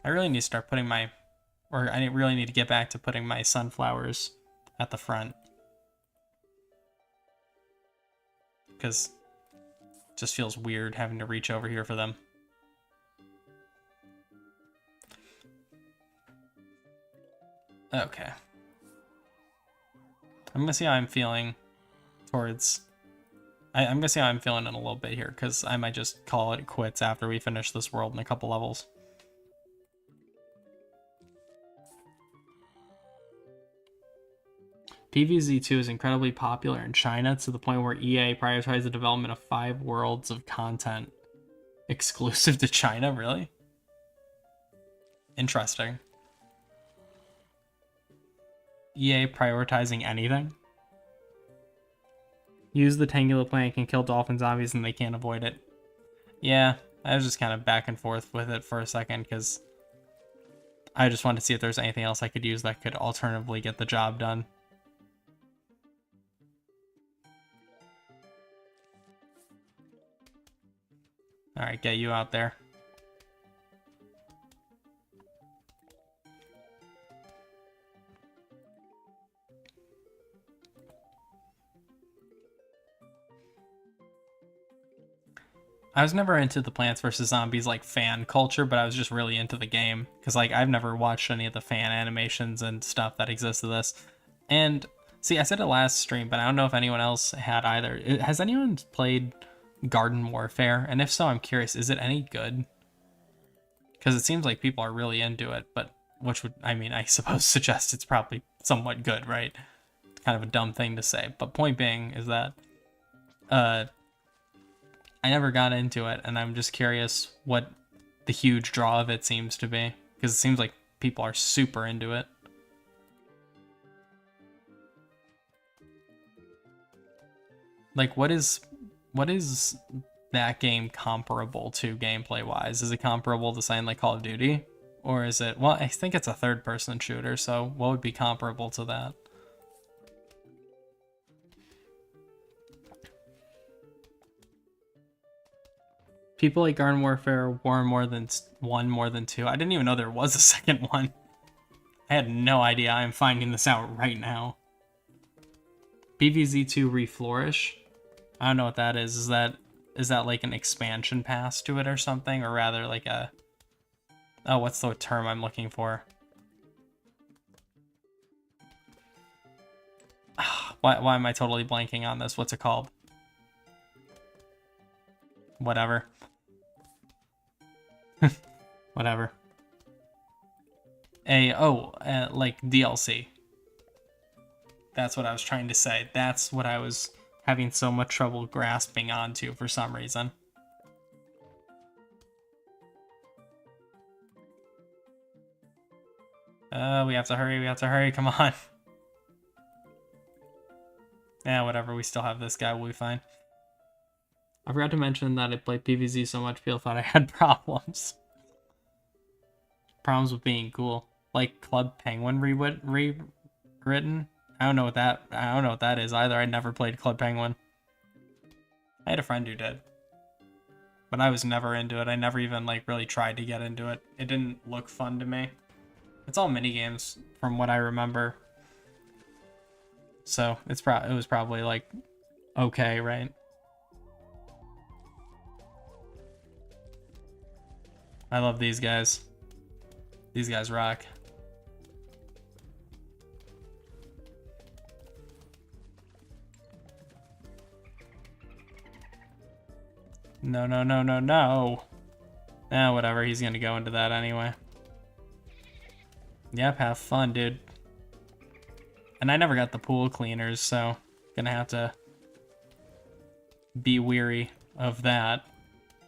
A: I really need to start putting I really need to get back to putting my sunflowers at the front. Because it just feels weird having to reach over here for them. Okay. I'm gonna see how I'm feeling towards... I'm gonna see how I'm feeling in a little bit here, because I might just call it quits after we finish this world in a couple levels. PvZ2 is incredibly popular in China to the point where EA prioritized the development of 5 worlds of content exclusive to China, really? Interesting. EA prioritizing anything? Use the Tangula plant can kill dolphin zombies and they can't avoid it. Yeah, I was just kind of back and forth with it for a second because I just wanted to see if there's anything else I could use that could alternatively get the job done. Alright, get you out there. I was never into the Plants vs. Zombies like fan culture, but I was just really into the game because like I've never watched any of the fan animations and stuff that exists to this. And see, I said it last stream, but I don't know if anyone else had either. Has anyone played Garden Warfare? And if so, I'm curious, is it any good? Because it seems like people are really into it, but which would, I mean, I suppose suggest it's probably somewhat good, right? It's kind of a dumb thing to say, but point being is that I never got into it, and I'm just curious what the huge draw of it seems to be, because it seems like people are super into it. Like, what is that game comparable to gameplay-wise? Is it comparable to something like Call of Duty? Or is it... Well, I think it's a third-person shooter, so what would be comparable to that? People like Garden Warfare wore more than 2. I didn't even know there was a second one. I had no idea. I'm finding this out right now. BVZ2 Reflourish. I don't know what that is. Is that like an expansion pass to it or something? Or rather like a... Oh, what's the term I'm looking for? Why am I totally blanking on this? What's it called? Whatever. Whatever. Like DLC. That's what I was trying to say. That's what I was having so much trouble grasping onto for some reason. We have to hurry, come on. Yeah, whatever, we still have this guy, we'll be fine. I forgot to mention that I played PvZ so much people thought I had problems. Problems with being cool. Like Club Penguin rewritten? I don't know what that is either. I never played Club Penguin. I had a friend who did. But I was never into it. I never even like really tried to get into it. It didn't look fun to me. It's all minigames from what I remember. So it was probably like okay, right? I love these guys. These guys rock. No, no, no, no, no. Whatever, he's gonna go into that anyway. Yep, have fun, dude. And I never got the pool cleaners, so gonna have to be weary of that.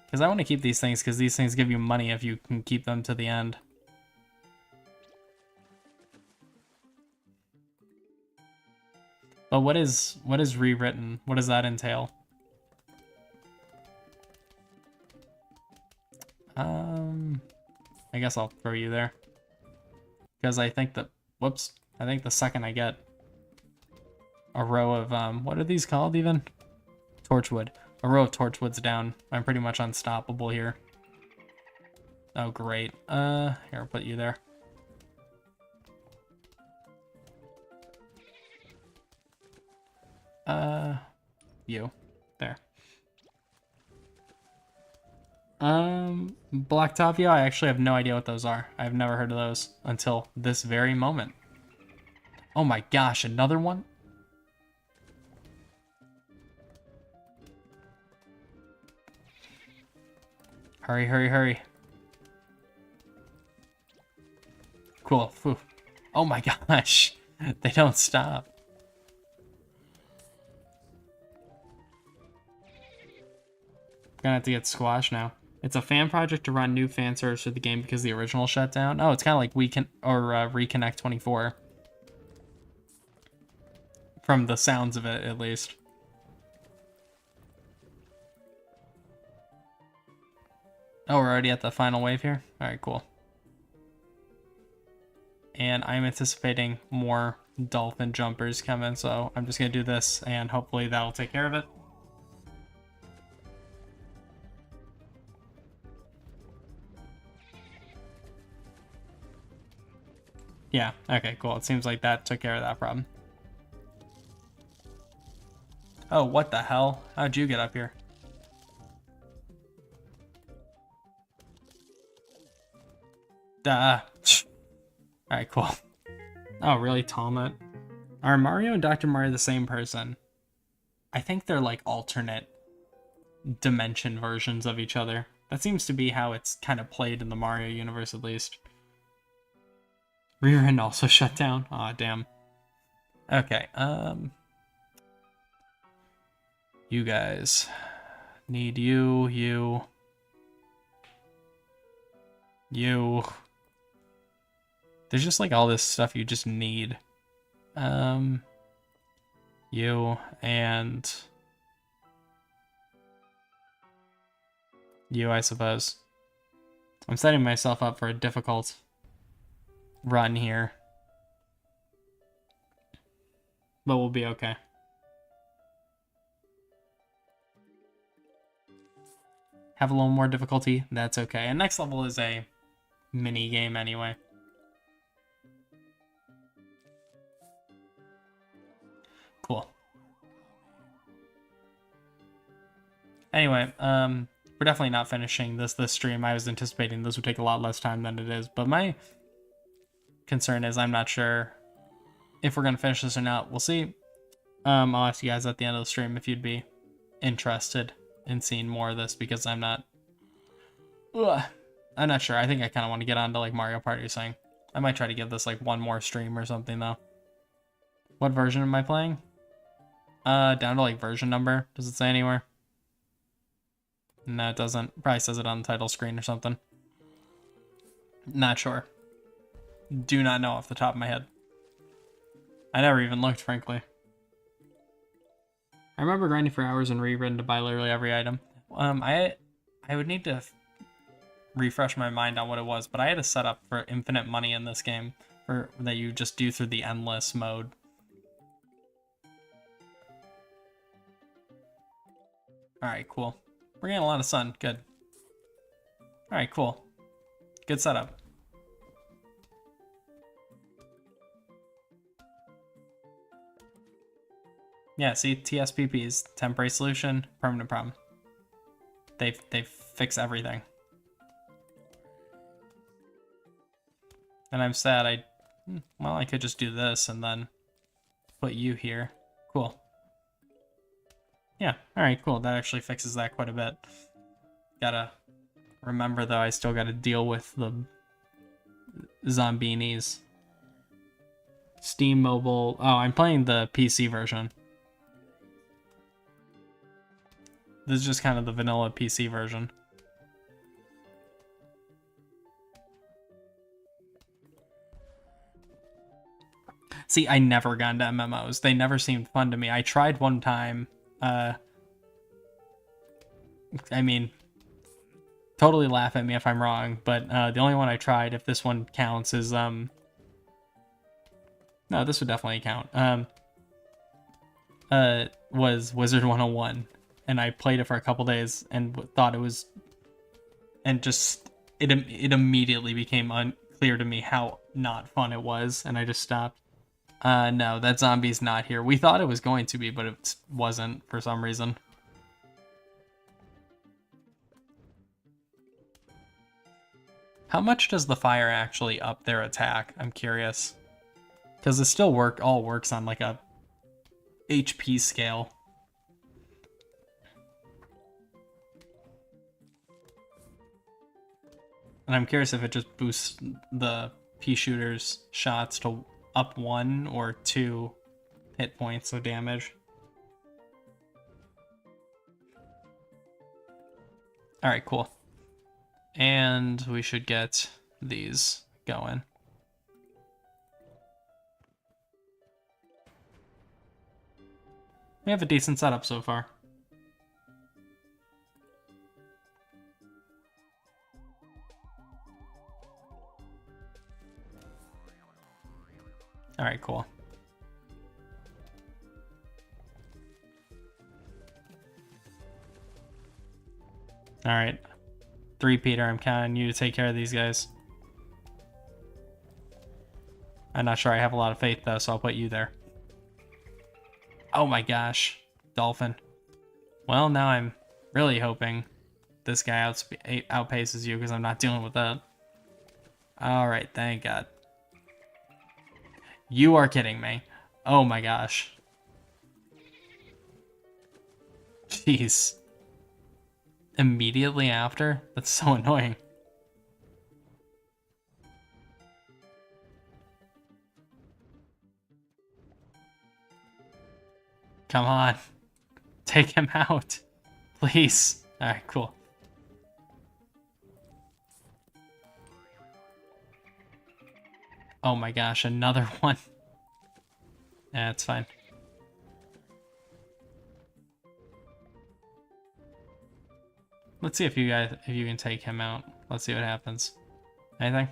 A: Because I want to keep these things, because these things give you money if you can keep them to the end. But what is rewritten? What does that entail? I guess I'll throw you there. Because I think that, whoops, I think the second I get a row of, what are these called even? Torchwood. A row of torchwoods down, I'm pretty much unstoppable here. Oh, great. Here, I'll put you there. You. There. Blacktopia, I actually have no idea what those are. I've never heard of those until this very moment. Oh my gosh, another one? Hurry, hurry, hurry. Cool. Whew. Oh my gosh. They don't stop. Gonna have to get squashed now. It's a fan project to run new fan servers for the game because the original shut down. Oh, it's kind of like Reconnect 24. From the sounds of it, at least. Oh, we're already at the final wave here? Alright, cool. And I'm anticipating more dolphin jumpers coming, so I'm just going to do this, and hopefully that'll take care of it. Yeah, okay, cool. It seems like that took care of that problem. Oh, what the hell? How'd you get up here? Duh. Alright, cool. Oh, really, Talmud? Are Mario and Dr. Mario the same person? I think they're like alternate dimension versions of each other. That seems to be how it's kind of played in the Mario universe, at least. Rear end also shut down. Aw, damn. Okay, you guys. Need you. There's just like all this stuff you just need. You and you, I suppose. I'm setting myself up for a difficult run here. But we'll be okay. Have a little more difficulty, that's okay. And next level is a mini game anyway. Cool. Anyway, we're definitely not finishing this stream. I was anticipating this would take a lot less time than it is, but my concern is I'm not sure if we're gonna finish this or not. We'll see. I'll ask you guys at the end of the stream if you'd be interested in seeing more of this, because I'm not sure. I think I kind of want to get on to like Mario Party or something. I might try to give this like one more stream or something though. What version am I playing? Down to like version number. Does it say anywhere? No, it doesn't. Probably says it on the title screen or something. Not sure. Do not know off the top of my head. I never even looked, frankly. I remember grinding for hours and rewritten to buy literally every item. I would need to refresh my mind on what it was, but I had a setup for infinite money in this game for that you just do through the endless mode. Alright, cool. We're getting a lot of sun. Good. Alright, cool. Good setup. Yeah, see, TSPPs, temporary solution, permanent problem. They fix everything. And I'm sad well, I could just do this and then put you here. Cool. Yeah, alright, cool. That actually fixes that quite a bit. Gotta remember, though, I still gotta deal with the zombinis. Steam Mobile. Oh, I'm playing the PC version. This is just kind of the vanilla PC version. See, I never got into MMOs. They never seemed fun to me. I tried one time. I mean, totally laugh at me if I'm wrong, but the only one I tried, if this one counts, is no, this would definitely count. Was Wizard 101, and I played it for a couple days and thought it was, and just it immediately became unclear to me how not fun it was, and I just stopped. No, that zombie's not here. We thought it was going to be, but it wasn't for some reason. How much does the fire actually up their attack? I'm curious. Because it still all works on like a HP scale. And I'm curious if it just boosts the pea shooter's shots to up 1 or 2 hit points of damage. Alright, cool. And we should get these going. We have a decent setup so far. Alright, cool. Alright. 3-Peter, I'm counting on you to take care of these guys. I'm not sure I have a lot of faith, though, so I'll put you there. Oh my gosh. Dolphin. Well, now I'm really hoping this guy outpaces you, because I'm not dealing with that. Alright, thank God. You are kidding me. Oh my gosh. Jeez. Immediately after? That's so annoying. Come on. Take him out. Please. Alright, cool. Oh my gosh, another one. Yeah, it's fine. Let's see if you can take him out. Let's see what happens. Anything?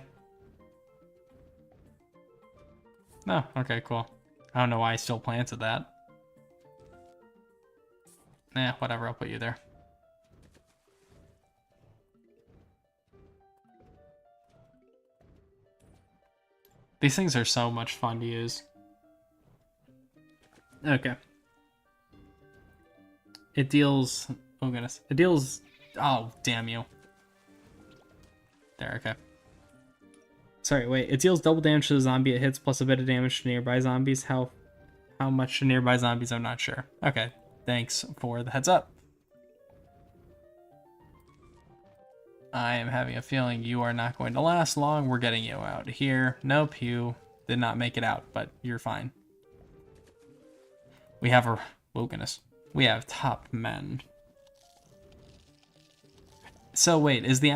A: No, okay, cool. I don't know why I still planted that. Nah, whatever, I'll put you there. These things are so much fun to use. Okay. It deals Oh goodness. It deals... Oh, damn you. There, okay. Sorry, wait. It deals double damage to the zombie it hits plus a bit of damage to nearby zombies. How much to nearby zombies, I'm not sure. Okay, thanks for the heads up. I am having a feeling you are not going to last long. We're getting you out of here. Nope, you did not make it out, but you're fine. We have a... Oh, goodness. We have top men. So wait, is the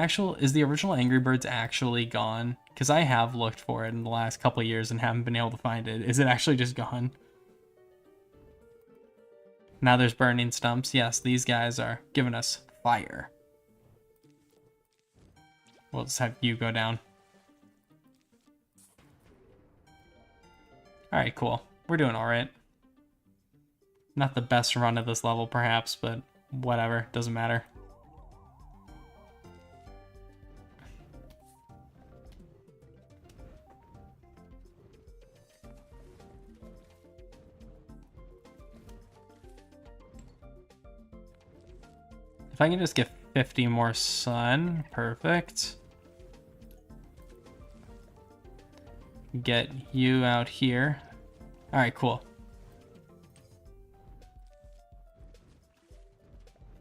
A: original Angry Birds actually gone? Because I have looked for it in the last couple of years and haven't been able to find it. Is it actually just gone? Now there's burning stumps. Yes, these guys are giving us fire. We'll just have you go down. Alright, cool. We're doing alright. Not the best run of this level, perhaps, but whatever. Doesn't matter. If I can just get 50 more sun, perfect. Get you out here. All right, cool.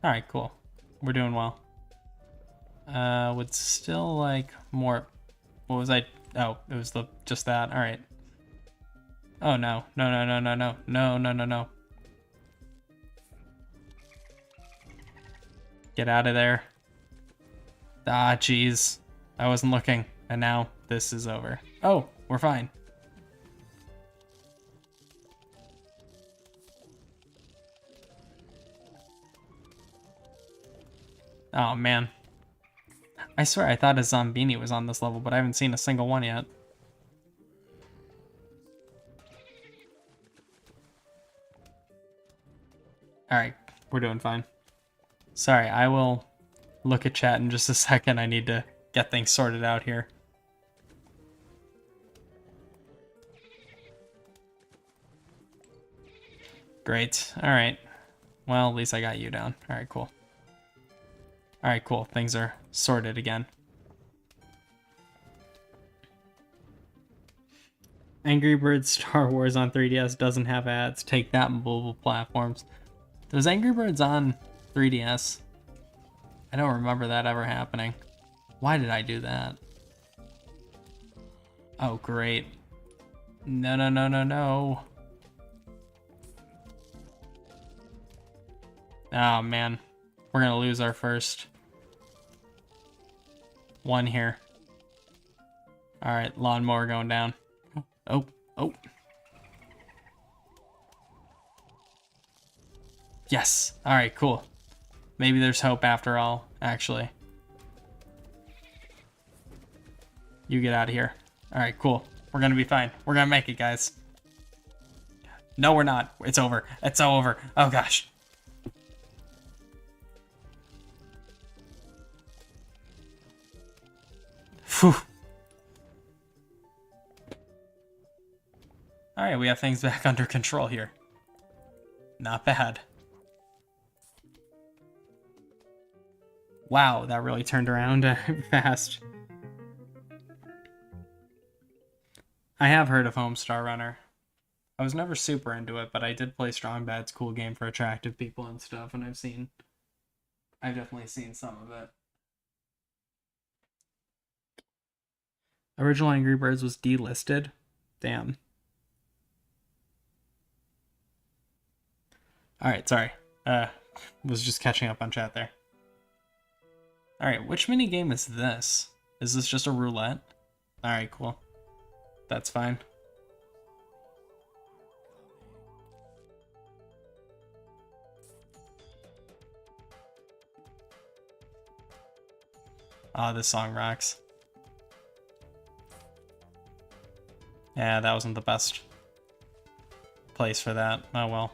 A: All right, cool. We're doing well. Would still like more. What was I? Oh, it was just that. All right. Oh no, no, no, no, no, no, no, no, no, no. Get out of there. Ah, jeez. I wasn't looking. And now this is over. Oh, we're fine. Oh, man. I swear I thought a Zombini was on this level, but I haven't seen a single one yet. Alright, we're doing fine. Sorry, I will look at chat in just a second. I need to get things sorted out here. Great. Alright. Well, at least I got you down. Alright, cool. Alright, cool. Things are sorted again. Angry Birds Star Wars on 3DS doesn't have ads. Take that, mobile platforms. There's Angry Birds on 3DS. I don't remember that ever happening. Why did I do that? Oh, great. No, no, no, no, no. Oh, man. We're gonna lose our first one here. Alright, lawnmower going down. Oh, oh. Yes. Alright, cool. Maybe there's hope after all, actually. You get out of here. Alright, cool. We're gonna be fine. We're gonna make it, guys. No, we're not. It's over. It's over. Oh, gosh. Phew. Alright, we have things back under control here. Not bad. Wow, that really turned around fast. I have heard of Homestar Runner. I was never super into it, but I did play Strong Bad's cool game for attractive people and stuff, and I've definitely seen some of it. Original Angry Birds was delisted? Damn. Alright, sorry. Was just catching up on chat there. Alright, which minigame is this? Is this just a roulette? Alright, cool. That's fine. Ah, this song rocks. Yeah, that wasn't the best place for that. Oh well.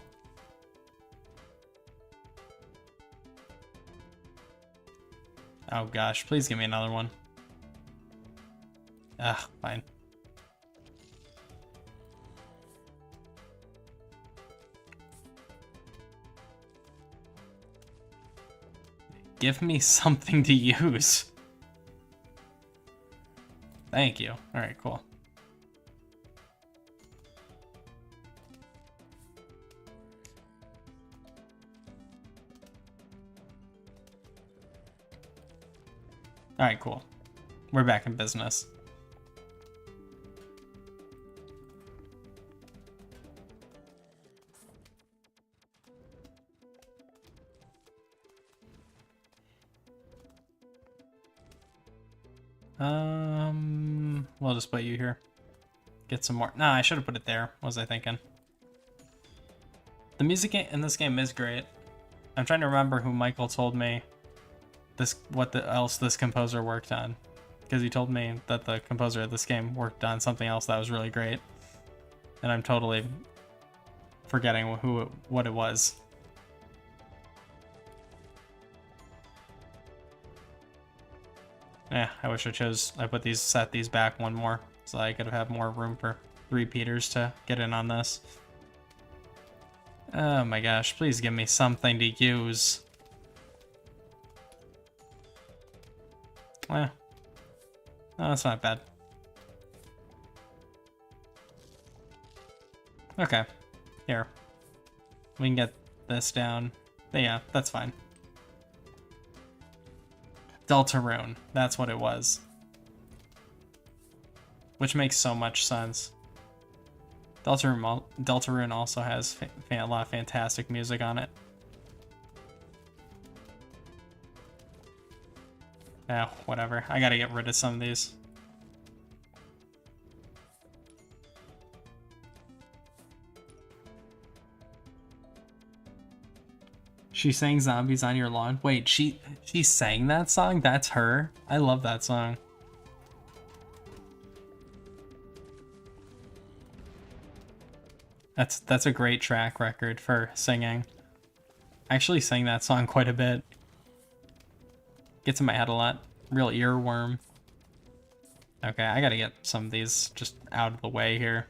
A: Oh gosh, please give me another one. Ah, fine. Give me something to use. Thank you. Alright, cool. Alright, cool. We're back in business. We'll just put you here. Get some more. Nah, I should have put it there. What was I thinking? The music in this game is great. I'm trying to remember who Michael told me what else this composer worked on, because he told me that the composer of this game worked on something else that was really great, and I'm totally forgetting what it was. Yeah, I wish I set these back one more, so I could have more room for repeaters to get in on this. Oh my gosh, please give me something to use. Eh. Oh, that's not bad. Okay, here. We can get this down. Yeah, that's fine. Deltarune, that's what it was. Which makes so much sense. Deltarune also has a lot of fantastic music on it. Yeah, whatever. I gotta get rid of some of these. She sang Zombies on Your Lawn. Wait, she sang that song? That's her? I love that song. That's a great track record for singing. I actually sang that song quite a bit. Gets in my head a lot. Real earworm. Okay, I gotta get some of these just out of the way here.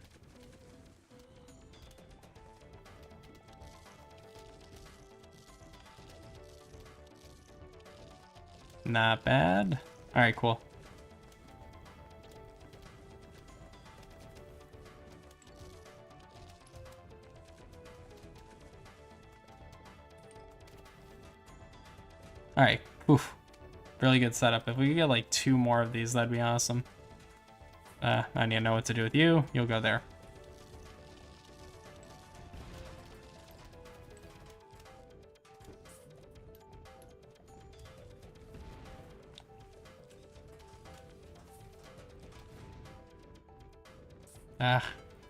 A: Not bad. Alright, cool. Alright, oof. Really good setup. If we could get like 2 more of these, that'd be awesome. I need to know what to do with you. You'll go there.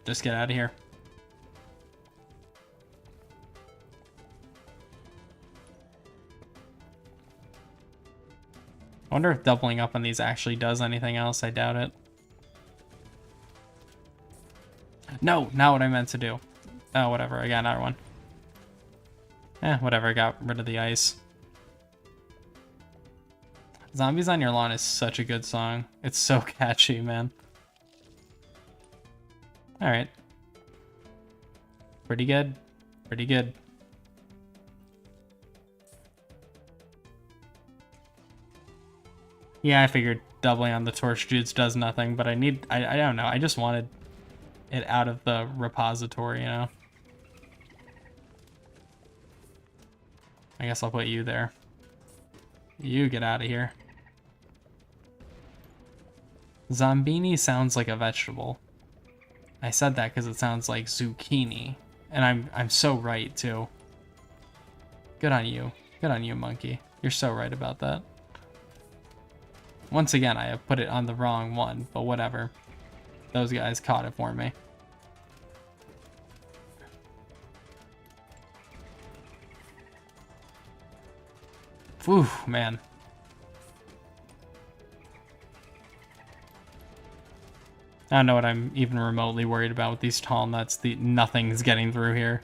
A: Just get out of here. I wonder if doubling up on these actually does anything else. I doubt it. No, not what I meant to do. Oh, whatever. I got another one. Whatever. I got rid of the ice. Zombies on Your Lawn is such a good song. It's so catchy, man. Alright. Pretty good. Pretty good. Yeah, I figured doubling on the torch dudes does nothing, but I don't know. I just wanted it out of the repository, you know? I guess I'll put you there. You get out of here. Zombini sounds like a vegetable. I said that because it sounds like zucchini, and I'm so right too. Good on you. Good on you, Monkey. You're so right about that. Once again, I have put it on the wrong one, but whatever. Those guys caught it for me. Whew, man. I don't know what I'm even remotely worried about with these tall nuts. Nothing's getting through here.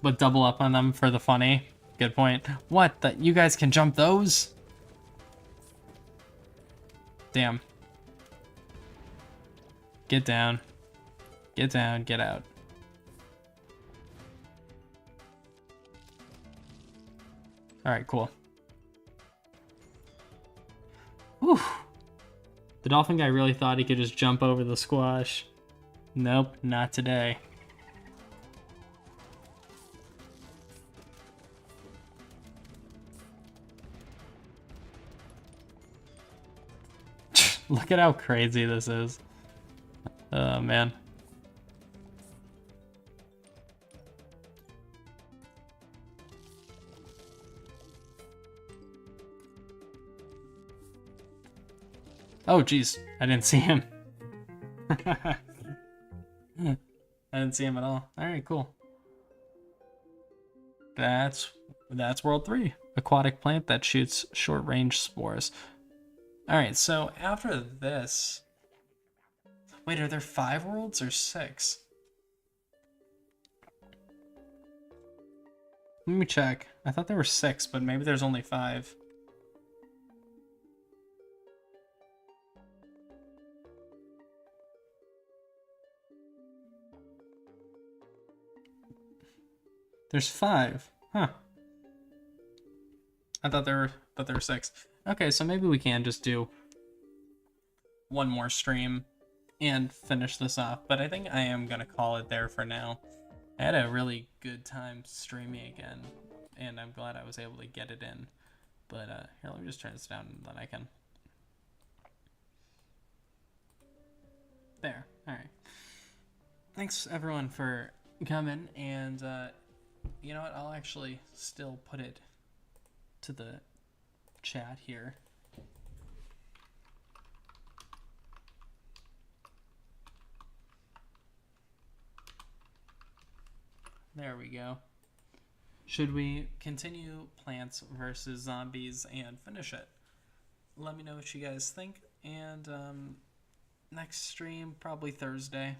A: But double up on them for the funny. Good point. What? You guys can jump those? Damn. Get down. Get down, get out. Alright, cool. Whew. The dolphin guy really thought he could just jump over the squash. Nope, not today. Look at how crazy this is. Oh, man. Oh, jeez. I didn't see him. I didn't see him at all. Alright, cool. That's World 3. Aquatic plant that shoots short-range spores. Alright, so after this... Wait, are there 5 worlds or 6? Let me check. I thought there were 6, but maybe there's only 5. There's 5. Huh. I thought there were 6. Okay, so maybe we can just do one more stream and finish this off, but I think I am gonna call it there for now. I had a really good time streaming again, and I'm glad I was able to get it in. But here, let me just turn this down and then I can. There. Alright. Thanks everyone for coming, and you know what, I'll actually still put it to the chat here. There we go. Should we continue Plants vs. Zombies and finish it? Let me know what you guys think, and next stream, probably Thursday.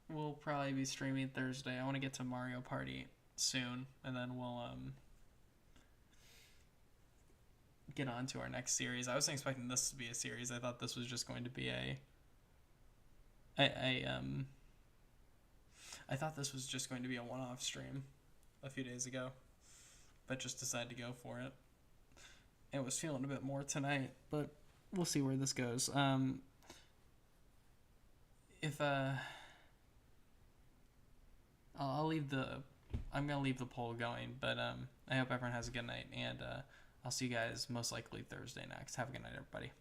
A: We'll probably be streaming Thursday. I want to get to Mario Party soon, and then we'll get on to our next series. I wasn't expecting this to be a series. I thought this was just going to be I thought this was just going to be a one-off stream a few days ago, but just decided to go for it. I was feeling a bit more tonight, but we'll see where this goes. I'm gonna leave the poll going, but I hope everyone has a good night, and I'll see you guys most likely Thursday next. Have a good night, everybody.